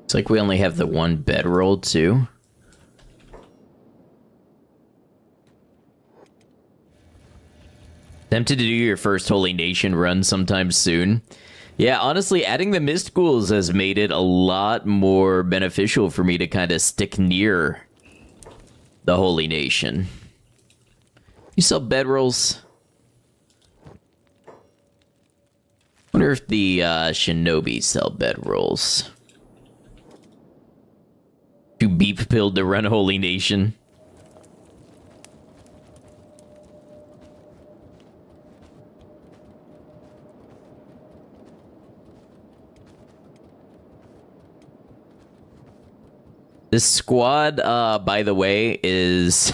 It's like we only have the one bedroll, too. Tempted to do your first Holy Nation run sometime soon. Yeah, honestly, adding the Mist Ghouls has made it a lot more beneficial for me to kind of stick near the Holy Nation. You sell bedrolls? Wonder if the shinobi sell bedrolls. Too beep pilled to run Holy Nation. This squad, by the way, is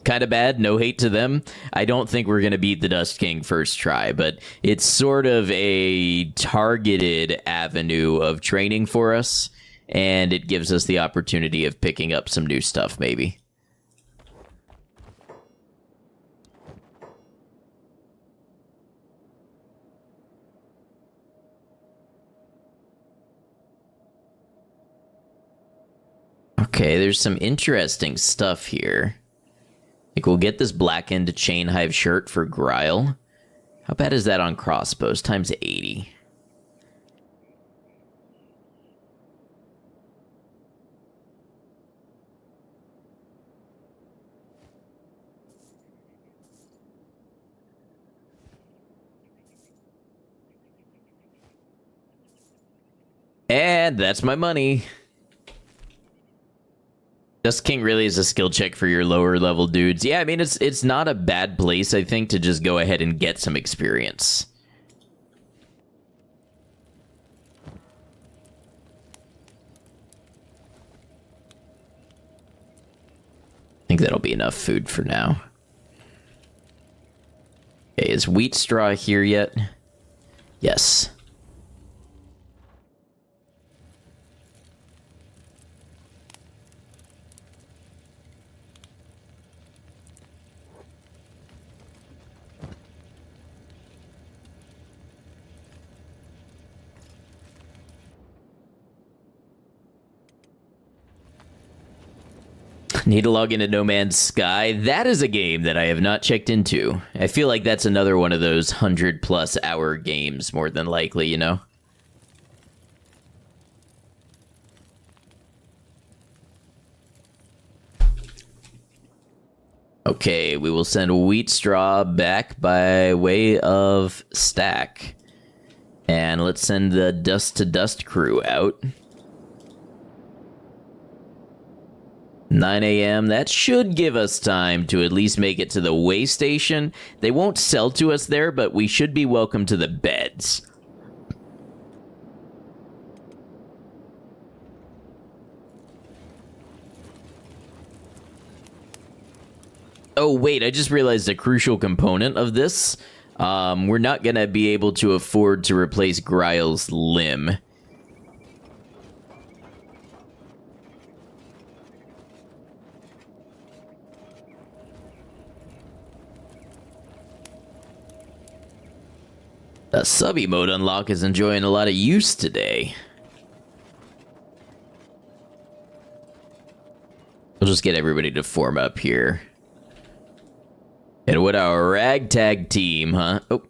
kind of bad. No hate to them. I don't think we're going to beat the Dust King first try, but it's sort of a targeted avenue of training for us, and it gives us the opportunity of picking up some new stuff, maybe. Okay, there's some interesting stuff here. Like, we'll get this blackened chain hive shirt for Grile. How bad is that on crossbows? Times 80. And that's my money. Dust King really is a skill check for your lower level dudes. Yeah, I mean, it's not a bad place, I think, to just go ahead and get some experience. I think that'll be enough food for now. Okay, is wheat straw here yet? Yes. Need to log into No Man's Sky. That is a game that I have not checked into. I feel like that's another one of those 100+ hour games, more than likely, you know? Okay, we will send wheat straw back by way of stack. And let's send the Dust to Dust crew out. 9 a.m. That should give us time to at least make it to the way station. They won't sell to us there, but we should be welcome to the beds. Oh, wait, I just realized a crucial component of this. We're not going to be able to afford to replace Grile's limb. The sub-emote unlock is enjoying a lot of use today. just get everybody to form up here. And what a ragtag team, huh? Oh,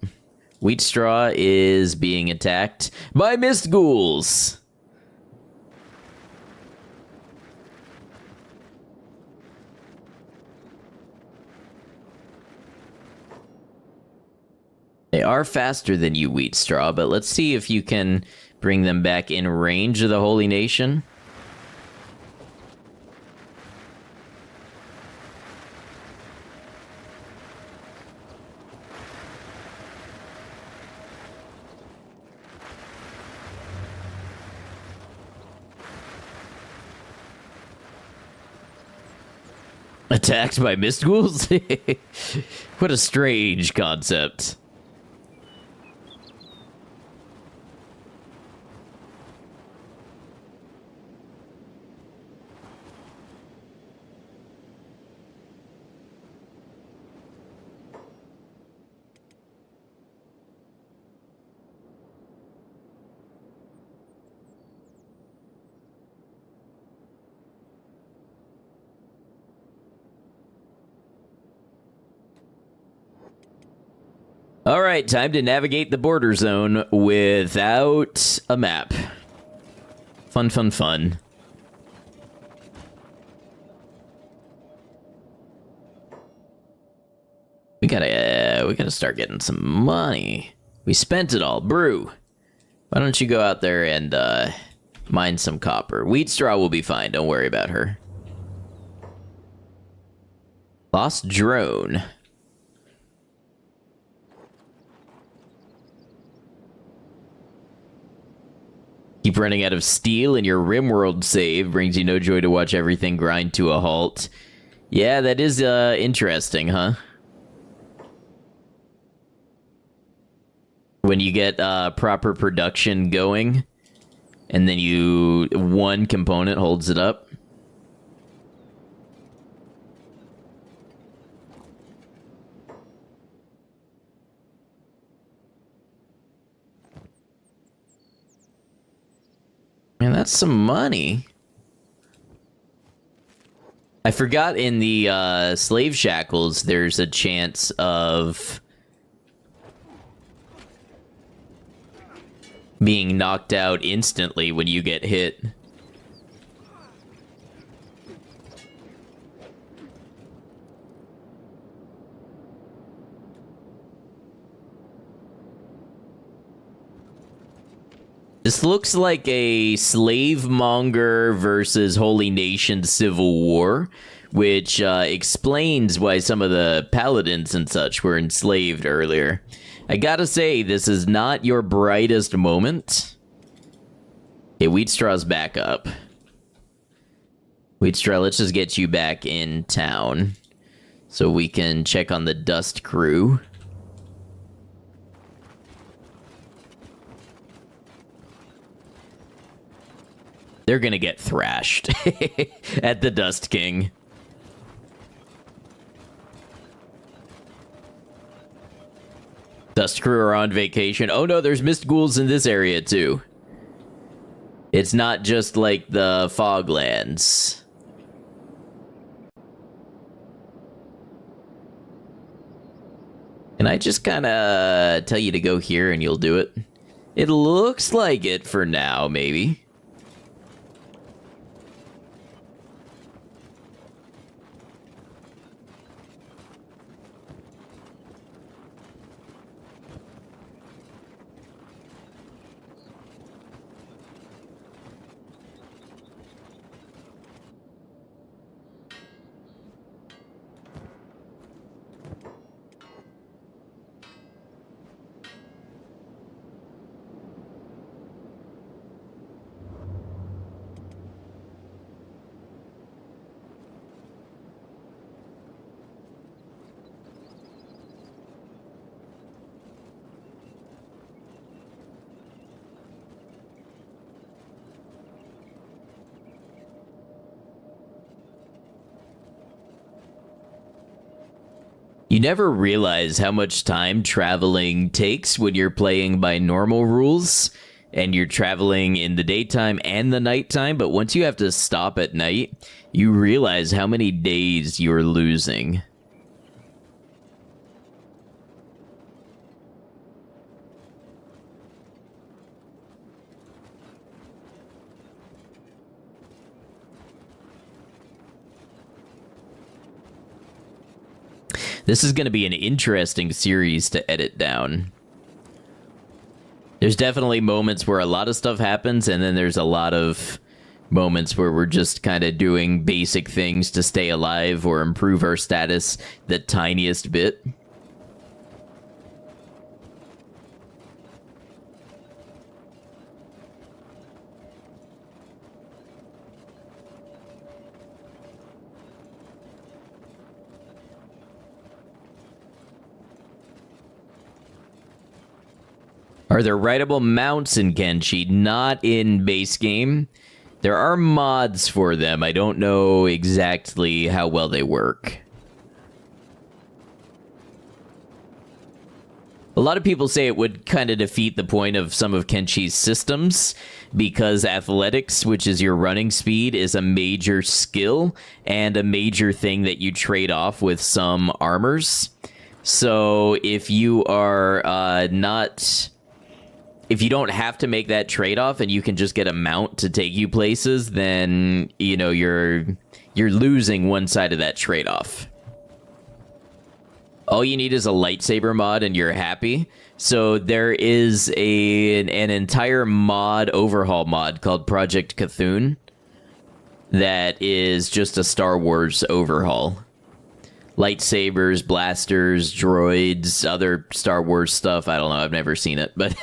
Wheat Straw is being attacked by mist ghouls. They are faster than you, Wheat Straw, but let's see if you can bring them back in range of the Holy Nation. Attacked by mist ghouls? What a strange concept. All right, time to navigate the border zone without a map. Fun, fun, fun. We gotta start getting some money. We spent it all. Brew, why don't you go out there and mine some copper? Wheat Straw will be fine. Don't worry about her. Lost drone. Keep running out of steel, and your RimWorld save brings you no joy to watch everything grind to a halt. Yeah, that is interesting, huh? When you get proper production going, and then one component holds it up. Man, that's some money. I forgot in the slave shackles, there's a chance of being knocked out instantly when you get hit. This looks like a slave monger versus Holy Nation civil war, which explains why some of the paladins and such were enslaved earlier. I gotta say, this is not your brightest moment. Okay, Wheat Straw's back up. Wheat Straw, let's just get you back in town so we can check on the dust crew. They're gonna get thrashed at the Dust King. Dust crew are on vacation. Oh no, there's mist ghouls in this area too. It's not just like the Foglands. Can I just kind of tell you to go here and you'll do it? It looks like it for now, maybe. You never realize how much time traveling takes when you're playing by normal rules and you're traveling in the daytime and the nighttime, but once you have to stop at night, you realize how many days you're losing. This is going to be an interesting series to edit down. There's definitely moments where a lot of stuff happens, and then there's a lot of moments where we're just kind of doing basic things to stay alive or improve our status the tiniest bit. Are there writable mounts in Kenshi? Not in base game. There are mods for them. I don't know exactly how well they work. A lot of people say it would kind of defeat the point of some of Kenshi's systems because athletics, which is your running speed, is a major skill and a major thing that you trade off with some armors. So if you are if you don't have to make that trade-off and you can just get a mount to take you places, then, you know, you're losing one side of that trade-off. All you need is a lightsaber mod and you're happy. So there is an entire mod, overhaul mod, called Project Cthulhu that is just a Star Wars overhaul. Lightsabers, blasters, droids, other Star Wars stuff. I don't know, I've never seen it, but...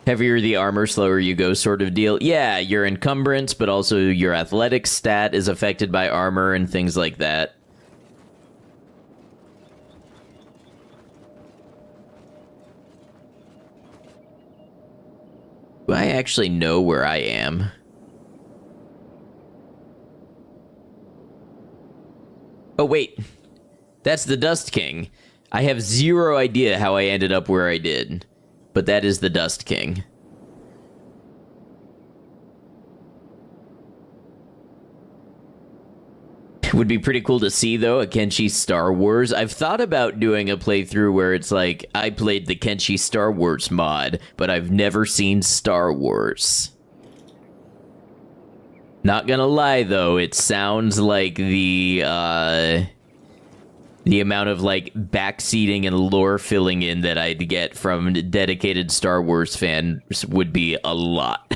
Heavier the armor, slower you go sort of deal. Yeah, your encumbrance, but also your athletics stat is affected by armor and things like that. Do I actually know where I am? Oh, wait. That's the Dust King. I have zero idea how I ended up where I did. But that is the Dust King. It would be pretty cool to see, though, a Kenshi Star Wars. I've thought about doing a playthrough where it's like, I played the Kenshi Star Wars mod, but I've never seen Star Wars. Not gonna lie, though, it sounds like the amount of, like, backseating and lore filling in that I'd get from dedicated Star Wars fans would be a lot.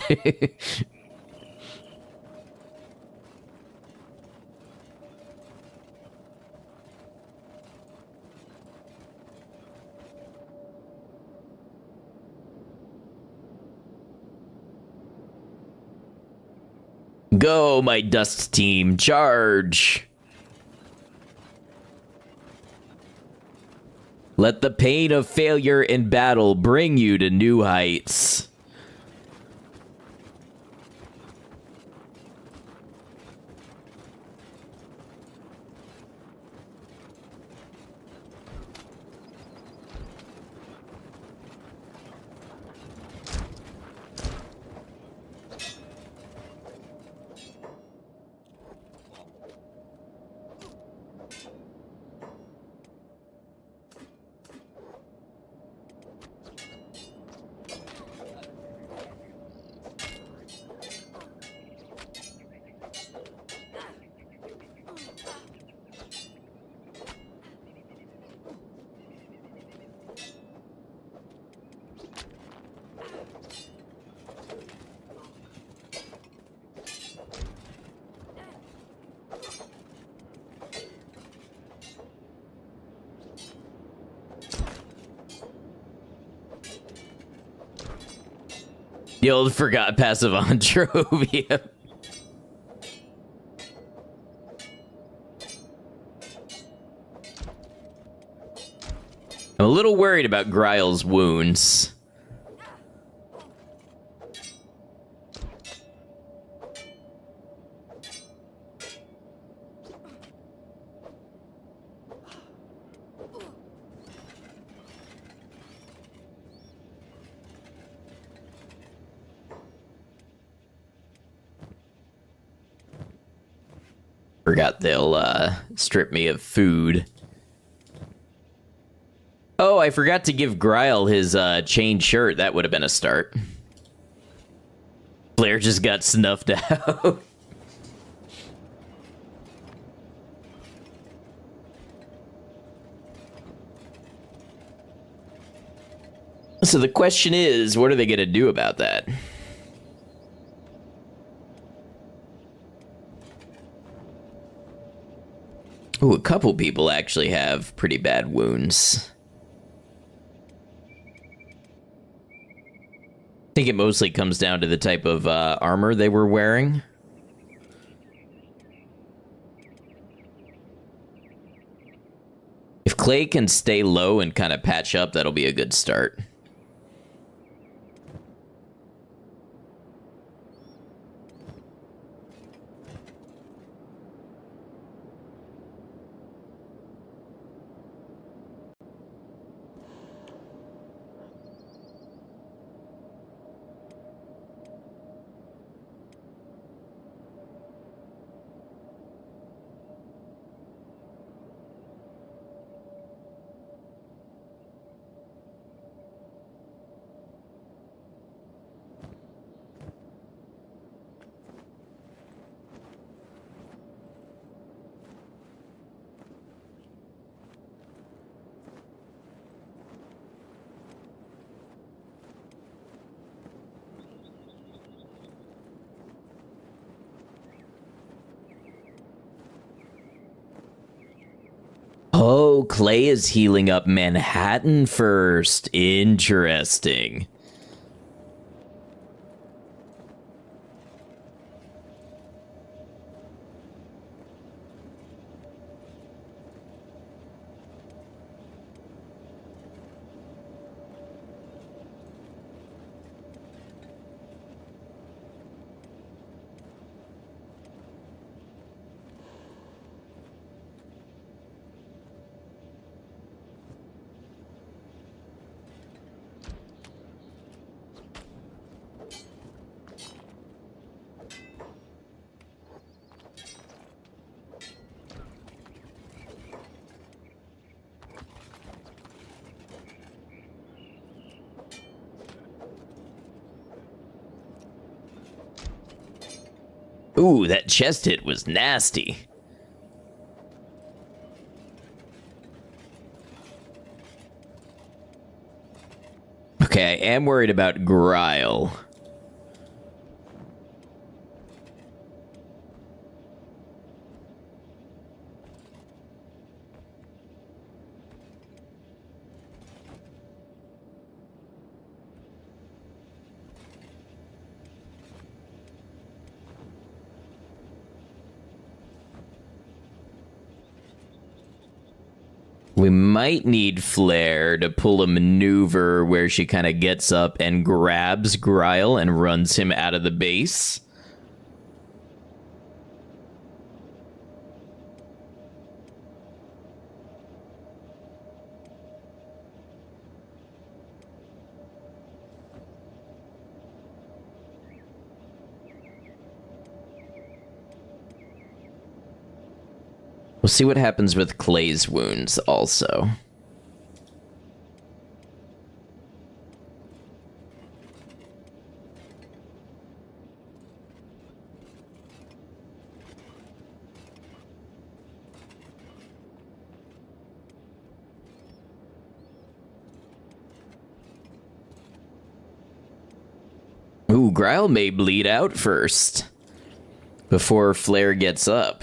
Go, my dust team, charge! Let the pain of failure in battle bring you to new heights. The old forgot passive on Trovia. I'm a little worried about Gryle's wounds. Forgot they'll strip me of food. Oh, I forgot to give Gryle his chain shirt. That would have been a start. Blair just got snuffed out. So the question is, what are they going to do about that? Ooh, a couple people actually have pretty bad wounds. I think it mostly comes down to the type of armor they were wearing. If Clay can stay low and kind of patch up, that'll be a good start. Oh, Clay is healing up Manhattan first. Interesting. Ooh, that chest hit was nasty. Okay, I am worried about Gryle. We might need Flair to pull a maneuver where she kind of gets up and grabs Gryle and runs him out of the base. We'll see what happens with Clay's wounds also. Ooh, Gryle may bleed out first before Flair gets up.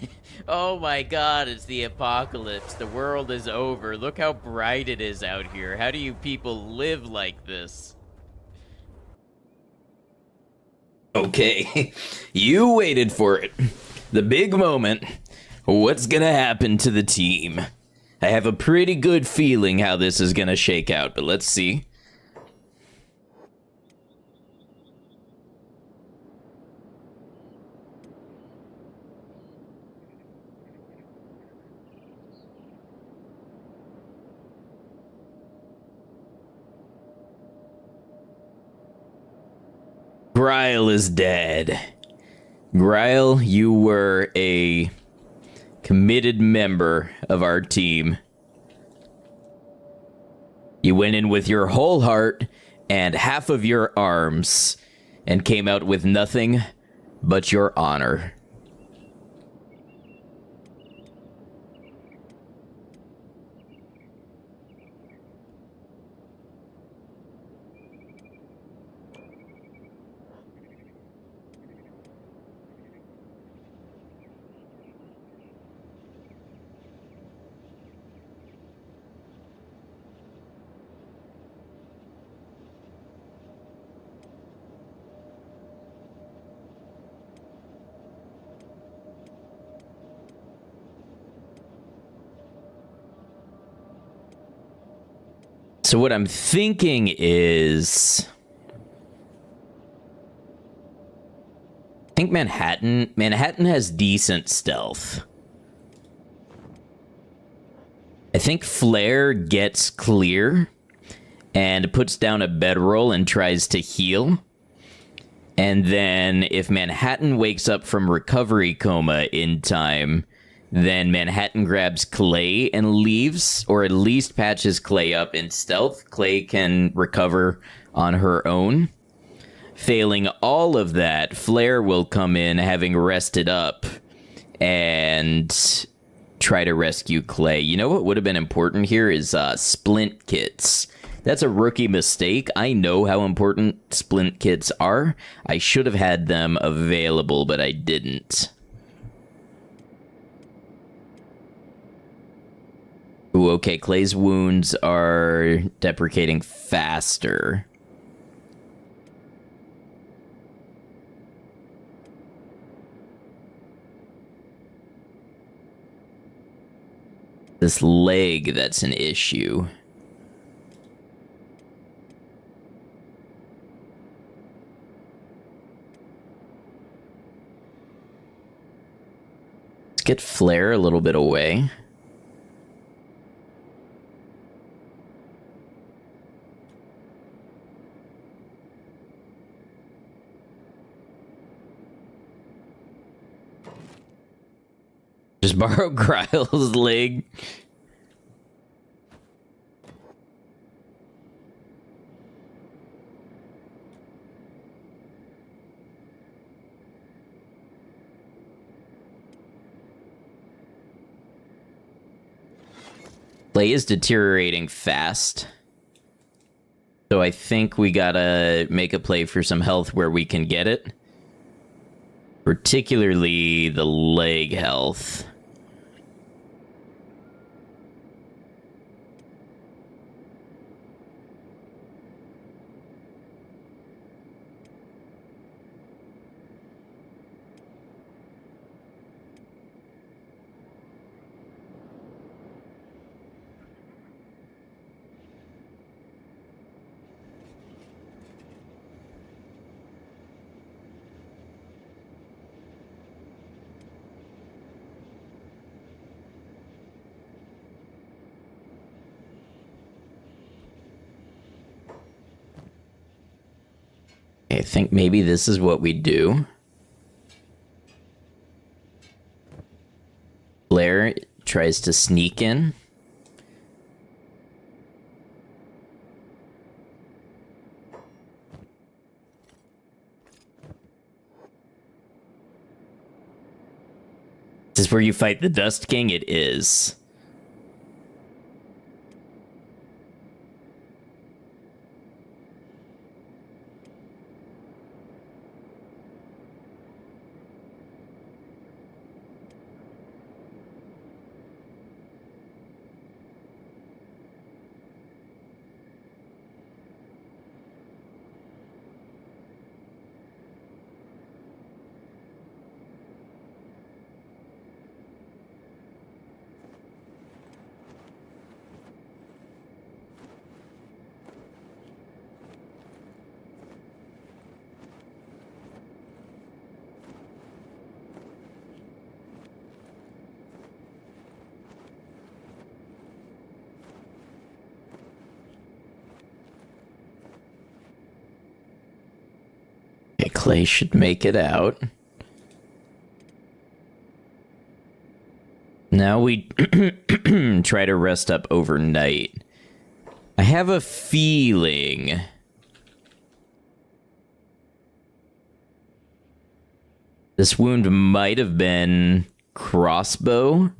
Oh my god, it's the apocalypse. The world is over. Look how bright it is out here. How do you people live like this? Okay, you waited for it. The big moment. What's gonna happen to the team? I have a pretty good feeling how this is gonna shake out, but let's see. Gryle is dead. Gryle, you were a committed member of our team. You went in with your whole heart and half of your arms and came out with nothing but your honor. So what I'm thinking is, I think Manhattan has decent stealth. I think Flair gets clear and puts down a bedroll and tries to heal. And then if Manhattan wakes up from recovery coma in time, then Manhattan grabs Clay and leaves, or at least patches Clay up in stealth. Clay can recover on her own. Failing all of that, Flair will come in having rested up and try to rescue Clay. You know what would have been important here is splint kits. That's a rookie mistake. I know how important splint kits are. I should have had them available, but I didn't. Ooh, okay, Clay's wounds are deprecating faster. This leg, that's an issue. Let's get Flair a little bit away. Just borrow Gryle's leg. Clay is deteriorating fast. So I think we gotta make a play for some health where we can get it. Particularly the leg health. I think maybe this is what we do. Blair tries to sneak in. Is this where you fight the Dust King? It is. Clay should make it out. Now we try to rest up overnight. I have a feeling this wound might have been crossbow.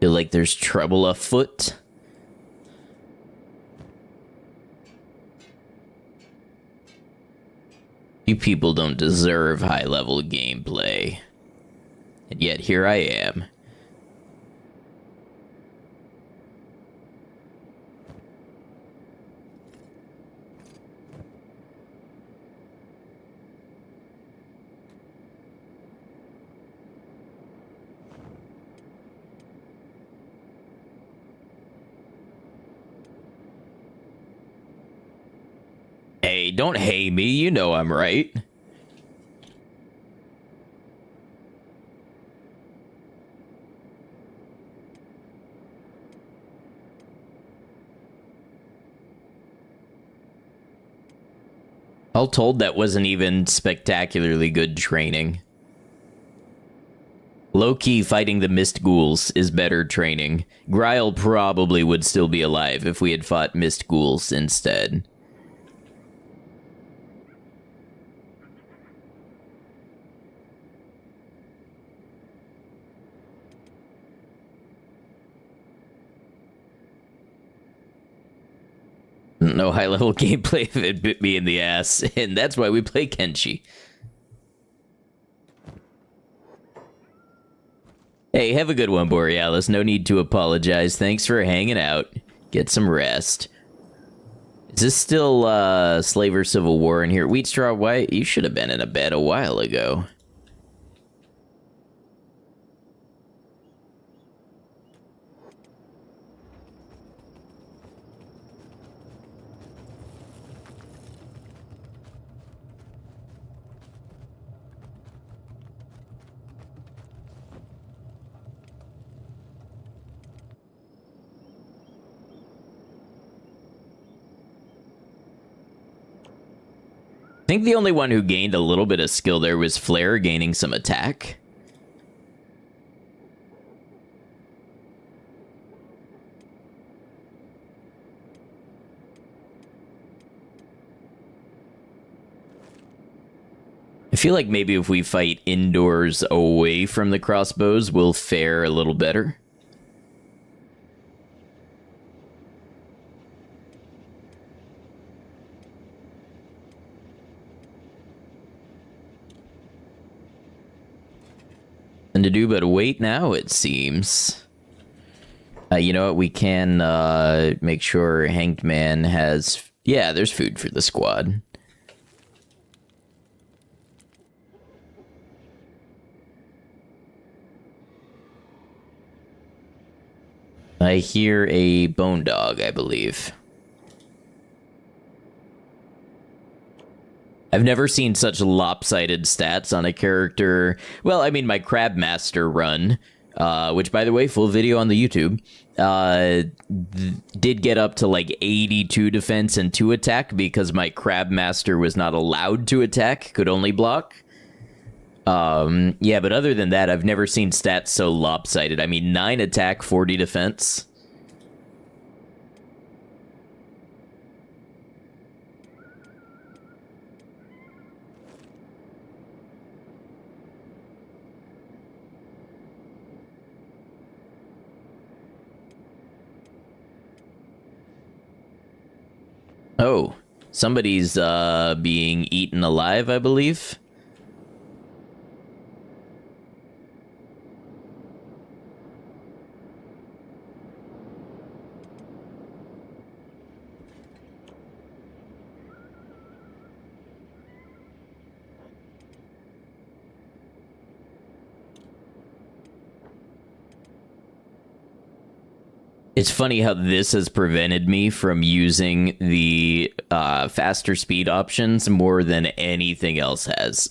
Feel like there's trouble afoot. You people don't deserve high-level gameplay. And yet here I am. Hey, don't hey me, you know I'm right. All told, that wasn't even spectacularly good training. Low-key fighting the mist ghouls is better training. Gryle probably would still be alive if we had fought mist ghouls instead. No high-level gameplay if it bit me in the ass, and that's why we play Kenshi. Hey, have a good one, Borealis. No need to apologize. Thanks for hanging out. Get some rest. Is this still Slaver Civil War in here? Wheatstraw White, you should have been in a bed a while ago. I think the only one who gained a little bit of skill there was Flare gaining some attack. I feel like maybe if we fight indoors away from the crossbows, we'll fare a little better. And to do but wait now, it seems. You know what? We can make sure Hanged Man has... Yeah, there's food for the squad. I hear a bone dog, I believe. I've never seen such lopsided stats on a character. Well, I mean, my Crabmaster run, which, by the way, full video on the YouTube, did get up to like 82 defense and 2 attack because my Crabmaster was not allowed to attack, could only block. Yeah, but other than that, I've never seen stats so lopsided. I mean, 9 attack, 40 defense. Oh, somebody's being eaten alive, I believe. It's funny how this has prevented me from using the faster speed options more than anything else has.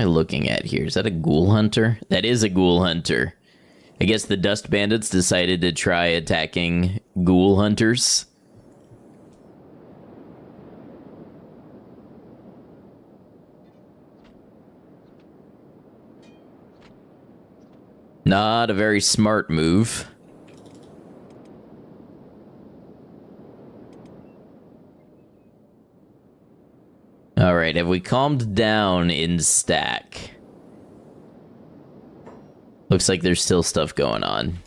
am I looking at here? Is that a ghoul hunter? That is a ghoul hunter. I guess the dust bandits decided to try attacking ghoul hunters. Not a very smart move. Alright, have we calmed down in stack? Looks like there's still stuff going on.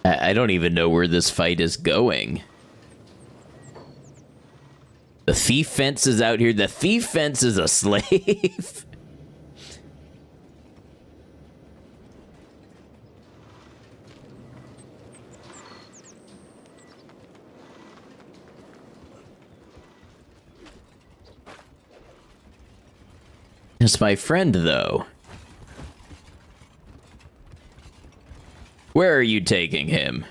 I don't even know where this fight is going. The thief fence is out here. The thief fence is a slave. It's my friend, though. Where are you taking him?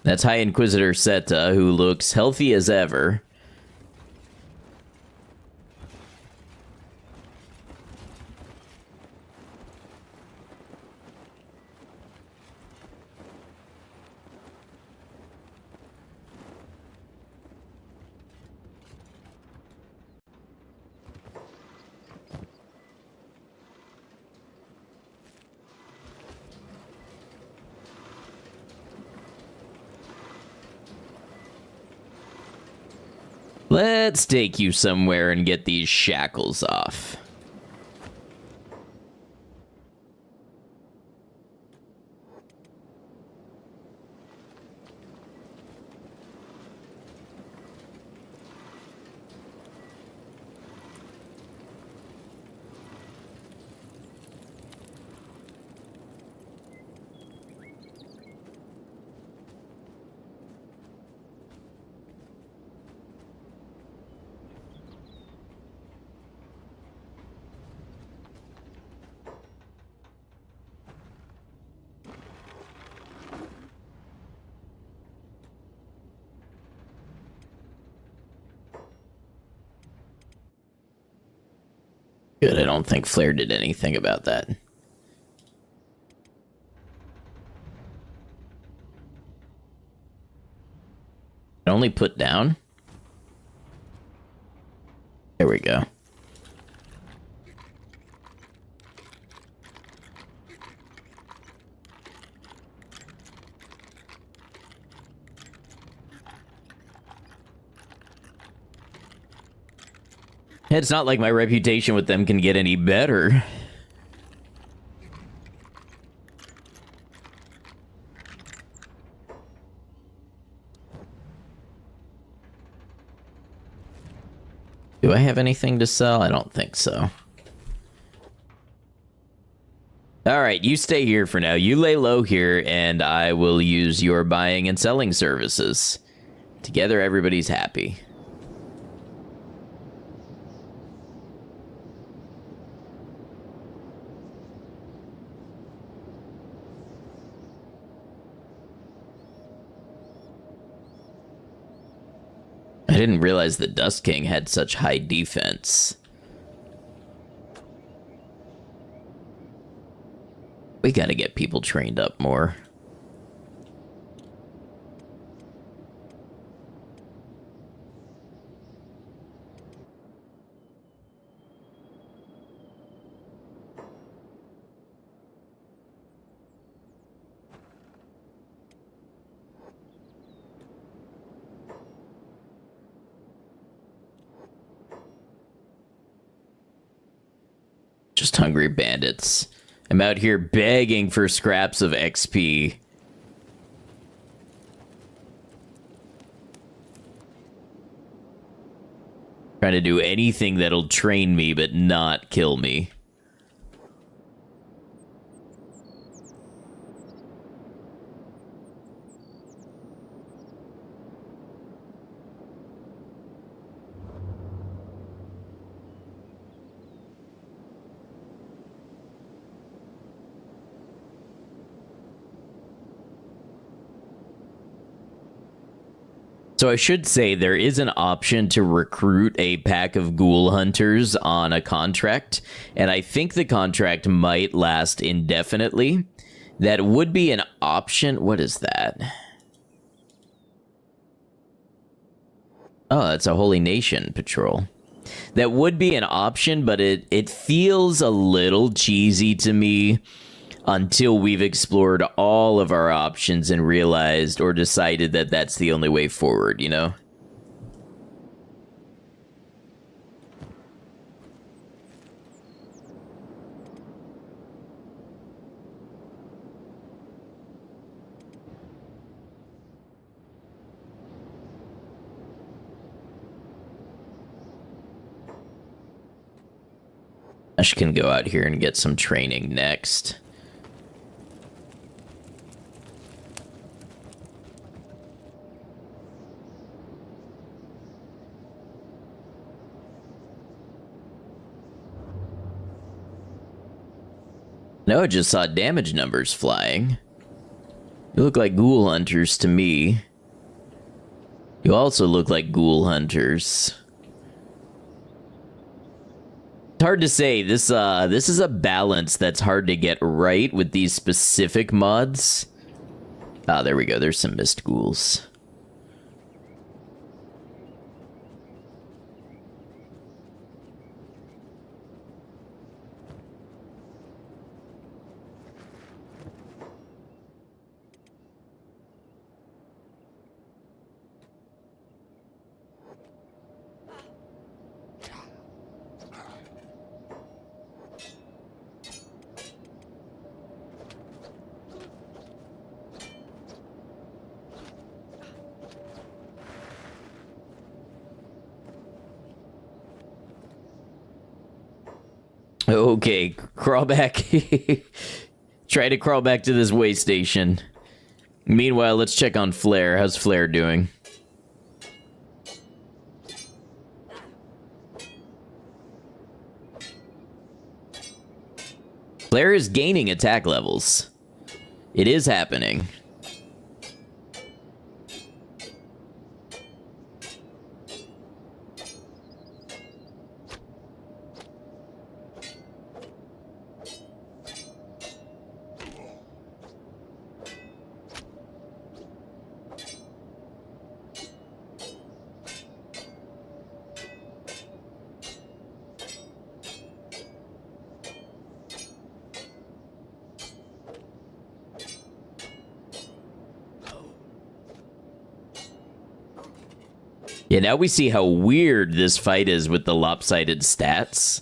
That's High Inquisitor Seta, who looks healthy as ever. Let's take you somewhere and get these shackles off. Good, I don't think Flair did anything about that. Only put down? There we go. It's not like my reputation with them can get any better. Do I have anything to sell? I don't think so. Alright, you stay here for now. You lay low here, and I will use your buying and selling services. Together, everybody's happy. I didn't realize the Dust King had such high defense. We gotta get people trained up more. Just hungry bandits. I'm out here begging for scraps of XP. Trying to do anything that'll train me but not kill me. So I should say there is an option to recruit a pack of ghoul hunters on a contract, and I think the contract might last indefinitely. That would be an option. What is that? Oh, that's a Holy Nation patrol. That would be an option, but it feels a little cheesy to me until we've explored all of our options and realized or decided that that's the only way forward, you know? Ash can go out here and get some training next. No, I just saw damage numbers flying. You look like ghoul hunters to me. You also look like ghoul hunters. It's hard to say. This is a balance that's hard to get right with these specific mods. Ah, there we go. There's some mist ghouls. Okay, crawl back. Try to crawl back to this way station. Meanwhile, let's check on Flare. How's Flare doing? Flare is gaining attack levels. It is happening. Yeah, now we see how weird this fight is with the lopsided stats.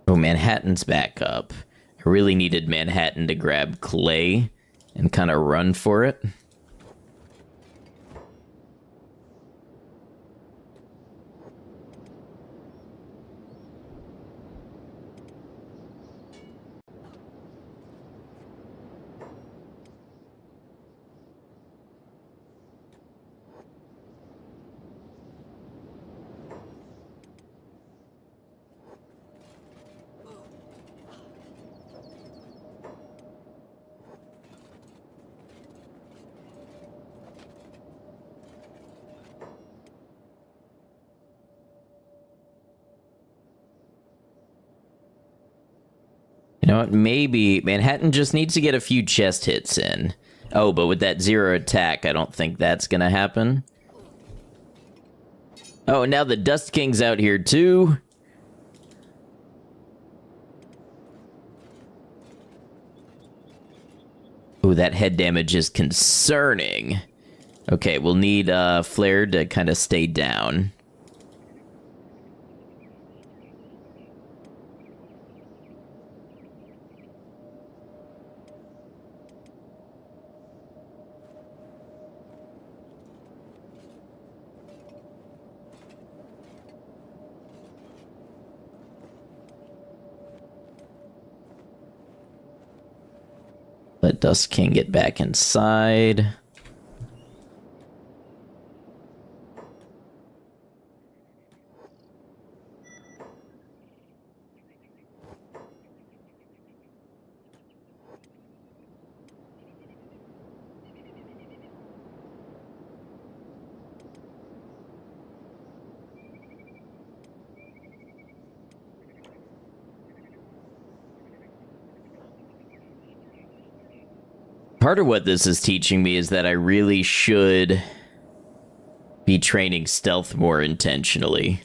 Oh, Manhattan's back up. I really needed Manhattan to grab Clay and kind of run for it. know what? Maybe Manhattan just needs to get a few chest hits in. Oh, but with that 0 attack, I don't think that's gonna happen. Oh, and now the Dust King's out here too. Ooh, that head damage is concerning. Okay, we'll need Flare to kind of stay down. Let Dust King get back inside. Part of what this is teaching me is that I really should be training stealth more intentionally.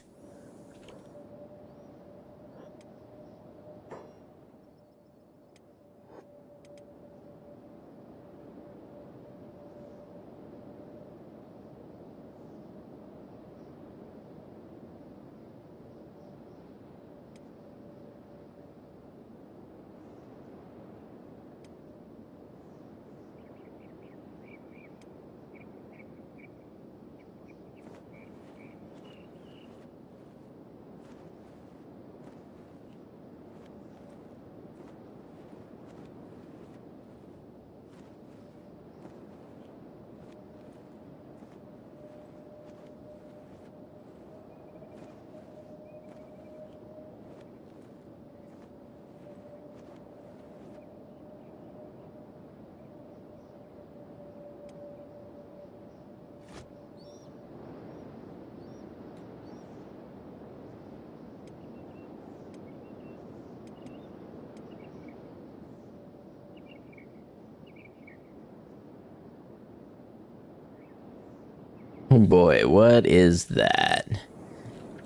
Oh boy, what is that?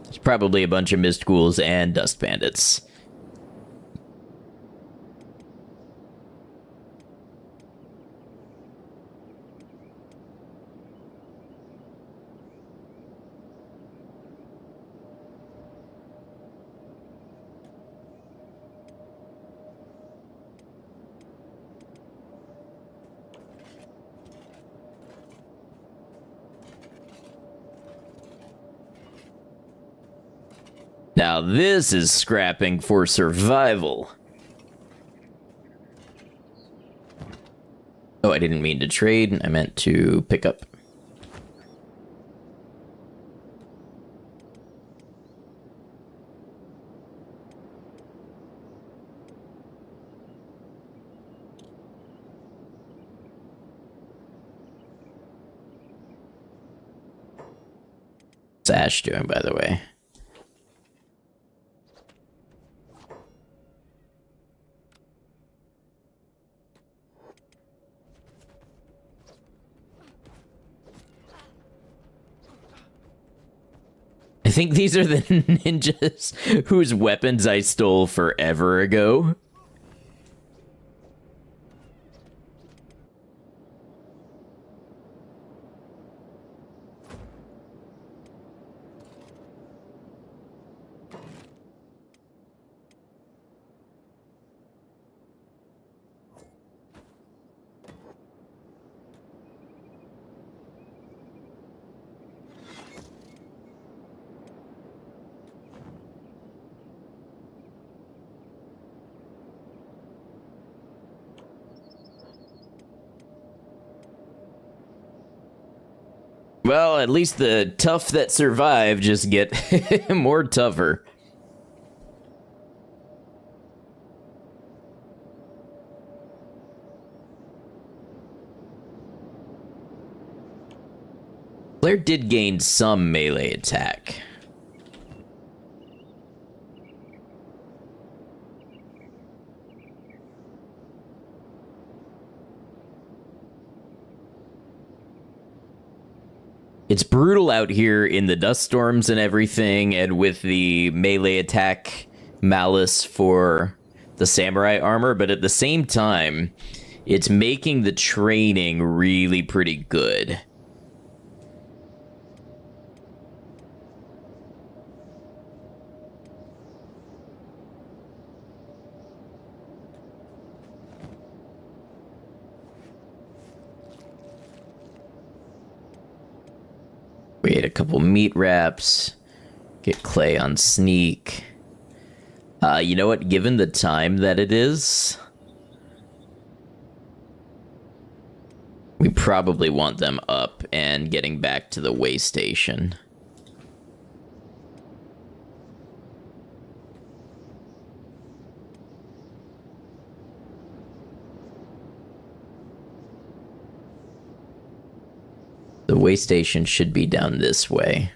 It's probably a bunch of mist ghouls and dust bandits. Now this is scrapping for survival. Oh, I didn't mean to trade. I meant to pick up. What's Ash doing, by the way? I think these are the ninjas whose weapons I stole forever ago. Well, at least the tough that survive just get more tougher. Blair did gain some melee attack. It's brutal out here in the dust storms and everything, and with the melee attack malice for the samurai armor, but at the same time, it's making the training really pretty good. We ate a couple meat wraps. Get clay on sneak. You know what? Given the time that it is, we probably want them up and getting back to the way station. The way station should be down this way.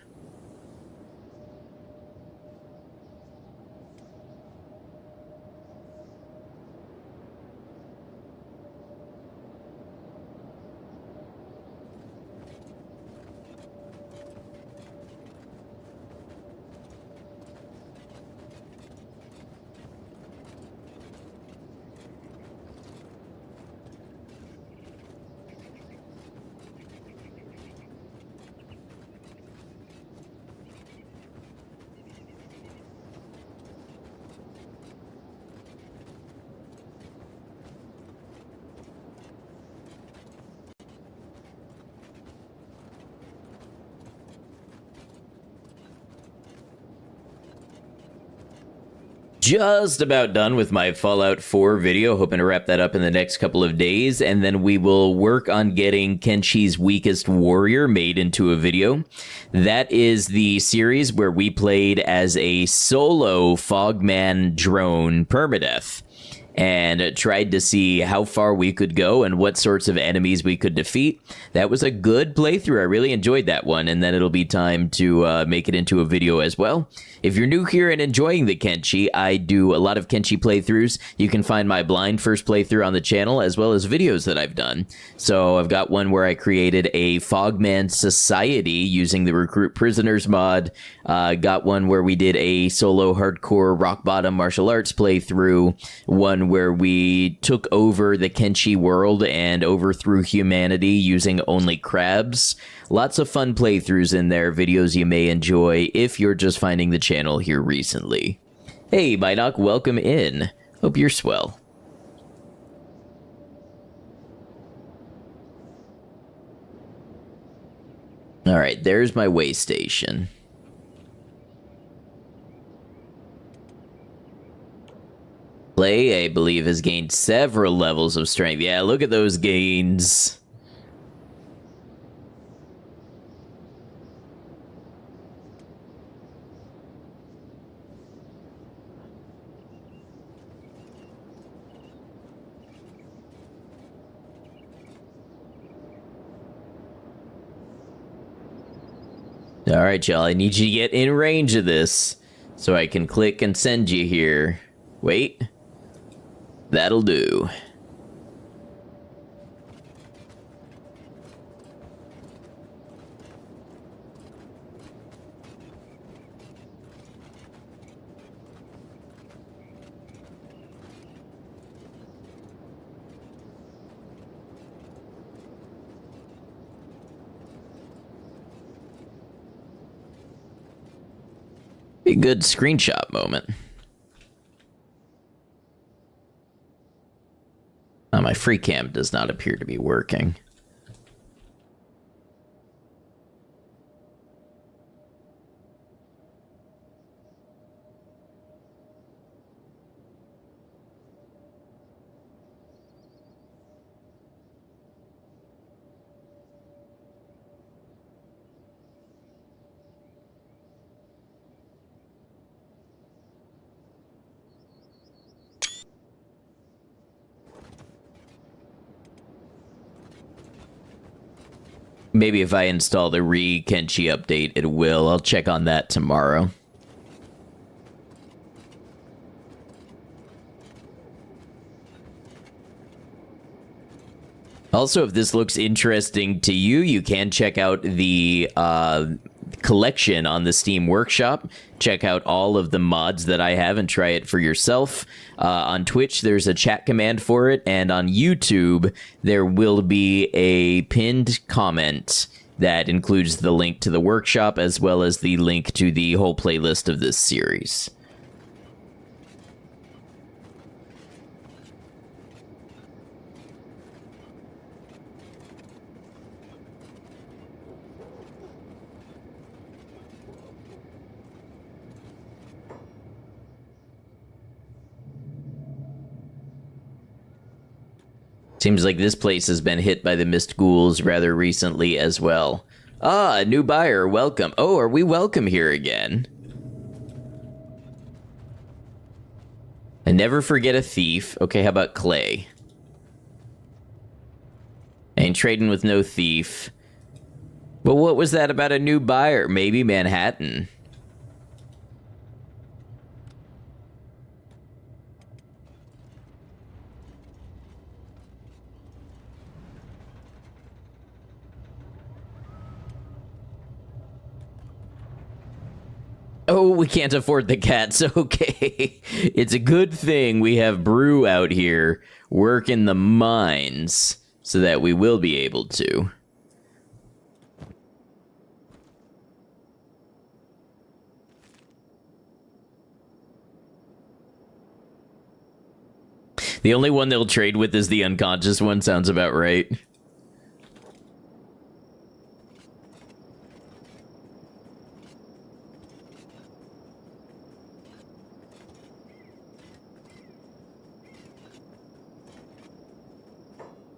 Just about done with my Fallout 4 video, hoping to wrap that up in the next couple of days, and then we will work on getting Kenshi's Weakest Warrior made into a video. That is the series where we played as a solo Fogman drone Permadeath, and tried to see how far we could go and what sorts of enemies we could defeat. That was a good playthrough. I really enjoyed that one, and then it'll be time to make it into a video as well. If you're new here and enjoying the Kenshi, I do a lot of Kenshi playthroughs. You can find my blind first playthrough on the channel, as well as videos that I've done. So I've got one where I created a Fogman society using the Recruit Prisoners mod. Got one where we did a solo hardcore rock bottom martial arts playthrough. One where we took over the Kenshi world and overthrew humanity using only crabs. Lots of fun playthroughs in there, videos you may enjoy if you're just finding the channel here recently. Hey, Minoc, welcome in. Hope you're swell. Alright, there's my way station. Clay, I believe, has gained several levels of strength. Yeah, look at those gains. Alright, y'all, I need you to get in range of this so I can click and send you here. Wait. That'll do. Be a good screenshot moment. My free cam does not appear to be working. Maybe if I install the Kenshi update, it will. I'll check on that tomorrow. Also, if this looks interesting to you, you can check out the collection on the Steam Workshop. Check out all of the mods that I have and try it for yourself. On Twitch, there's a chat command for it, and on YouTube, there will be a pinned comment that includes the link to the workshop as well as the link to the whole playlist of this series. Seems like this place has been hit by the mist ghouls rather recently as well. Ah, a new buyer, welcome. Oh, are we welcome here again? And never forget a thief. Okay, how about Clay? Ain't trading with no thief. But what was that about a new buyer? Maybe Manhattan. Oh, we can't afford the cats. Okay. It's a good thing we have Brew out here working the mines so that we will be able to. The only one they'll trade with is the unconscious one. Sounds about right.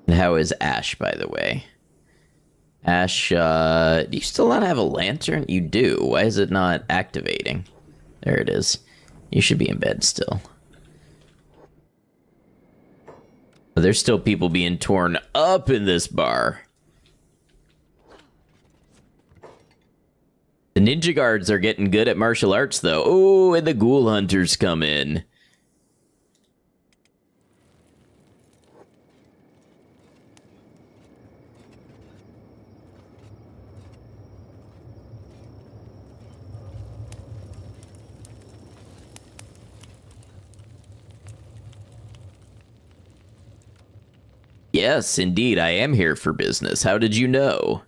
How is Ash, by the way? Ash, do you still not have a lantern? You do. Why is it not activating? There it is. You should be in bed still. But there's still people being torn up in this bar. The ninja guards are getting good at martial arts, though. Oh, and the ghoul hunters come in. Yes, indeed, I am here for business. How did you know?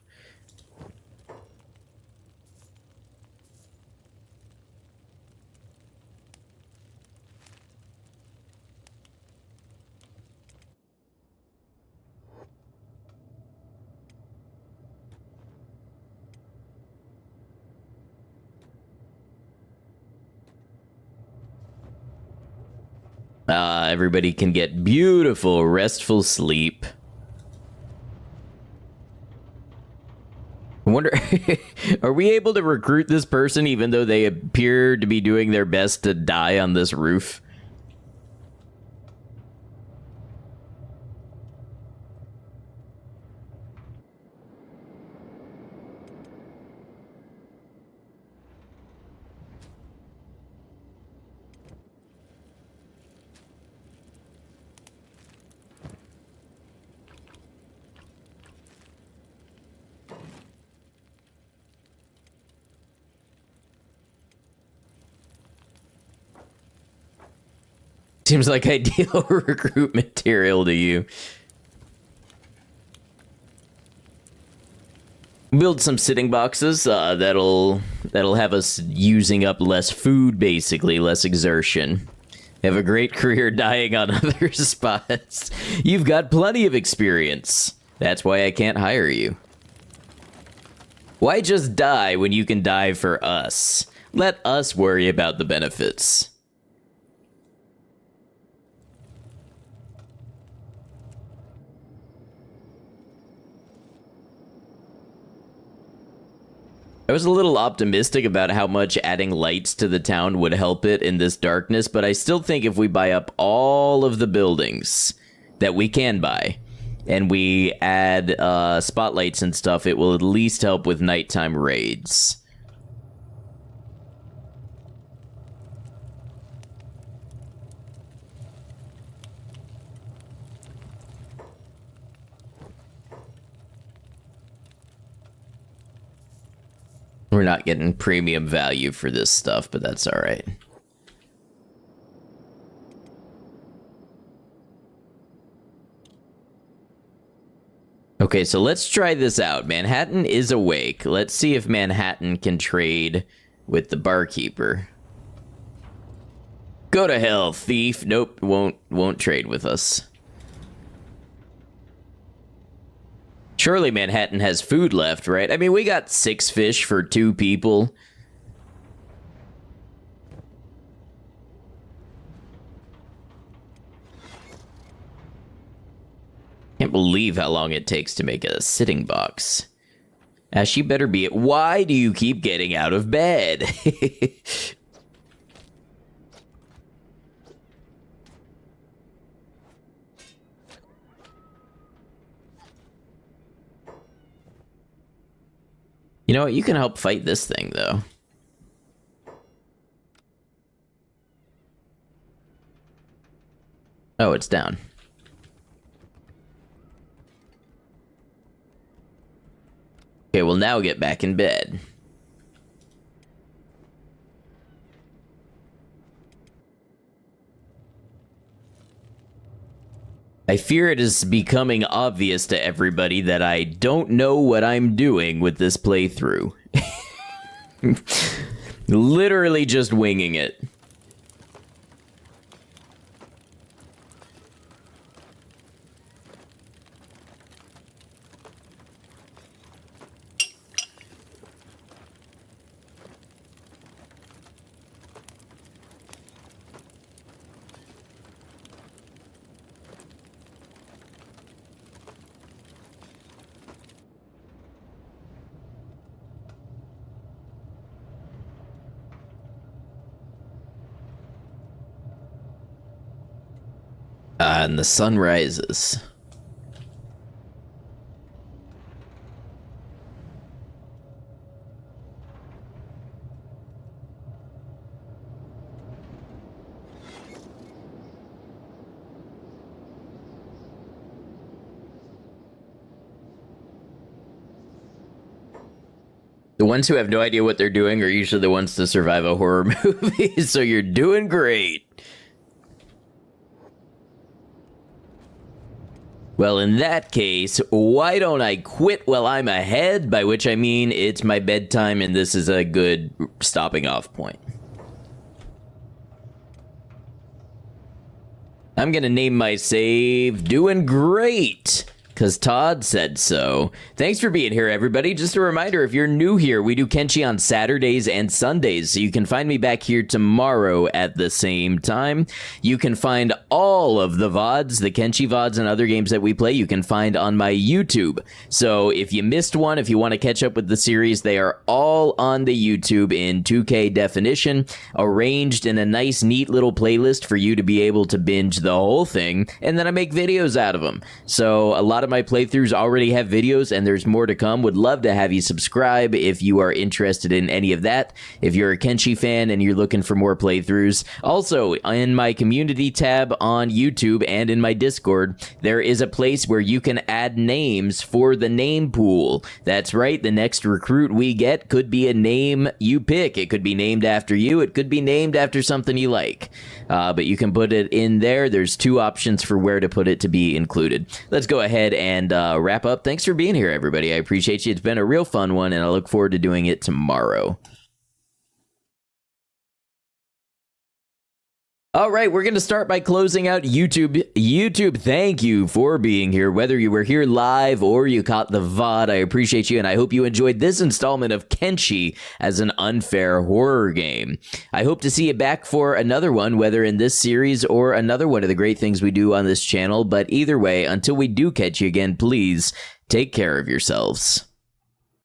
Everybody can get beautiful, restful sleep. I wonder, are we able to recruit this person even though they appear to be doing their best to die on this roof? Seems like ideal recruit material to you. Build some sitting boxes. That'll have us using up less food, basically, less exertion. Have a great career dying on other spots. You've got plenty of experience. That's why I can't hire you. Why just die when you can die for us? Let us worry about the benefits. I was a little optimistic about how much adding lights to the town would help it in this darkness, but I still think if we buy up all of the buildings that we can buy, and we add spotlights and stuff, it will at least help with nighttime raids. We're not getting premium value for this stuff, but that's all right. Okay, so let's try this out. Manhattan is awake. Let's see if Manhattan can trade with the barkeeper. Go to hell, thief. Nope, won't trade with us. Surely Manhattan has food left, right? I mean, we got 6 fish for 2 people. Can't believe how long it takes to make a sitting box. Ash, you better be it. Why do you keep getting out of bed? You know what? You can help fight this thing, though. Oh, it's down. Okay, well now get back in bed. I fear it is becoming obvious to everybody that I don't know what I'm doing with this playthrough. Literally just winging it. And the sun rises. The ones who have no idea what they're doing are usually the ones to survive a horror movie, so you're doing great. Well, in that case, why don't I quit while I'm ahead? By which I mean it's my bedtime and this is a good stopping off point. I'm gonna name my save Doing Great, because Todd said so. Thanks for being here, everybody. Just a reminder, if you're new here, we do Kenshi on Saturdays and Sundays, so you can find me back here tomorrow at the same time. You can find all of the VODs, the Kenshi VODs and other games that we play, you can find on my YouTube. So if you missed one, if you want to catch up with the series, they are all on the YouTube in 2K definition, arranged in a nice, neat little playlist for you to be able to binge the whole thing, and then I make videos out of them. So a lot of my playthroughs already have videos, and there's more to come. Would love to have you subscribe if you are interested in any of that. If you're a Kenshi fan and you're looking for more playthroughs. Also, in my community tab on YouTube and in my Discord, there is a place where you can add names for the name pool. That's right, the next recruit we get could be a name you pick. It could be named after you. It could be named after something you like. But you can put it in there. There's 2 options for where to put it to be included. Let's go ahead and wrap up. Thanks for being here, everybody. I appreciate you. It's been a real fun one, and I look forward to doing it tomorrow. All right, we're going to start by closing out YouTube. YouTube, thank you for being here. Whether you were here live or you caught the VOD, I appreciate you, and I hope you enjoyed this installment of Kenshi as an unfair horror game. I hope to see you back for another one, whether in this series or another one of the great things we do on this channel. But either way, until we do catch you again, please take care of yourselves.